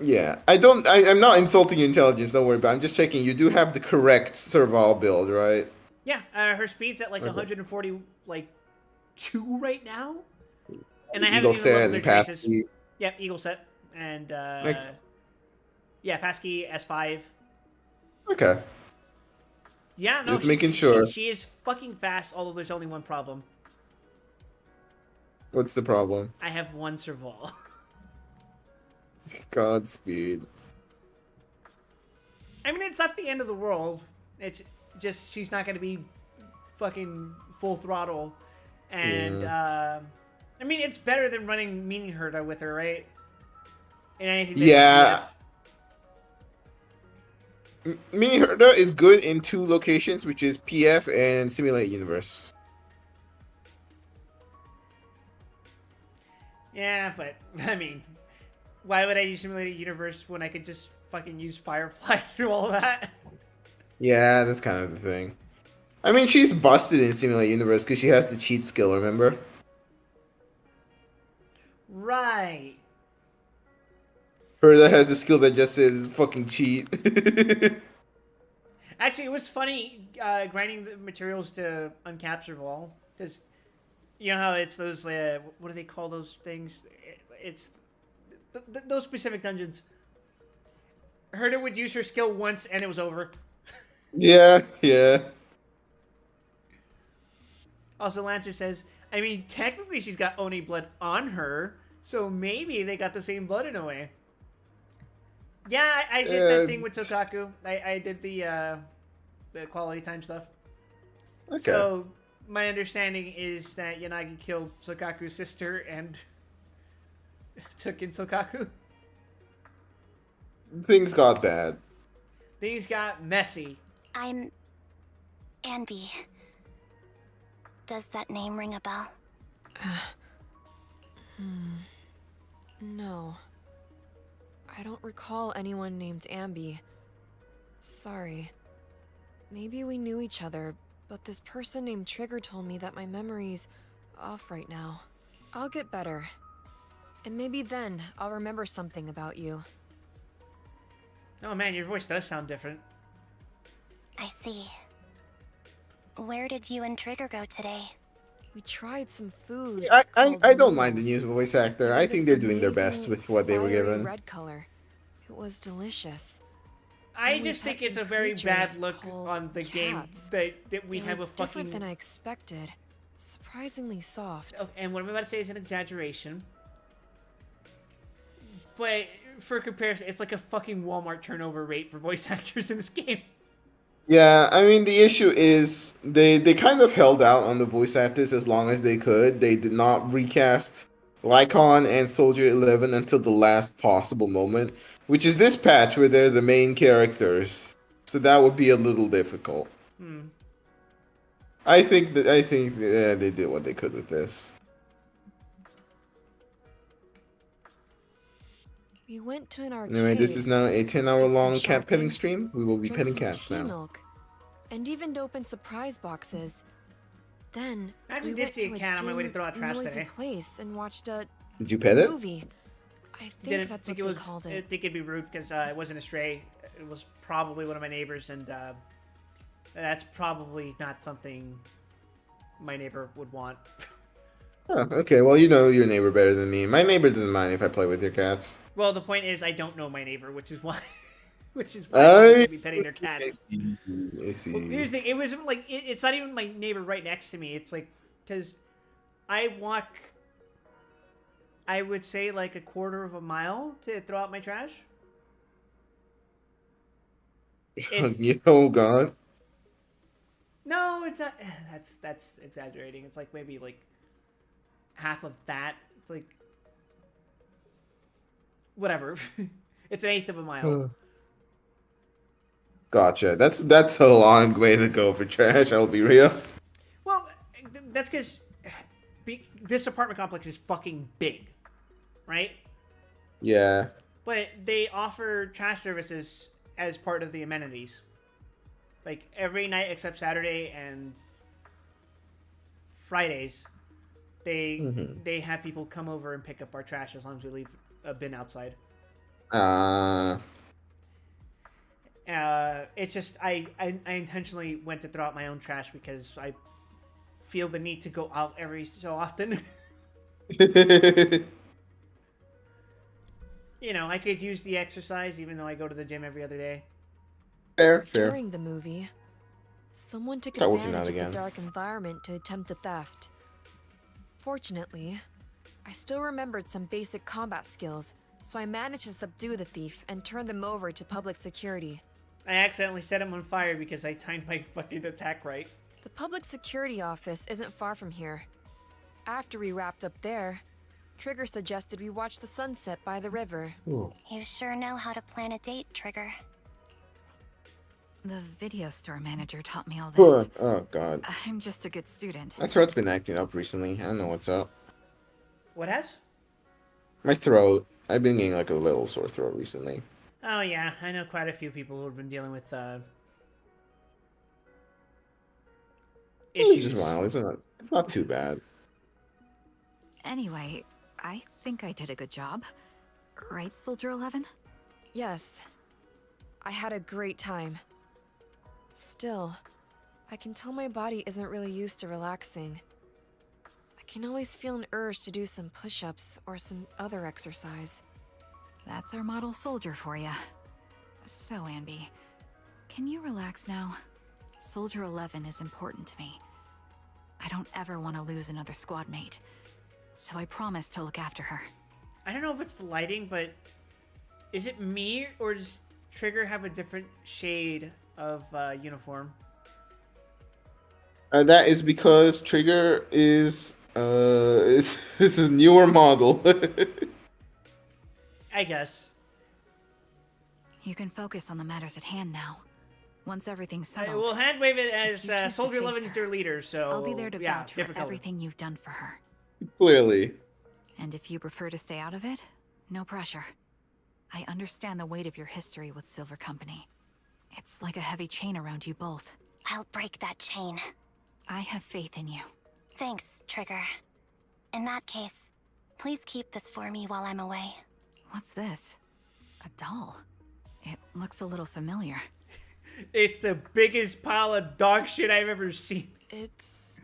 Yeah, I'm not insulting your intelligence. Don't worry. But I'm just checking. You do have the correct Serval build, right? Yeah, her speed's at like 140, like 2 right now. And I haven't Eagle even set leveled and their traces. passkey. Yep, Eagle set and Like- yeah, passkey S5. Okay. Yeah, no, Just making sure. She is fucking fast, although there's only one problem. What's the problem? I have one Serval. Godspeed. I mean, it's not the end of the world. It's just she's not going to be fucking full throttle. And, I mean, it's better than running Meaning Herda with her, right? In anything that Yeah. Mini Herda is good in 2 locations, which is PF and Simulate Universe. Yeah, but, I mean, why would I use Simulated Universe when I could just fucking use Firefly through all of that? Yeah, that's kind of the thing. I mean, she's busted in Simulate Universe because she has the cheat skill, remember? Right. Herda has the skill that just says fucking cheat. Actually, it was funny grinding the materials to uncapture Vol, because you know how it's those, what do they call those things? It's those specific dungeons. Herda would use her skill once and it was over. Yeah, yeah. Also, Lancer says, I mean, technically she's got Oni blood on her, so maybe they got the same blood in a way. Yeah, I did that thing with Sokaku. I did the quality time stuff. Okay. So, my understanding is that Yanagi killed Sokaku's sister and took in Sokaku. Things got bad. Things got messy. I'm Anby. Does that name ring a bell? No. I don't recall anyone named Ambi. Sorry. Maybe we knew each other, but this person named Trigger told me that my memory's off right now. I'll get better. And maybe then I'll remember something about you. Oh man, your voice does sound different. I see. Where did you and Trigger go today? We tried some food. I don't mind the new voice actor. I think they're doing their best with what they were given. Red color. It was delicious. I just think it's a very bad look on the game that we have a fucking... different than I expected. Surprisingly soft. Oh, and what I'm about to say is an exaggeration. But for comparison, it's like a fucking Walmart turnover rate for voice actors in this game. Yeah, I mean, the issue is they kind of held out on the voice actors as long as they could. They did not recast Lycon and Soldier 11 until the last possible moment, which is this patch where they're the main characters. So that would be a little difficult. I think they did what they could with this. We went to an arcade. Anyway, this is now a 10-hour-long did some cat petting shopping, stream. We will be drank petting some cats tea now. milk, and even opened surprise boxes. Then I actually we did went see a to cat on my way to dim, throw out trash noisy today. place and watched a Did you pet it? movie. I think Didn't that's think what it they was. called I it. think it'd be rude because it wasn't a stray. It was probably one of my neighbors, and that's probably not something my neighbor would want. Oh, okay, well, you know your neighbor better than me. My neighbor doesn't mind if I play with your cats. Well, the point is, I don't know my neighbor, which is why, I should be petting their cats. I see. Well, here's the thing: it wasn't like it's not even my neighbor right next to me. It's like because I walk, I would say like a quarter of a mile to throw out my trash. Oh God. No, it's not. That's exaggerating. It's like maybe like half of that. It's like whatever. It's an eighth of a mile. Gotcha. That's a long way to go for trash. I'll be real. Well, that's because this apartment complex is fucking big, right? Yeah. But they offer trash services as part of the amenities. Like every night except Saturday and Fridays, they have people come over and pick up our trash as long as we leave a bin outside. It's just I intentionally went to throw out my own trash because I feel the need to go out every so often. You know, I could use the exercise even though I go to the gym every other day. Fair. During the movie, Someone took Start working advantage out of the again. dark environment to attempt a theft. Fortunately, I still remembered some basic combat skills, so I managed to subdue the thief and turn them over to public security. I accidentally set him on fire because I timed my fucking attack right. The public security office isn't far from here. After we wrapped up there, Trigger suggested we watch the sunset by the river. Ooh. You sure know how to plan a date, Trigger. The video store manager taught me all this. Oh god. I'm just a good student. My throat's been acting up recently. I don't know what's up. What has? My throat. I've been getting like a little sore throat recently. Oh yeah, I know quite a few people who have been dealing with It's issues. just mild. It's not too bad. Anyway, I think I did a good job. Right, Soldier 11? Yes. I had a great time. Still, I can tell my body isn't really used to relaxing. I can always feel an urge to do some push-ups or some other exercise. That's our model soldier for ya. So, Anby, can you relax now? Soldier 11 is important to me. I don't ever want to lose another squad mate, so I promise to look after her. I don't know if it's the lighting, but is it me or does Trigger have a different shade of uniform? That is because Trigger is is a newer model. I guess. You can focus on the matters at hand now. Once everything's settled. We'll hand wave it if as you choose to Soldier face 11 is her, their leader, so I'll be there to yeah, vouch for different color. everything you've done for her. Clearly. And if you prefer to stay out of it, no pressure. I understand the weight of your history with Silver Company. It's like a heavy chain around you both. I'll break that chain. I have faith in you. Thanks, Trigger. In that case, please keep this for me while I'm away. What's this? A doll. It looks a little familiar. It's the biggest pile of dog shit I've ever seen. It's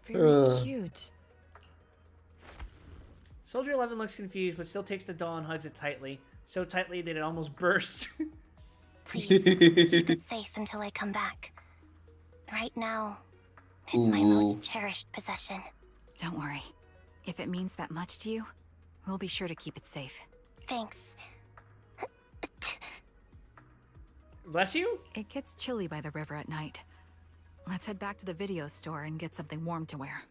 very cute. Soldier 11 looks confused, but still takes the doll and hugs it tightly. So tightly that it almost bursts. Please, keep it safe until I come back. Right now, it's my most cherished possession. Don't worry. If it means that much to you, we'll be sure to keep it safe. Thanks. Bless you? It gets chilly by the river at night. Let's head back to the video store and get something warm to wear.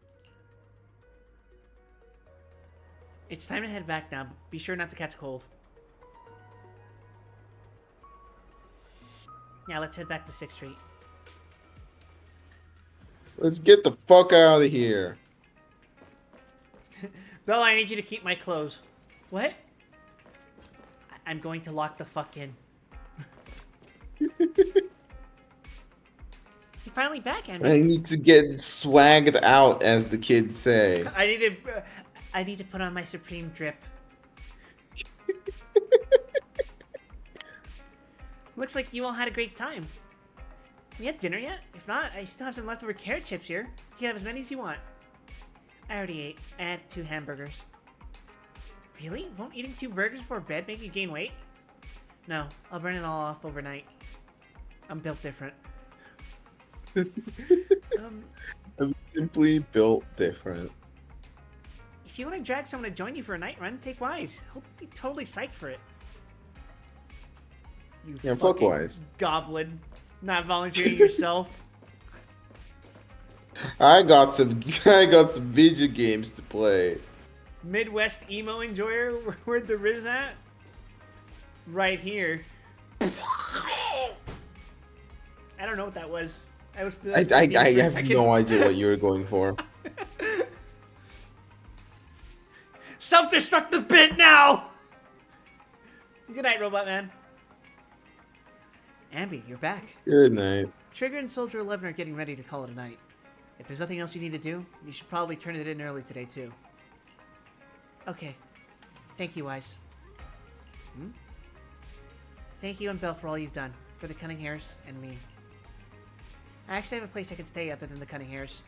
It's time to head back now. Be sure not to catch a cold. Yeah, let's head back to 6th Street. Let's get the fuck out of here. Bella, I need you to keep my clothes. What? I'm going to lock the fuck in. You're finally back, Andy. I need to get swagged out, as the kids say. I need to put on my Supreme drip. Looks like you all had a great time. You had dinner yet? If not, I still have some leftover carrot chips here. You can have as many as you want. I already ate. I had 2 hamburgers. Really? Won't eating 2 burgers before bed make you gain weight? No, I'll burn it all off overnight. I'm built different. I'm simply built different. If you want to drag someone to join you for a night run, take Wise. He'll be totally psyched for it. You Yeah, fuck fucking Wise. goblin. Not volunteering yourself. I got some video games to play. Midwest emo enjoyer? Where'd the Riz at? Right here. I don't know what that was. I have no idea what you were going for. Self-destructive bit now! Good night, Robot Man. Ambi, you're back. Good night. Trigger and Soldier 11 are getting ready to call it a night. If there's nothing else you need to do, you should probably turn it in early today, too. Okay. Thank you, Wise. Thank you and Belle for all you've done. For the Cunning Hairs and me. I actually have a place I can stay other than the Cunning Hairs.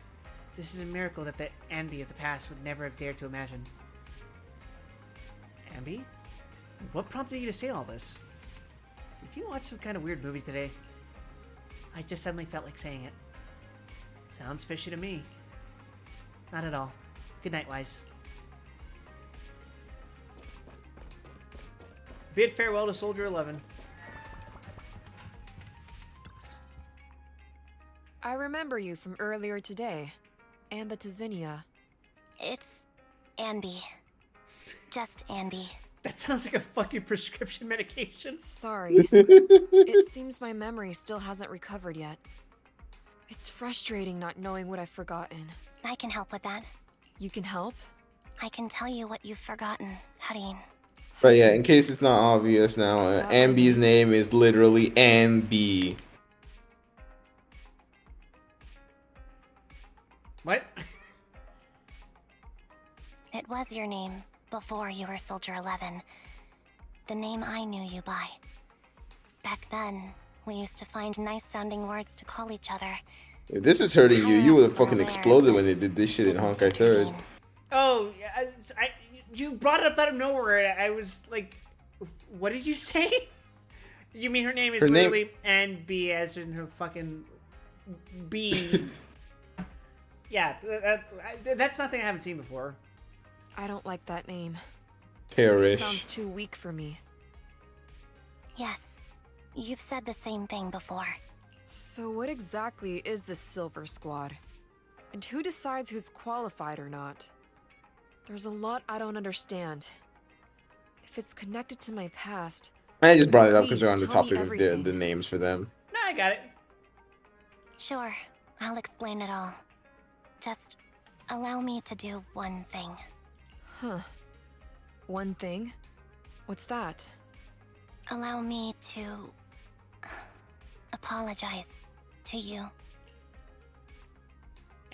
This is a miracle that the Ambi of the past would never have dared to imagine. Ambi? What prompted you to say all this? Did you watch some kind of weird movie today? I just suddenly felt like saying it. Sounds fishy to me. Not at all. Good night, Wise. Bid farewell to Soldier 11. I remember you from earlier today. Ambitizinia. It's Anby. Just Anby. That sounds like a fucking prescription medication. Sorry. It seems my memory still hasn't recovered yet. It's frustrating not knowing what I've forgotten. I can help with that. You can help? I can tell you what you've forgotten, Hareen. But yeah, in case it's not obvious now, Ambi's name is literally Ambi. What? It was your name before you were Soldier 11. The name I knew you by. Back then, we used to find nice-sounding words to call each other. If this is hurting you, you would have fucking exploded when they did this shit in Honkai 3rd. Oh, you brought it up out of nowhere. I was like, what did you say? You mean her name is literally Anby, as in her fucking B. Yeah, that's nothing I haven't seen before. I don't like that name. Perish. It sounds too weak for me. Yes, you've said the same thing before. So what exactly is this Silver Squad? And who decides who's qualified or not? There's a lot I don't understand. If it's connected to my past... I just brought it up because please we're on the tell me topic of everything. the names for them. No, I got it. Sure, I'll explain it all. Just allow me to do one thing. Huh. One thing? What's that? Allow me to apologize to you.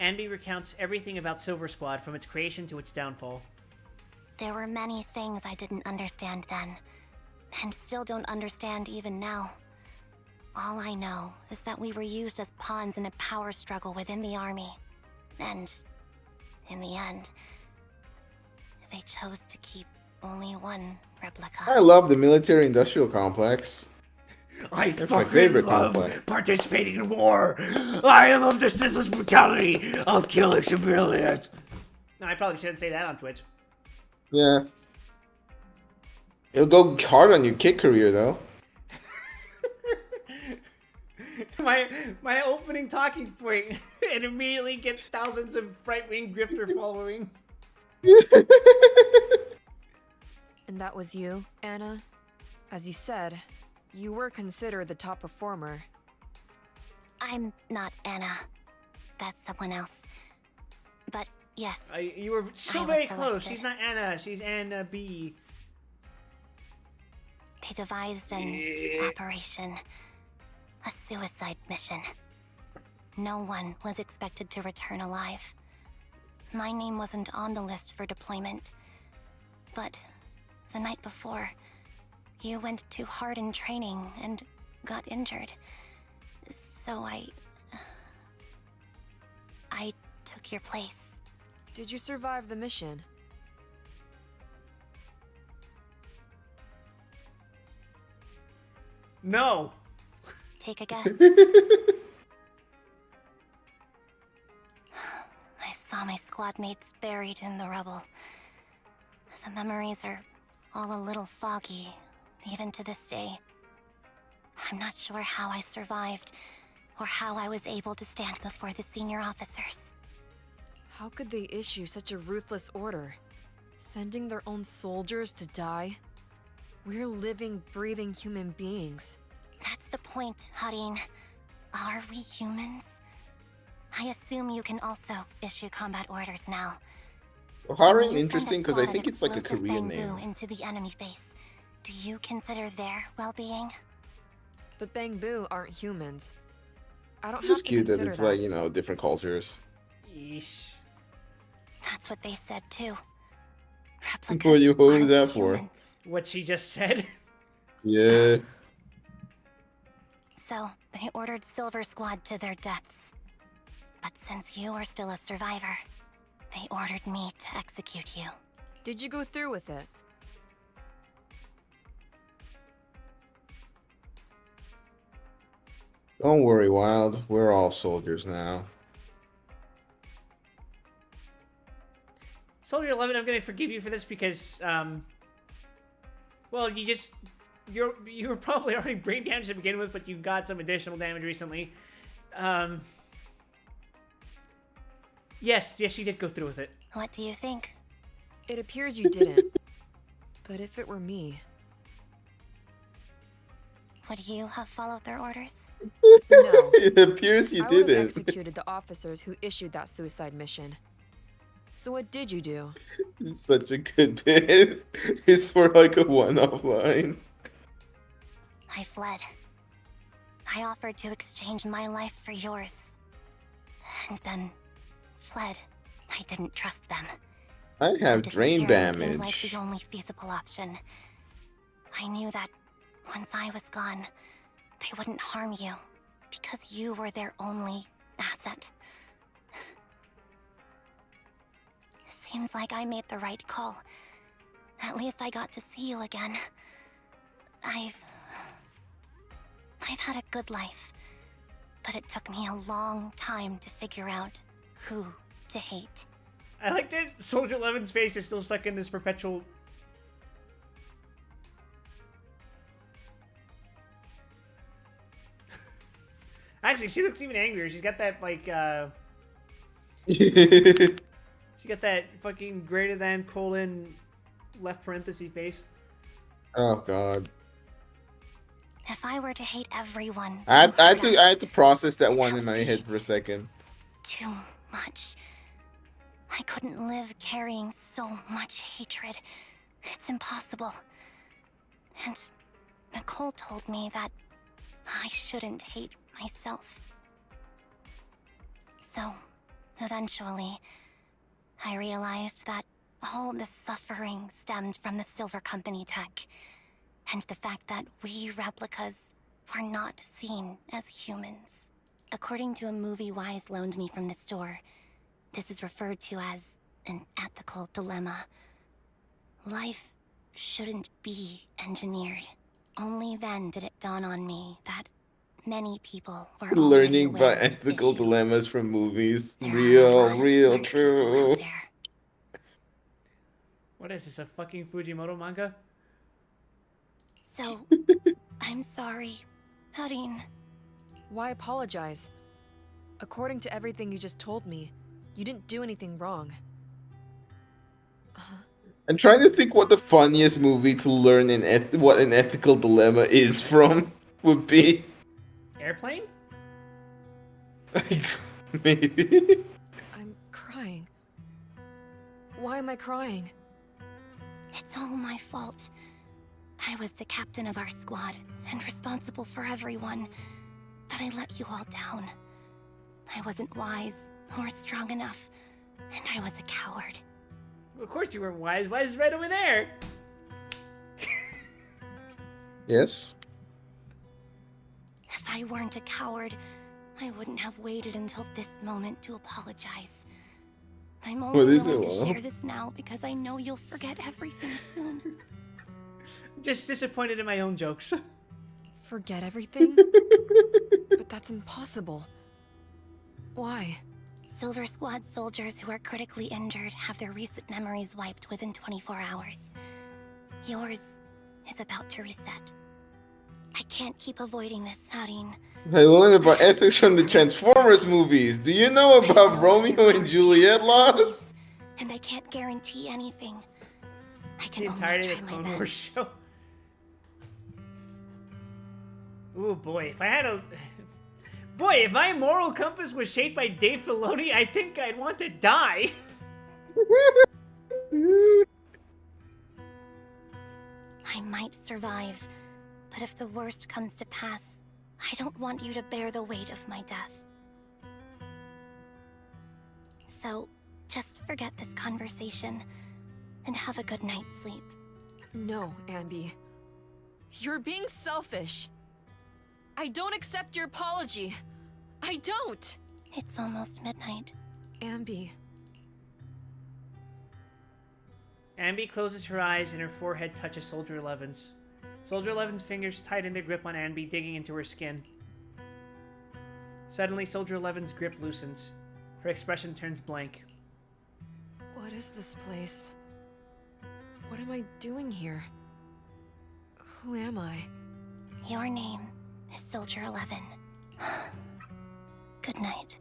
Anby recounts everything about Silver Squad from its creation to its downfall. There were many things I didn't understand then, and still don't understand even now. All I know is that we were used as pawns in a power struggle within the army. And, in the end, they chose to keep only one replica. I love the military-industrial complex. That's my favorite complex. Participating in war. I love the senseless brutality of killing civilians. No, I probably shouldn't say that on Twitch. Yeah. It'll go hard on your kick career, though. My opening talking point, and immediately gets thousands of right-wing grifter following. And that was you, Anna? As you said, you were considered the top performer. I'm not Anna. That's someone else. But yes. You were so very close. She's not Anna. She's Anna B. They devised an operation. A suicide mission. No one was expected to return alive. My name wasn't on the list for deployment. But the night before, you went too hard in training and got injured. So I took your place. Did you survive the mission? No. Take a guess. I saw my squad mates buried in the rubble. The memories are all a little foggy, even to this day. I'm not sure how I survived, or how I was able to stand before the senior officers. How could they issue such a ruthless order? Sending their own soldiers to die? We're living, breathing human beings. That's the point, Hareen. Are we humans? I assume you can also issue combat orders now. Hareen interesting because I think it's like a Korean name. Into the enemy base. Do you consider their well-being? But Bangbu aren't humans. I don't It's have just to cute that consider it's like, you know, different cultures. Yeesh. That's what they said too. What was that for? What she just said? Yeah. So, they ordered Silver Squad to their deaths. But since you are still a survivor, they ordered me to execute you. Did you go through with it? Don't worry, Wild. We're all soldiers now. Soldier 11, I'm gonna forgive you for this because, well, you were probably already brain damaged to begin with, but you got some additional damage recently. Yes, you did go through with it. What do you think? It appears you didn't. But if it were me... Would you have followed their orders? No. It appears you I would have didn't. executed the officers who issued that suicide mission. So what did you do? It's such a good bit. It's for like a one-off line. I fled. I offered to exchange my life for yours. And then fled. I didn't trust them. I have brain Disappearing seemed like damage. the only feasible option. I knew that once I was gone, they wouldn't harm you because you were their only asset. Seems like I made the right call. At least I got to see you again. I've had a good life, but it took me a long time to figure out who to hate. I like that Soldier 11's face is still stuck in this perpetual... Actually, she looks even angrier. She's got that, like, she got that fucking greater than colon left parenthesis face. Oh god. If I were to hate everyone... I had to process that one in my head for a second. Too much. I couldn't live carrying so much hatred. It's impossible. And Nicole told me that I shouldn't hate myself. So, eventually, I realized that all the suffering stemmed from the Silver Company tech, and the fact that we replicas were not seen as humans. According to a movie Wise loaned me from the store, this is referred to as an ethical dilemma. Life shouldn't be engineered. Only then did it dawn on me that many people were already Learning aware about of this ethical issue. dilemmas from movies. There are a lot of Real, smart people true. out there. What is this, a fucking Fujimoto manga? So, I'm sorry, Harin. Why apologize? According to everything you just told me, you didn't do anything wrong. I'm trying to think what the funniest movie to learn what an ethical dilemma is from would be. Airplane? Maybe. I'm crying. Why am I crying? It's all my fault. I was the captain of our squad and responsible for everyone, but I let you all down. I wasn't wise or strong enough, and I was a coward. Of course you weren't wise. Wise is right over there. Yes. If I weren't a coward, I wouldn't have waited until this moment to apologize. I'm What only is willing it, to Love? share this now because I know you'll forget everything soon. Just disappointed in my own jokes. Forget everything? But that's impossible. Why? Silver Squad soldiers who are critically injured have their recent memories wiped within 24 hours. Yours is about to reset. I can't keep avoiding this, Harin. I learned about ethics from the Transformers movies. Do you know about Romeo and Juliet laws? And I can't guarantee anything. I can The only entirety try of the my Clone best. Wars show. Ooh, boy, if I had a... Boy, if my moral compass was shaped by Dave Filoni, I think I'd want to die. I might survive, but if the worst comes to pass, I don't want you to bear the weight of my death. So, just forget this conversation and have a good night's sleep. No, Ambi. You're being selfish. I don't accept your apology. I don't. It's almost midnight. Ambi. Ambi closes her eyes and her forehead touches Soldier 11's. Soldier 11's fingers tighten their grip on Ambi, digging into her skin. Suddenly, Soldier 11's grip loosens. Her expression turns blank. What is this place? What am I doing here? Who am I? Your name is Soldier 11. Good night.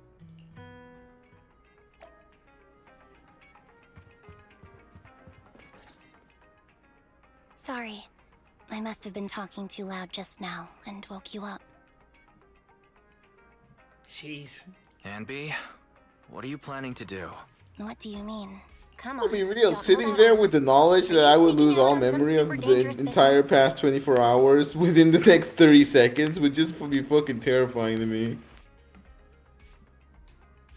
Sorry. I must have been talking too loud just now and woke you up. Jeez. Anby, what are you planning to do? What do you mean? Come I'll on. be real, don't sitting hold there on. with the knowledge that I would lose all memory of the entire past 24 hours within the next 30 seconds would just be fucking terrifying to me.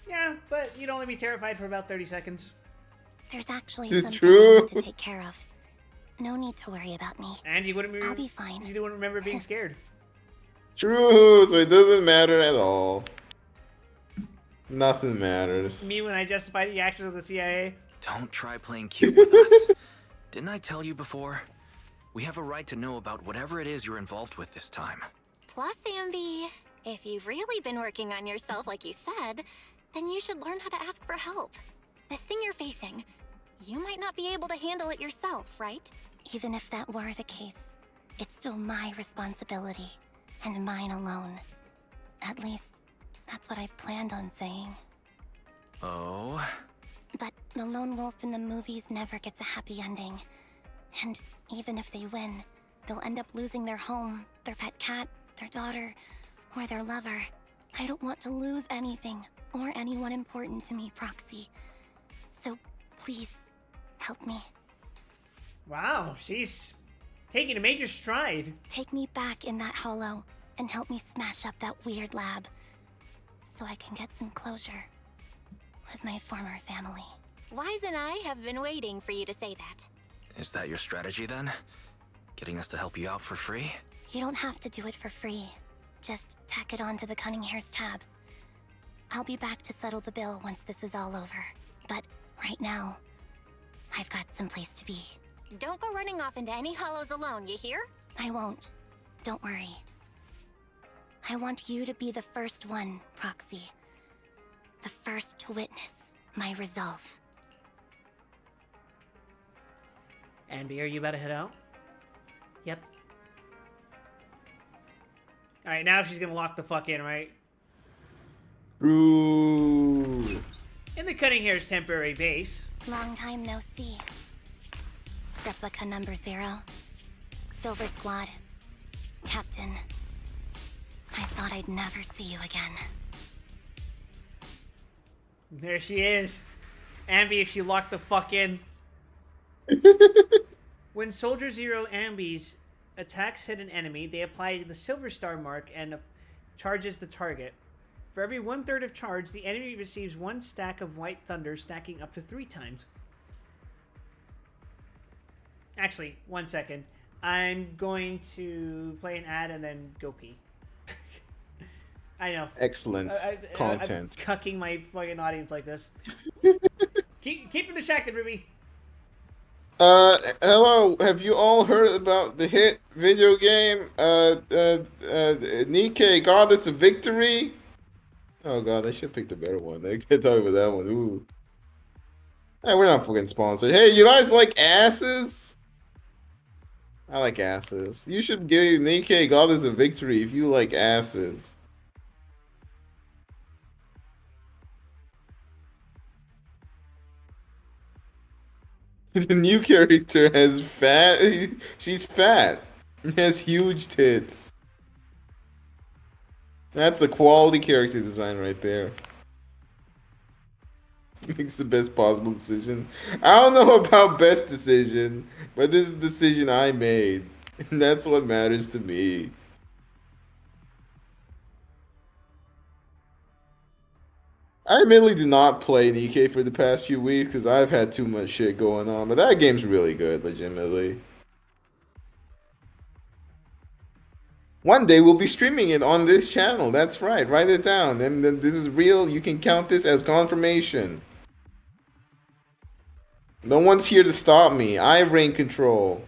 Yeah, but you'd only be terrified for about 30 seconds. There's actually It's something true. I need to take care of. No need to worry about me. And you wouldn't I'll be fine. You wouldn't remember being scared. True, so it doesn't matter at all. Nothing matters. Me when I justify the actions of the CIA. Don't try playing cute with us. Didn't I tell you before? We have a right to know about whatever it is you're involved with this time. Plus, Ambi, if you've really been working on yourself like you said, then you should learn how to ask for help. This thing you're facing, you might not be able to handle it yourself, right? Even if that were the case, it's still my responsibility, and mine alone. At least, that's what I planned on saying. Oh? But the lone wolf in the movies never gets a happy ending. And even if they win, they'll end up losing their home, their pet cat, their daughter, or their lover. I don't want to lose anything, or anyone important to me, Proxy. So, please, help me. Wow, she's taking a major stride. Take me back in that hollow, and help me smash up that weird lab. So I can get some closure with my former family. Wise and I have been waiting for you to say that. Is that your strategy then? Getting us to help you out for free? You don't have to do it for free. Just tack it on to the Cunning Hair's tab. I'll be back to settle the bill once this is all over. But right now, I've got someplace to be. Don't go running off into any hollows alone, you hear? I won't. Don't worry. I want you to be the first one, Proxy. The first to witness my resolve. Anby, are you about to head out? Yep. Alright, now she's gonna lock the fuck in, right? Ooh. In the Cutting Hair's temporary base. Long time no see. Replica number 0. Silver Squad. Captain. I thought I'd never see you again. There she is. Ambi, if she locked the fuck in. When Soldier Zero Ambi's attacks hit an enemy, they apply the Silver Star mark and charges the target. For every 1/3 of charge, the enemy receives 1 stack of White Thunder, stacking up to 3 times. Actually, 1 second. I'm going to play an ad and then go pee. I know. Excellent content. I'm cucking my fucking audience like this. keep them distracted, Ruby. Hello. Have you all heard about the hit video game, Nikkei Goddess of Victory? Oh god, I should pick the better one. I can't talk about that one. Ooh. Hey, we're not fucking sponsored. Hey, you guys like asses? I like asses. You should give Nikkei Goddess of Victory if you like asses. The new character has fat. She's fat. Has huge tits. That's a quality character design right there. Makes the best possible decision. I don't know about best decision, but this is the decision I made. And that's what matters to me. I admittedly did not play Nikkei for the past few weeks because I've had too much shit going on, but that game's really good, legitimately. One day we'll be streaming it on this channel. That's right. Write it down. And this is real. You can count this as confirmation. No one's here to stop me. I reign control.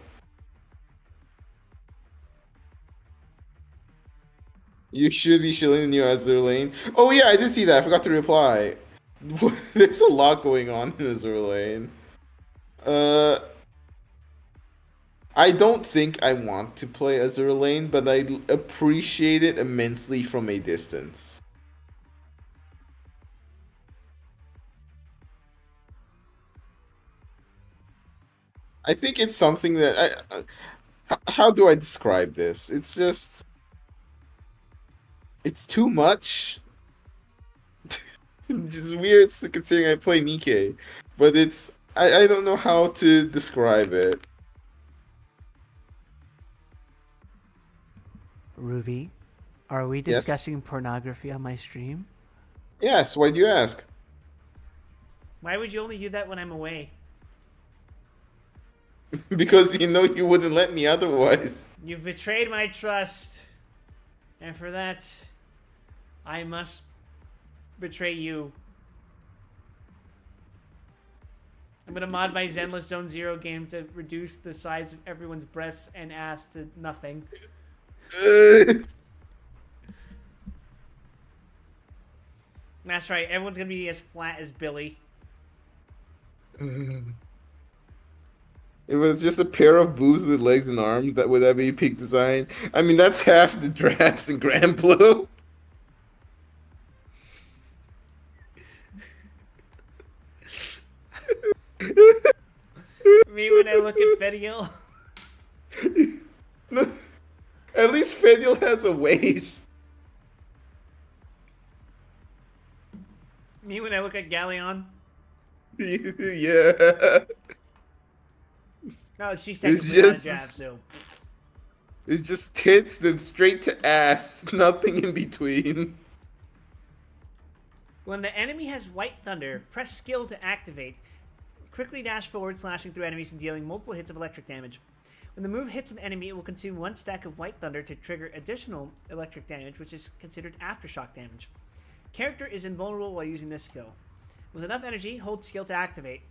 You should be shilling the new Azure Lane. Oh yeah, I did see that. I forgot to reply. There's a lot going on in Azure Lane. I don't think I want to play Azure Lane, but I appreciate it immensely from a distance. I think it's something that how do I describe this? It's just it's too much. Just weird considering I play Nikkei, but it's I don't know how to describe it. Ruby, are we Yes? discussing pornography on my stream? Yes, why do you ask? Why would you only do that when I'm away? Because you know you wouldn't let me otherwise. You've betrayed my trust. And for that, I must betray you. I'm gonna mod my Zenless Zone Zero game to reduce the size of everyone's breasts and ass to nothing. That's right, everyone's gonna be as flat as Billy. It was just a pair of boobs with legs and arms. Would that be peak design? I mean, that's half the drafts in Grand Blue. Me when I look at Fediel. No, at least Fediel has a waist. Me when I look at Galleon. Yeah. No, she's It's technically not a just- jab, so. It's just tits, then straight to ass. Nothing in between. When the enemy has White Thunder, press skill to activate. Quickly dash forward, slashing through enemies and dealing multiple hits of electric damage. When the move hits an enemy, it will consume 1 stack of White Thunder to trigger additional electric damage, which is considered aftershock damage. Character is invulnerable while using this skill. With enough energy, hold skill to activate.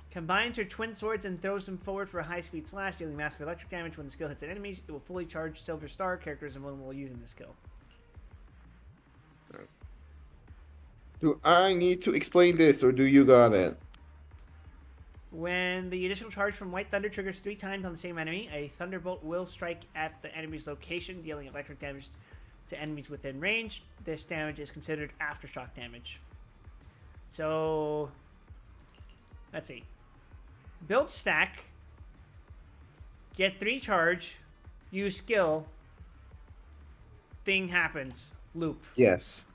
Combines her twin swords and throws them forward for a high-speed slash, dealing massive electric damage. When the skill hits an enemy, it will fully charge Silver Star. Character is invulnerable while using this skill. Do I need to explain this, or do you got it? When the additional charge from White Thunder triggers 3 times on the same enemy, a Thunderbolt will strike at the enemy's location, dealing electric damage to enemies within range. This damage is considered aftershock damage. So, let's see. Build stack, get 3 charge, use skill, thing happens, loop. Yes.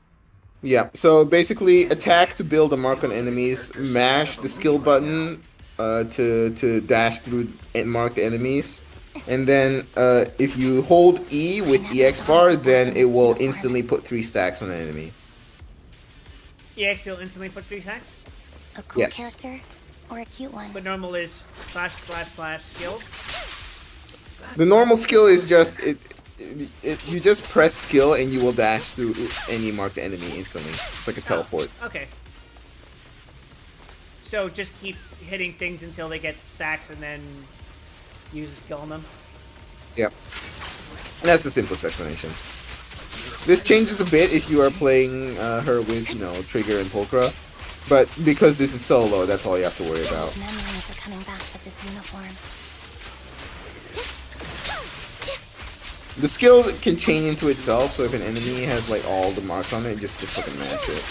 Yeah, so basically attack to build a mark on enemies, mash the skill button to dash through and mark the enemies, and then if you hold E with EX bar, then it will instantly put 3 stacks on the enemy. EX will instantly put 3 stacks? A cool Yes. character or a cute one? But normal is slash slash slash skill. The normal skill is just you just press skill and you will dash through any marked enemy instantly. It's like a teleport. Okay. So just keep hitting things until they get stacks and then use a skill on them? Yep. And that's the simplest explanation. This changes a bit if you are playing her with, you know, Trigger and Pulchra. But because this is solo, that's all you have to worry about. Memories are coming back with this uniform. The skill can chain into itself, so if an enemy has like all the marks on it, just fucking mash it.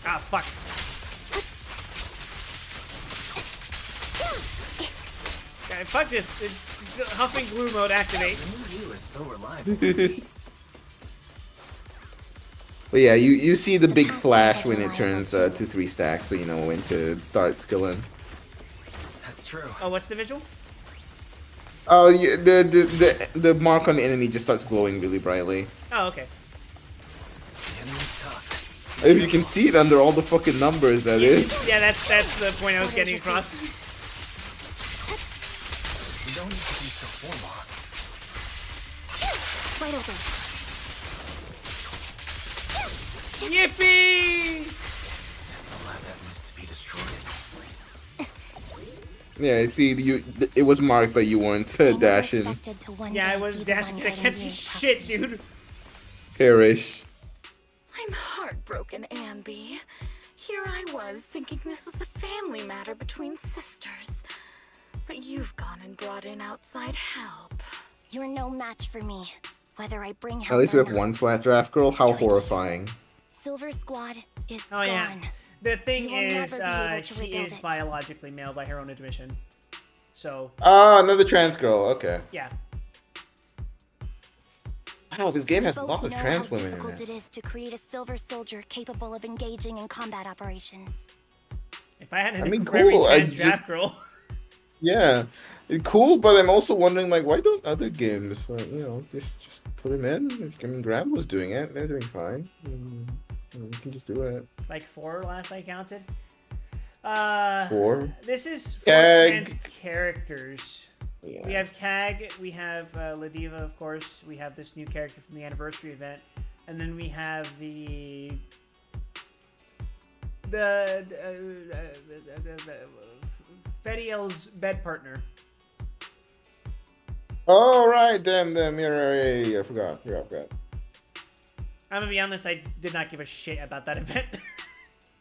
Ah, fuck. Okay, fuck this. Huffing glue mode activate. You is so reliable. But yeah, you see the big flash when it turns to 3 stacks, so you know when to start skilling. That's true. Oh, what's the visual? Oh, yeah, the mark on the enemy just starts glowing really brightly. Oh, okay. If you can see it under all the fucking numbers, that is. Yeah, that's the point I was getting across. You don't need to be so formal. Right over. Yippee! Is the lab that needs to be destroyed? Yeah, see, it was marked, but you weren't dashing. Yeah, I was dashing. I can't see shit, dude. perish. I'm heartbroken, Ambi. Here I was thinking this was a family matter between sisters. But you've gone and brought in outside help. You're no match for me, whether I bring At help least we or have not. one flat draft girl. How horrifying. Silver Squad is Oh gone. yeah. The thing You will is, never be able to she rebuild is it. biologically male by her own admission. So. Oh, another trans girl. Okay. Yeah. Wow, this game has a Both lot of know trans how women in difficult it. it is to create a silver soldier capable of engaging in combat operations. If I had I mean, for every cool, I trans draft just- girl. Yeah, cool. But I'm also wondering, like, why don't other games, like, just put them in? I mean, Gramble's doing it. They're doing fine. You can just do it. Like 4 last I counted. 4. This is 4 Kag. trans characters. Yeah. We have Kag, we have Ladiva, of course. We have this new character from the anniversary event, and then we have the Fediel's bed partner. Oh right, them. Yeah, I forgot. I'm gonna be honest, I did not give a shit about that event.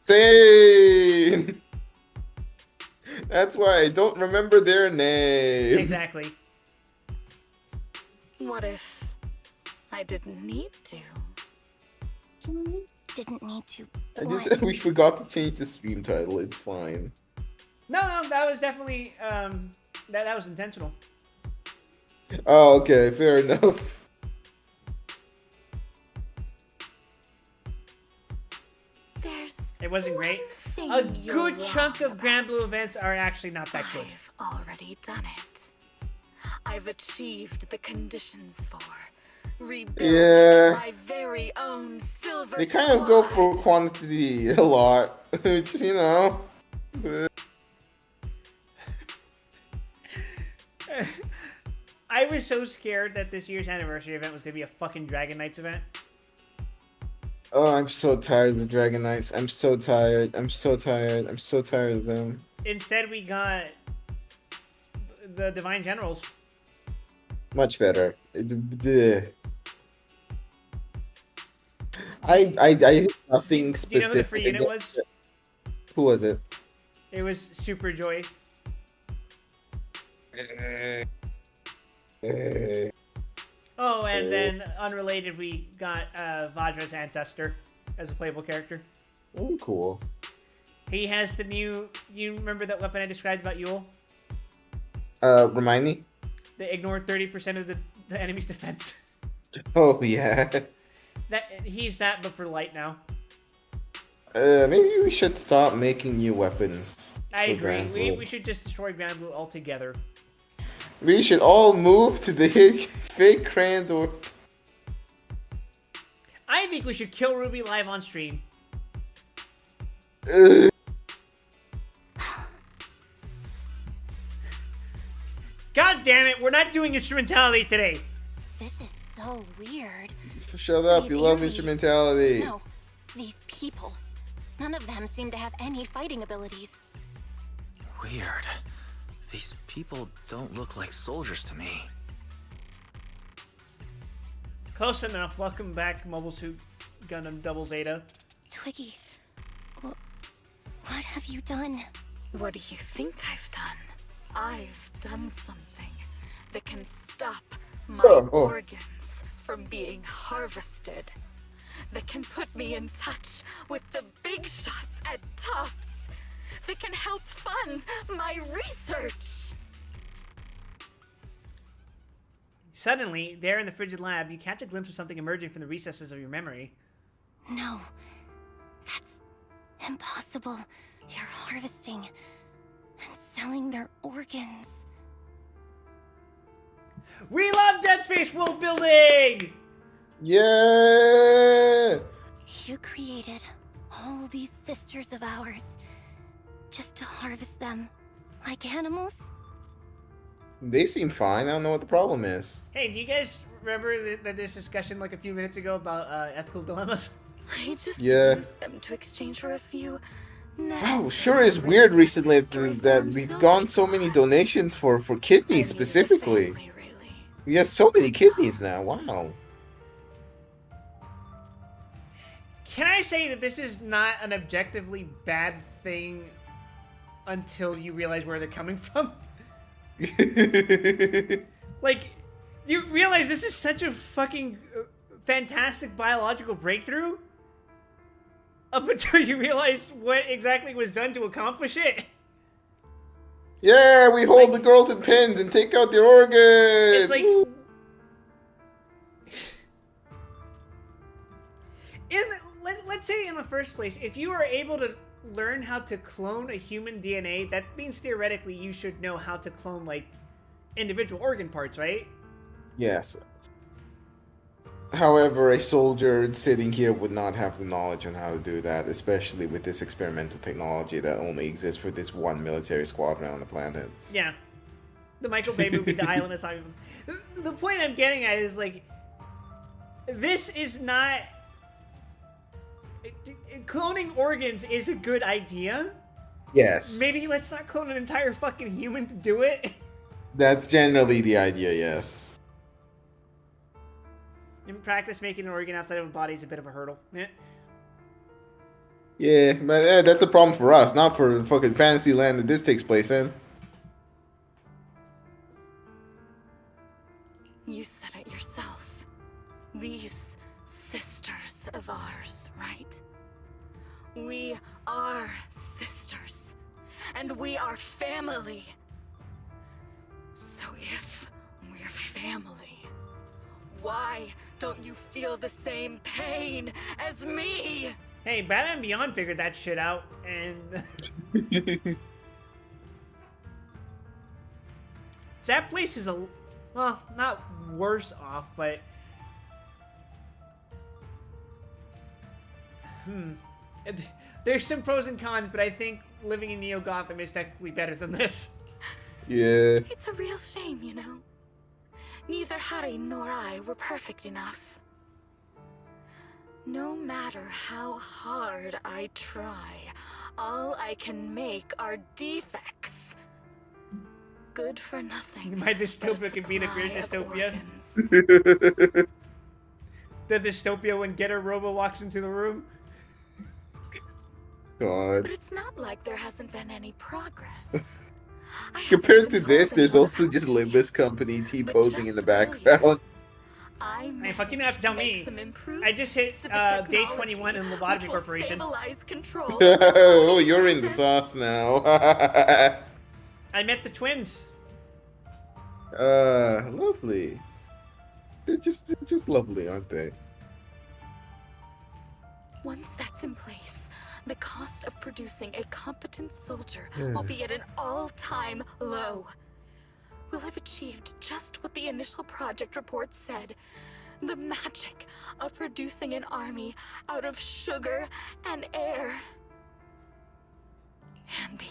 Same. That's why I don't remember their name. Exactly. What if I didn't need to? Didn't need to. We forgot to change the stream title. It's fine. No, that was definitely that was intentional. Oh, okay, fair enough. There's It wasn't great. thing A you're good chunk wrong of Grand Blue events are actually not that good. I've already done it. I've achieved the conditions for rebuilding Yeah. my very own silver They kind of go squad. for quantity a lot, which, I was so scared that this year's anniversary event was gonna be a fucking Dragon Knights event. Oh, I'm so tired of the Dragon Knights. I'm so tired of them. Instead, we got the Divine Generals. Much better. I nothing specific. Do you know who the free unit was? Who was it? It was Super Joy. Oh, and then unrelated, we got Vajra's ancestor as a playable character. Oh, cool. He has the new. You remember that weapon I described about Yule? Remind me. They ignore 30% of the enemy's defense. Oh yeah. He's that, but for light now. Maybe we should stop making new weapons. I for agree. Grand Blue. We should just destroy Grand Blue altogether. We should all move to the fake Crandor. I think we should kill Ruby live on stream. God damn it, we're not doing instrumentality today. This is so weird. Shut up, These you love enemies- instrumentality. No, these people. None of them seem to have any fighting abilities. Weird. These people don't look like soldiers to me. Close enough. Welcome back, Mobile Suit Gundam Double Zeta. Twiggy, what have you done? What do you think I've done? I've done something that can stop my organs from being harvested. That can put me in touch with the big shots at Tops. That can help fund my research. Suddenly, there in the frigid lab, you catch a glimpse of something emerging from the recesses of your memory. No, that's impossible. You're harvesting and selling their organs. We love Dead Space world building! Yeah! You created all these sisters of ours just to harvest them like animals? They seem fine. I don't know what the problem is. Hey, do you guys remember this discussion like a few minutes ago about ethical dilemmas? I just Yeah. used them to exchange for a few. Oh, sure is weird recently that we've gotten so many donations for kidneys specifically. We have so many kidneys now. Wow. Can I say that this is not an objectively bad thing until you realize where they're coming from? Like, you realize this is such a fucking fantastic biological breakthrough up until you realize what exactly was done to accomplish it. Yeah, we hold the girls in pins and take out their organs. It's like, let's say in the first place, if you are able to learn how to clone a human DNA, that means theoretically you should know how to clone, like, individual organ parts, right? Yes. However, a soldier sitting here would not have the knowledge on how to do that, especially with this experimental technology that only exists for this one military squadron on the planet. Yeah. The Michael Bay movie, The Island Assignments. The point I'm getting at is, like, this is not... Cloning organs is a good idea. Yes. Maybe let's not clone an entire fucking human to do it. That's generally the idea, yes. In practice, making an organ outside of a body is a bit of a hurdle. Yeah, but that's a problem for us, not for the fucking fantasy land that this takes place in. You said it yourself. These sisters of ours, right? We are sisters. And we are family. So if we're family, why don't you feel the same pain as me? Hey, Batman Beyond figured that shit out, and... that place is a... well, not worse off, but... There's some pros and cons, but I think living in Neo Gotham is technically better than this. Yeah. It's a real shame, you know. Neither Harry nor I were perfect enough. No matter how hard I try, all I can make are defects. Good for nothing. My dystopia can beat a great dystopia. The dystopia when Getter Robo walks into the room. God. But it's not like there hasn't been any progress. Compared to this, there's also just Limbus Company T-posing in the background. I fucking have to tell me. I just hit day 21 in Lobotomy Corporation. Oh, you're in the sauce now. I met the twins. Lovely. They're just lovely, aren't they? Once that's in place, the cost of producing a competent soldier will be at an all-time low. We'll have achieved just what the initial project report said. The magic of producing an army out of sugar and air. Anby.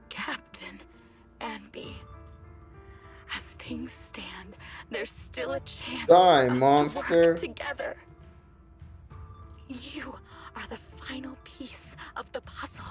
Captain Anby. As things stand, there's still a chance Die, for us monster. to work together. You are the final piece of the puzzle.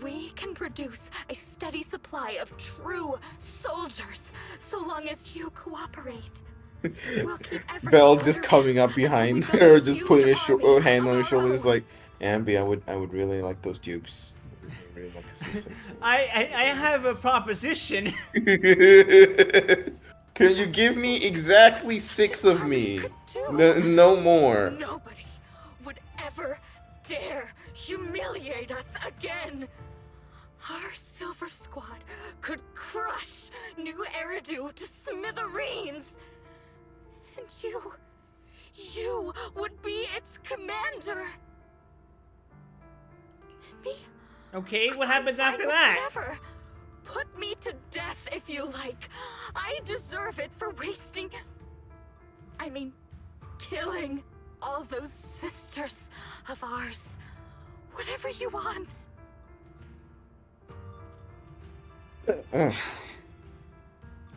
We can produce a steady supply of true soldiers so long as you cooperate. We'll keep everything Belle just coming up behind her, just putting a hand on her shoulder, is like, Ambi, I would really like those dupes. I would really like to see some. I have a proposition. Can you give me exactly 6 of me? No more. Nobody would ever dare humiliate us again. Our Silver Squad could crush New Eridu to smithereens. And you would be its commander. And me? Okay, what happens after that? Whatever. Put me to death if you like. I deserve it for wasting... I mean, killing all those sisters of ours. Whatever you want.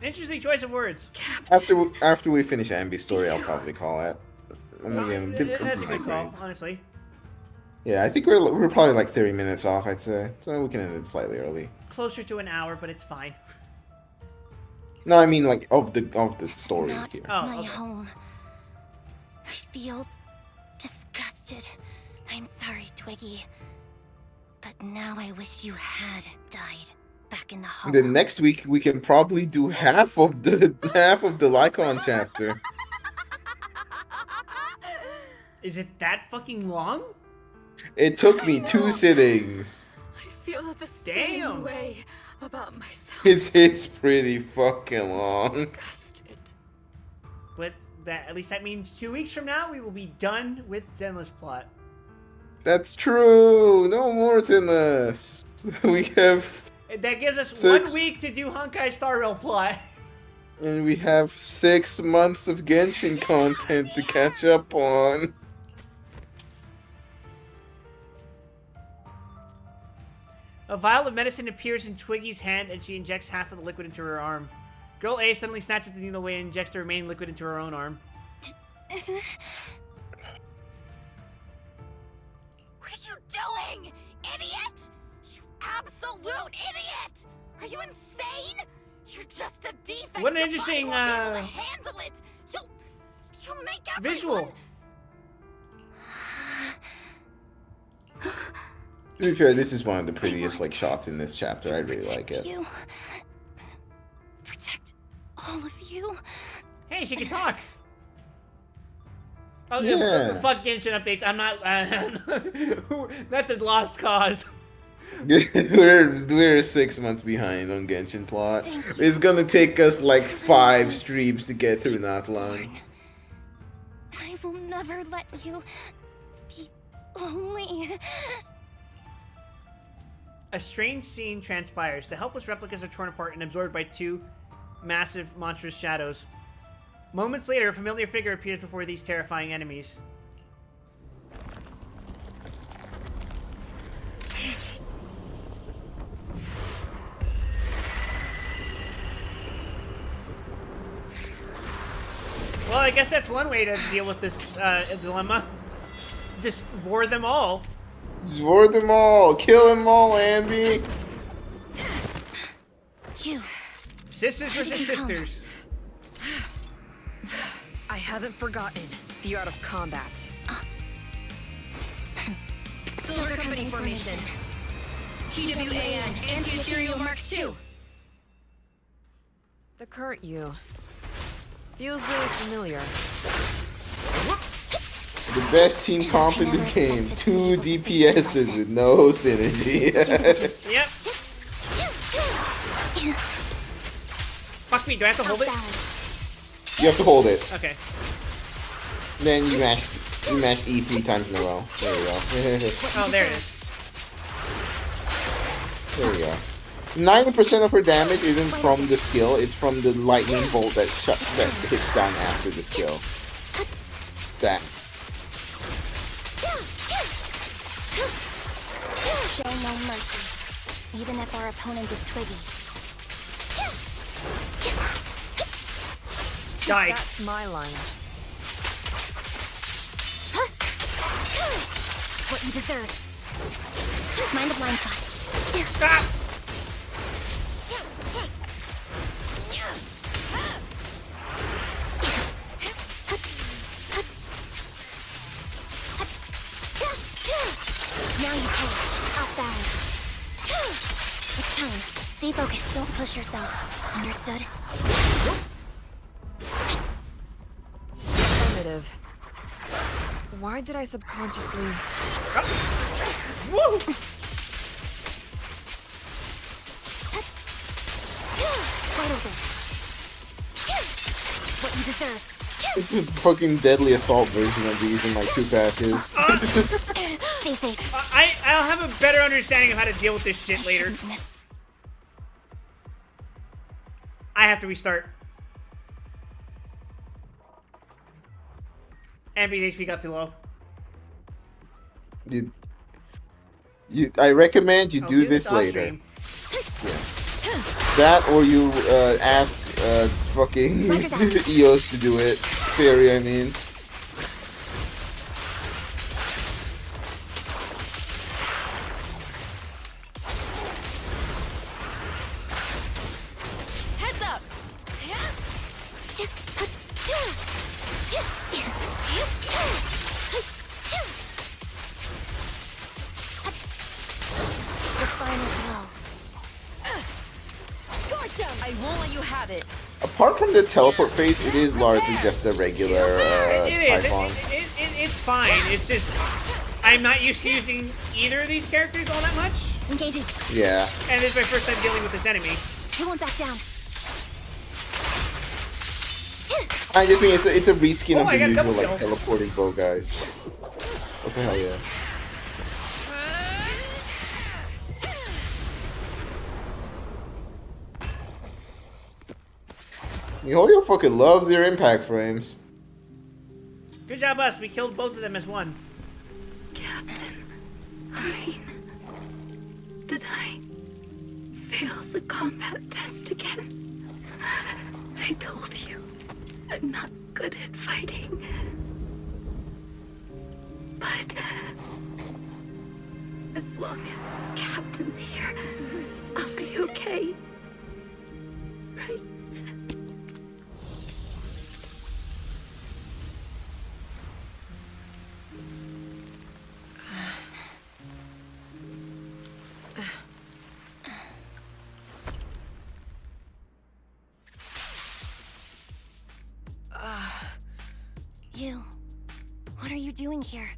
Interesting choice of words. After we finish Ambi's story, I'll probably call it. That's a good call, honestly. Yeah, I think we're probably like 30 minutes off, I'd say. So we can end it slightly early. Closer to an hour, but it's fine. No, I mean like of the story here. My home. I feel disgusting. wasted. I'm sorry, Twiggy. But now I wish you had died back in the And hollow. then next week we can probably do half of the Lycon chapter. Is it that fucking long? It took me 2 sittings. I feel the Damn. same way about myself. It's pretty fucking long. But at least that means 2 weeks from now we will be done with Zenless plot. That's true. No more Zenless. We have And that gives us 6. 1 week to do Honkai Star Rail plot. And we have 6 months of Genshin content to catch up on. A vial of medicine appears in Twiggy's hand and she injects half of the liquid into her arm. Girl A suddenly snatches the needle away and injects the remaining liquid into her own arm. What are you doing, idiot? You absolute idiot! Are you insane? You're just a defect. What an Your interesting, body won't be able to handle it. You'll make everyone... visual. To be fair, this is one of the prettiest like shots in this chapter. I really like it. You. Protect all of you. Hey, she can talk. Oh, Yeah. fuck Genshin updates. I'm not. That's a lost cause. we're 6 months behind on Genshin plot. It's gonna take us like 5 streams to get through not long. I will never let you be lonely. A strange scene transpires. The helpless replicas are torn apart and absorbed by 2 massive, monstrous shadows. Moments later, a familiar figure appears before these terrifying enemies. Well, I guess that's one way to deal with this dilemma. Just war them all. Devour them all! Kill them all, Andy! You. Sisters versus sisters. I haven't forgotten the art of combat. Silver Company formation. TWAN, Anti-Ethereal Mark II. The current you feels really familiar. The best team comp in the game. 2 DPSs with no synergy. Yep. Fuck me, do I have to hold it? You have to hold it. Okay. Then you mash E 3 times in a row. There we go. Oh, there it is. There we go. 90% of her damage isn't from the skill, it's from the lightning bolt that hits down after the skill. That. Show no mercy, even if our opponent is Twiggy. Die. That's my line. What you deserve. Mind the blind spot. Ah! Now you take. Up down. It's time. Stay focused. Don't push yourself. Understood? Affirmative. Why did I subconsciously... Woo! Right over. What you deserve. It's a fucking deadly assault version of these in like 2 patches. Stay safe. I'll have a better understanding of how to deal with this shit later. I have to restart. Ambi's HP got too low. I recommend you I'll do this off later. stream. That or you ask fucking EOS to do it. Fairy, I mean. Heads up! final blow. Gotcha! I won't let you have it. Apart from the teleport phase, it is largely just a regular It is. Typhon. It's fine. It's just I'm not used to using either of these characters all that much. Engaging. Yeah. And this is my first time dealing with this enemy. He won't back down. I just mean it's a reskin Oh, of I the got usual double like kill. teleporting bow guys. What the hell, yeah. Mihoyo fucking loves their impact frames. Good job, us. We killed both of them as one. Did I fail the combat test again? I told you I'm not good at fighting. But as long as Captain's here, I'll be okay. Right? You. What are you doing here?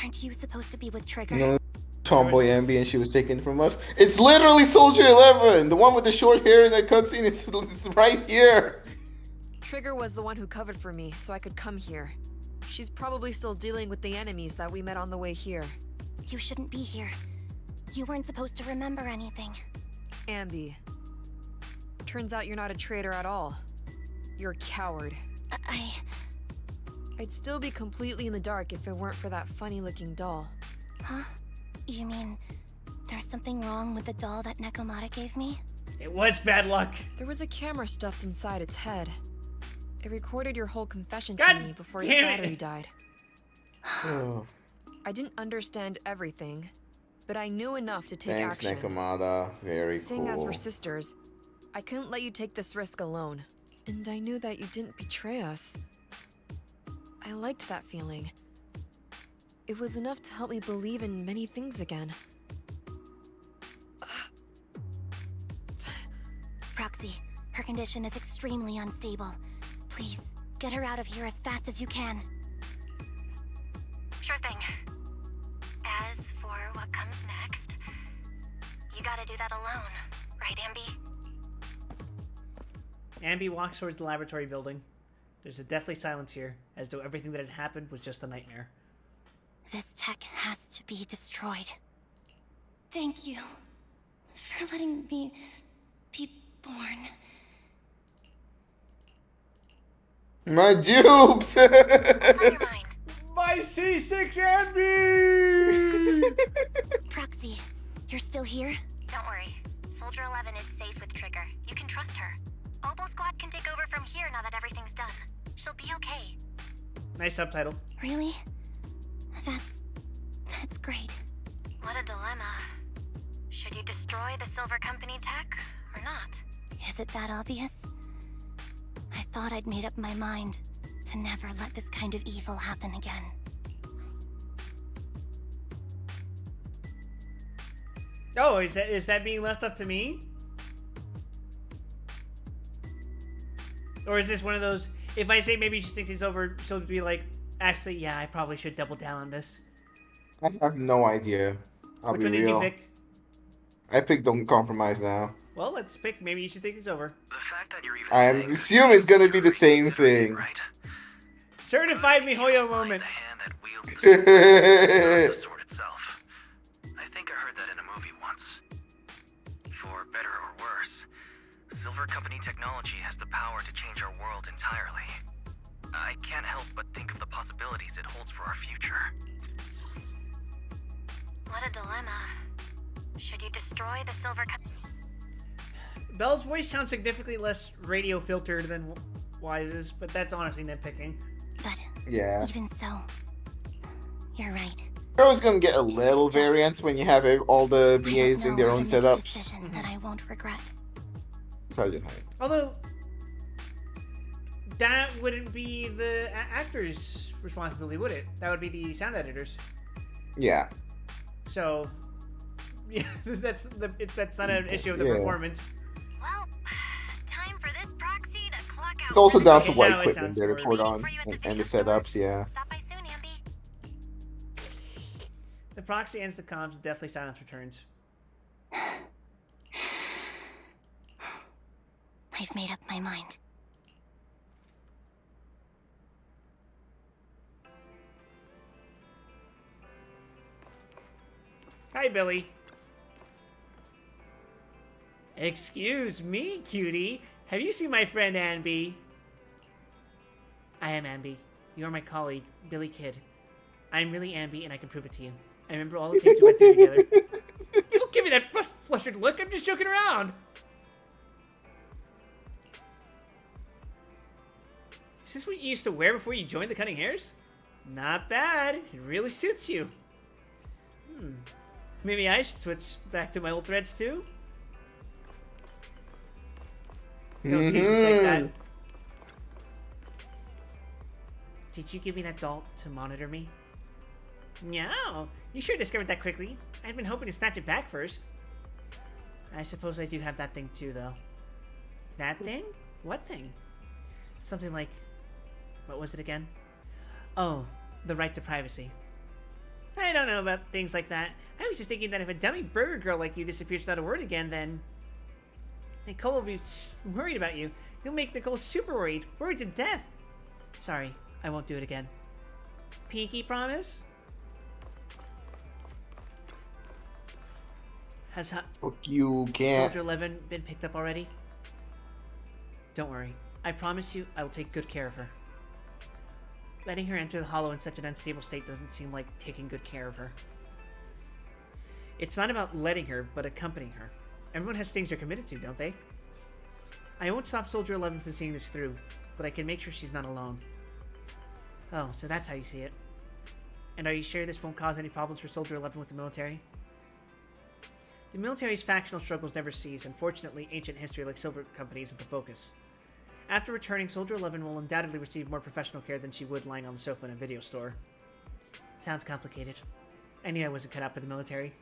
Aren't you supposed to be with Trigger? You know, Tomboy Ambi and she was taken from us. It's literally Soldier 11, the one with the short hair in that cutscene. It's right here. Trigger was the one who covered for me, so I could come here. She's probably still dealing with the enemies that we met on the way here. You shouldn't be here. You weren't supposed to remember anything. Ambi. Turns out you're not a traitor at all. You're a coward. I'd still be completely in the dark if it weren't for that funny-looking doll. Huh? You mean there's something wrong with the doll that Nekomata gave me? It was bad luck. There was a camera stuffed inside its head. It recorded your whole confession God to me before its damn it. battery died. Oh, I didn't understand everything, but I knew enough to take thanks, action. Nekomata. Very Seeing as cool. we're sisters, I couldn't let you take this risk alone. And I knew that you didn't betray us. I liked that feeling. It was enough to help me believe in many things again. Proxy, her condition is extremely unstable. Please, get her out of here as fast as you can. Sure thing. As for what comes next, you gotta do that alone, right, Ambi? Ambi walks towards the laboratory building. There's a deathly silence here, as though everything that had happened was just a nightmare. This tech has to be destroyed. Thank you for letting me be born. My dupes! My C6 Ambi! Proxy, you're still here? Don't worry. Soldier 11 is safe with Trigger. You can trust her. Oboe Squad can take over from here now that everything's done. She'll be okay. Nice subtitle. Really? That's great. What a dilemma. Should you destroy the Silver Company tech or not? Is it that obvious? I thought I'd made up my mind to never let this kind of evil happen again. Oh, is that being left up to me? Or is this one of those, if I say maybe you should think things over, she'll be like, actually, yeah, I probably should double down on this. I have no idea. I'll Which be one did you real. pick? I picked Don't Compromise now. Well, let's pick maybe you should think things over. I assume it's gonna be the same thing. Certified MiHoYo moment. The sword itself. I think I heard that in a movie once. For better or worse, Silver Company technology has the power to change our world entirely. I can't help but think of the possibilities it holds for our future. What a dilemma. Should you destroy the Silver Company? Belle's voice sounds significantly less radio filtered than Wise's, but that's honestly nitpicking. But Yeah. even so, you're right. You're always gonna get a little variance when you have all the VAs in their own Know how to make a setups. decision that I won't regret. Sergeant Hyde. Although, that wouldn't be the actor's responsibility, would it? That would be the sound editors. Yeah. So, Yeah, that's not an issue of the Yeah. performance. Well, time for this proxy to clock out. It's also down to Okay, what now it equipment sounds they more- record on and the setups. Yeah. Stop by soon, Ambi. The proxy ends the comms. Deathly silence returns. I've made up my mind. Hi, Billy. Excuse me, cutie. Have you seen my friend Ambi? I am Ambi. You're my colleague, Billy Kid. I'm really Ambi, and I can prove it to you. I remember all the things we went through together. Don't give me that flustered look. I'm just joking around. Is this what you used to wear before you joined the Cunning Hares? Not bad. It really suits you. Maybe I should switch back to my old threads too? No, Jesus, take that. Did you give me that doll to monitor me? No, you sure discovered that quickly. I'd been hoping to snatch it back first. I suppose I do have that thing too, though. That thing? What thing? Something like... What was it again? Oh, the right to privacy. I don't know about things like that. I was just thinking that if a dummy burger girl like you disappears without a word again, then... Nicole will be worried about you. You'll make Nicole super worried. Worried to death. Sorry, I won't do it again. Pinky promise? Has Fuck you, can't. Soldier 11 been picked up already? Don't worry. I promise you I will take good care of her. Letting her enter the Hollow in such an unstable state doesn't seem like taking good care of her. It's not about letting her, but accompanying her. Everyone has things they're committed to, don't they? I won't stop Soldier 11 from seeing this through, but I can make sure she's not alone. Oh, so that's how you see it. And are you sure this won't cause any problems for Soldier 11 with the military? The military's factional struggles never cease, and fortunately, ancient history like Silver Company isn't the focus. After returning, Soldier 11 will undoubtedly receive more professional care than she would lying on the sofa in a video store. Sounds complicated. I knew I wasn't cut out for the military.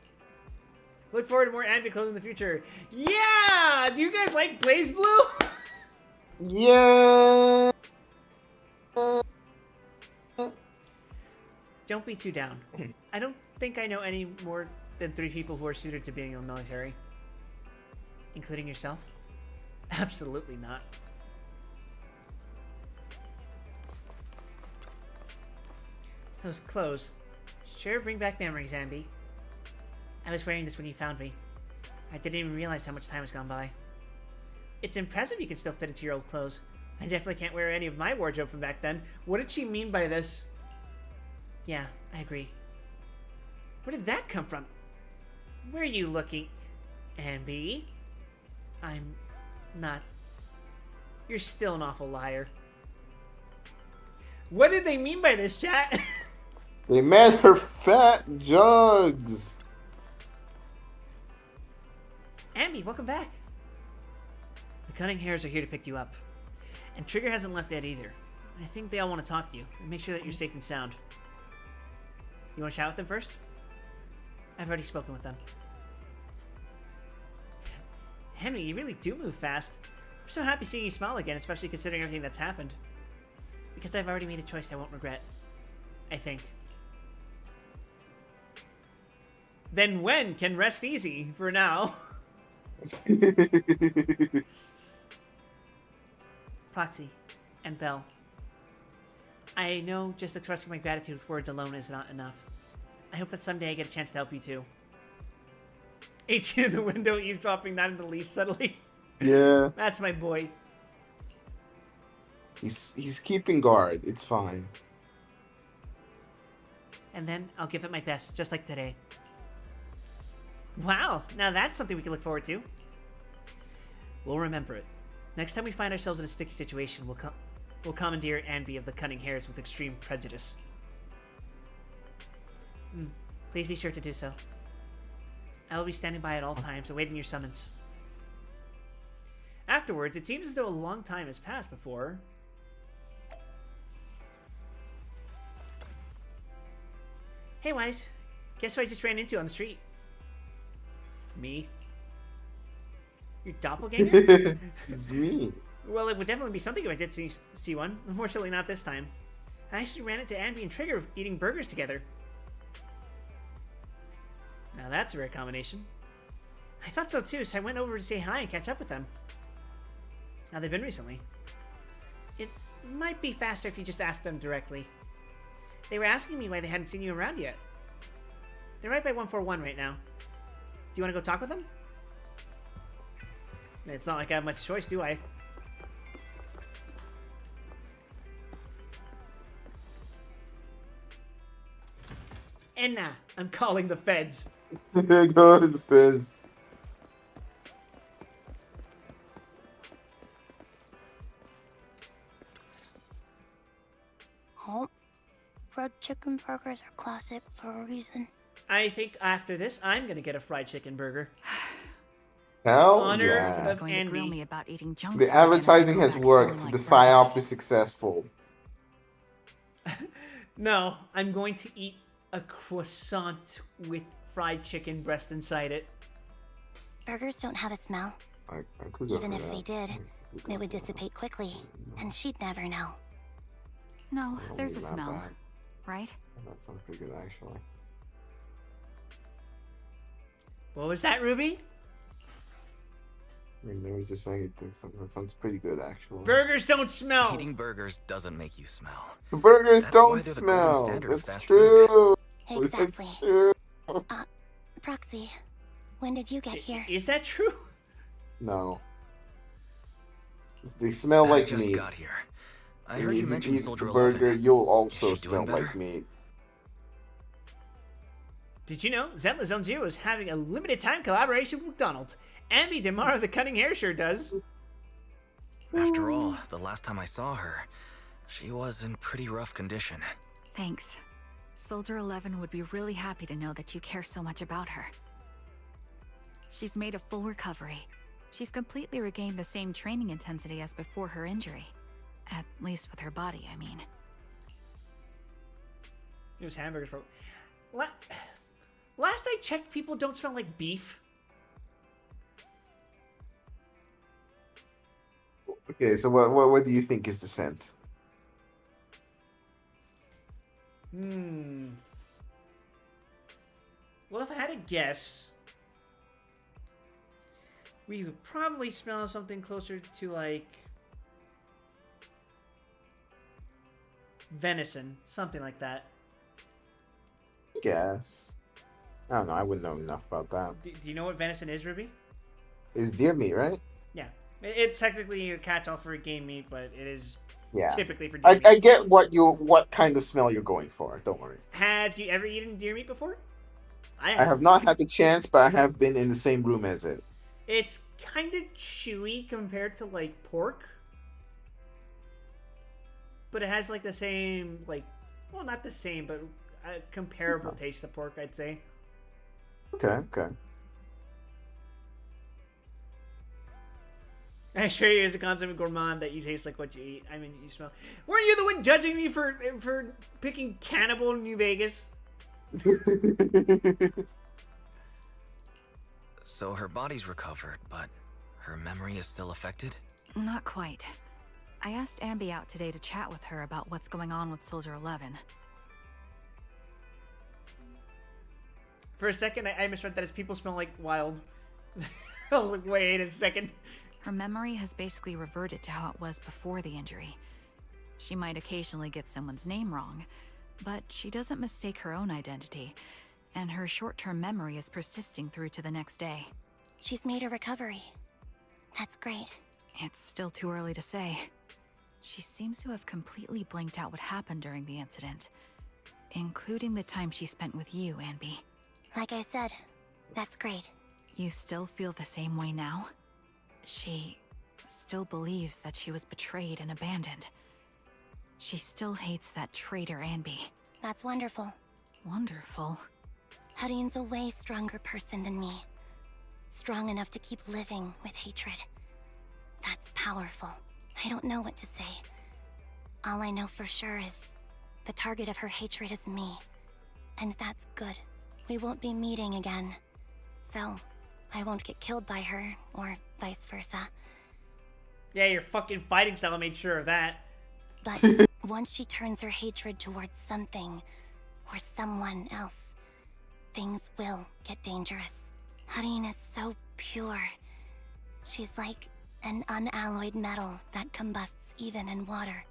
Look forward to more Ambi clothes in the future. Yeah! Do you guys like Blaze Blue? Yeah. Don't be too down. I don't think I know any more than 3 people who are suited to being in the military. Including yourself? Absolutely not. Those clothes sure bring back memories, Ambi. I was wearing this when you found me. I didn't even realize how much time has gone by. It's impressive you can still fit into your old clothes. I definitely can't wear any of my wardrobe from back then. What did she mean by this? Yeah, I agree. Where did that come from? Where are you looking, Ambi? I'm not. You're still an awful liar. What did they mean by this, chat? They meant her fat jugs. Ambi, welcome back. The Cunning Hares are here to pick you up. And Trigger hasn't left yet either. I think they all want to talk to you and make sure that you're safe and sound. You want to chat with them first? I've already spoken with them. Henry, you really do move fast. I'm so happy seeing you smile again, especially considering everything that's happened. Because I've already made a choice I won't regret. I think. Then when can rest easy for now? Proxy and Belle. I know just expressing my gratitude with words alone is not enough. I hope that someday I get a chance to help you too. 18 in the window, eavesdropping, not in the least subtly. Yeah. That's my boy. He's keeping guard. It's fine. And then I'll give it my best, just like today. Wow, now that's something we can look forward to. We'll remember it. Next time we find ourselves in a sticky situation, we'll commandeer Ambi of the Cunning Hares with extreme prejudice. Please be sure to do so. I will be standing by at all times, awaiting your summons. Afterwards, it seems as though a long time has passed before... Hey, Wise. Guess who I just ran into on the street? Me? Your doppelganger? It's me. Well, it would definitely be something if I did see one. Unfortunately, not this time. I actually ran into Anby and Trigger eating burgers together. Now that's a rare combination. I thought so too, so I went over to say hi and catch up with them. How they've been recently. It might be faster if you just asked them directly. They were asking me why they hadn't seen you around yet. They're right by 141 right now. Do you want to go talk with them? It's not like I have much choice, do I? Enna, I'm calling the feds. Go to the feds. Oh, fried chicken burgers are classic for a reason. I think after this, I'm gonna get a fried chicken burger. Hell Honor yeah. of Going to grill Anby. me about eating junk The food and advertising come has back worked. smelling The like psyop burgers. is successful. No, I'm going to eat a croissant with fried chicken breast inside it. Burgers don't have a smell. I could go Even for if that. they did, they would dissipate quickly, and she'd never know. No, Not there's a really that smell, bad. right? That sounds pretty good, actually. What was that, Ruby? I mean, they were just saying that sounds pretty good, actually. Burgers don't smell. Eating burgers doesn't make you smell. The burgers That's why don't they're the golden smell. standard of That's fast true. Exactly. It's true. Proxy, when did you get here? Is that true? No. They smell I like just meat. got here. I And heard if you you mentioned eat Soldier the burger, 11. you'll also Is she doing smell like better? meat. Did you know Zenless Zone Zero is having a limited time collaboration with McDonald's? Anby Demara, the cutting hair, sure does. After all, the last time I saw her, she was in pretty rough condition. Thanks. Soldier 11 would be really happy to know that you care so much about her. She's made a full recovery. She's completely regained the same training intensity as before her injury. At least with her body, I mean. It was hamburgers for... Last I checked, people don't smell like beef. Okay, so what do you think is the scent? Well, if I had to guess, we would probably smell something closer to, like, venison. Something like that. Guess. I don't know. I wouldn't know enough about that. Do you know what venison is, Ruby? It's deer meat, right? Yeah. It's technically a catch-all for game meat, but it is Yeah. typically for deer I meat. get what kind of smell you're going for. Don't worry. Have you ever eaten deer meat before? I have not had the chance, but I have been in the same room as it. It's kind of chewy compared to, like, pork. But it has, like, the same, like... Well, not the same, but a comparable taste to pork, I'd say. Okay. I assure you, as a consummate gourmand, that you taste like what you eat. I mean, you smell... Weren't you the one judging me for picking Cannibal in New Vegas? So her body's recovered, but her memory is still affected? Not quite. I asked Anby out today to chat with her about what's going on with Soldier 11. For a second, I misread that as people smell like wild. I was like, wait a second. Her memory has basically reverted to how it was before the injury. She might occasionally get someone's name wrong, but she doesn't mistake her own identity, and her short-term memory is persisting through to the next day. She's made a recovery. That's great. It's still too early to say. She seems to have completely blanked out what happened during the incident, including the time she spent with you, Anby. Like I said, that's great. You still feel the same way now? She still believes that she was betrayed and abandoned. She still hates that traitor Anby. That's wonderful. Wonderful. Hadian's a way stronger person than me. Strong enough to keep living with hatred. That's powerful. I don't know what to say. All I know for sure is the target of her hatred is me. And that's good. We won't be meeting again. So, I won't get killed by her, or vice versa. Yeah, your fucking fighting style made sure of that. But once she turns her hatred towards something or someone else, things will get dangerous. Harin is so pure. She's like an unalloyed metal that combusts even in water.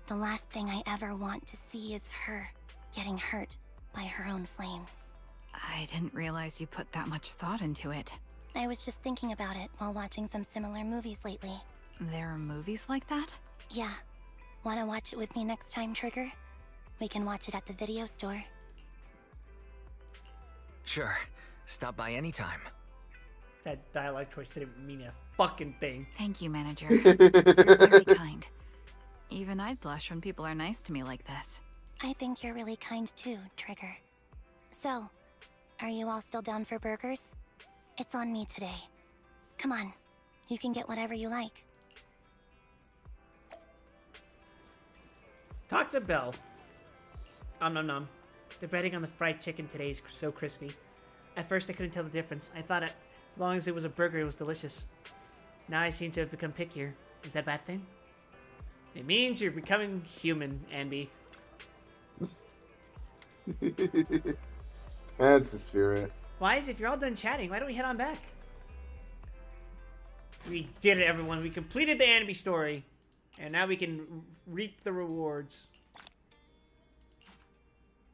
The last thing I ever want to see is her getting hurt by her own flames. I didn't realize you put that much thought into it. I was just thinking about it while watching some similar movies lately. There are movies like that? Yeah. Wanna watch it with me next time, Trigger? We can watch it at the video store. Sure. Stop by anytime. That dialogue choice didn't mean a fucking thing. Thank you, manager. You're very kind. Even I'd blush when people are nice to me like this. I think you're really kind too, Trigger. So, are you all still down for burgers? It's on me today. Come on, you can get whatever you like. Talk to Belle. Nom nom. The breading on the fried chicken today is so crispy. At first I couldn't tell the difference. I thought as long as it was a burger, it was delicious. Now I seem to have become pickier. Is that a bad thing? It means you're becoming human, Anby. That's the spirit. Wise, if you're all done chatting, why don't we head on back? We did it, everyone. We completed the Anby story. And now we can reap the rewards.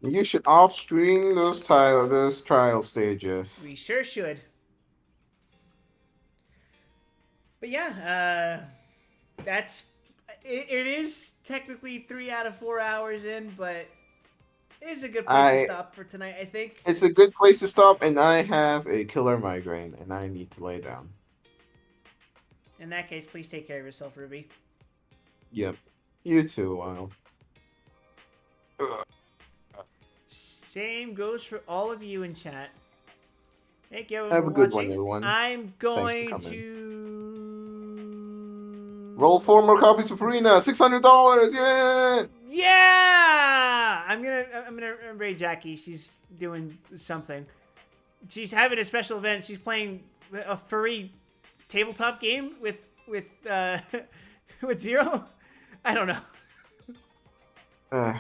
You should off-stream those trial stages. We sure should. But yeah, that's... It is technically 3 out of 4 hours in, but it is a good place to stop for tonight, I think. It's a good place to stop, and I have a killer migraine, and I need to lay down. In that case, please take care of yourself, Ruby. Yep. You too, Wild. Ugh. Same goes for all of you in chat. Thank you everyone Have a for good watching. one, everyone. I'm going Thanks for to... Roll 4 more copies of Farina. $600. Yeah! Yeah! I'm gonna raid Jackie. She's doing something. She's having a special event. She's playing a furry tabletop game with with Zero. I don't know.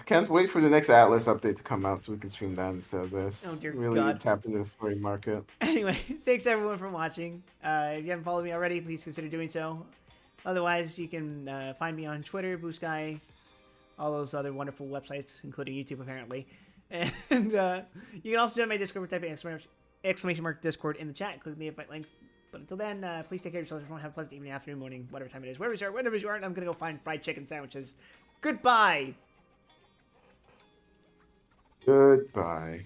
Can't wait for the next Atlas update to come out so we can stream that instead of this. Oh, dear really God. tap into the furry market. Anyway, thanks everyone for watching. If you haven't followed me already, please consider doing so. Otherwise, you can find me on Twitter, Blue Sky, all those other wonderful websites, including YouTube, apparently. And you can also join my Discord by typing exclamation mark Discord in the chat, click the invite link. But until then, please take care of yourselves. Everyone have a pleasant evening, afternoon, morning, whatever time it is. Wherever you are, I'm going to go find fried chicken sandwiches. Goodbye! Goodbye.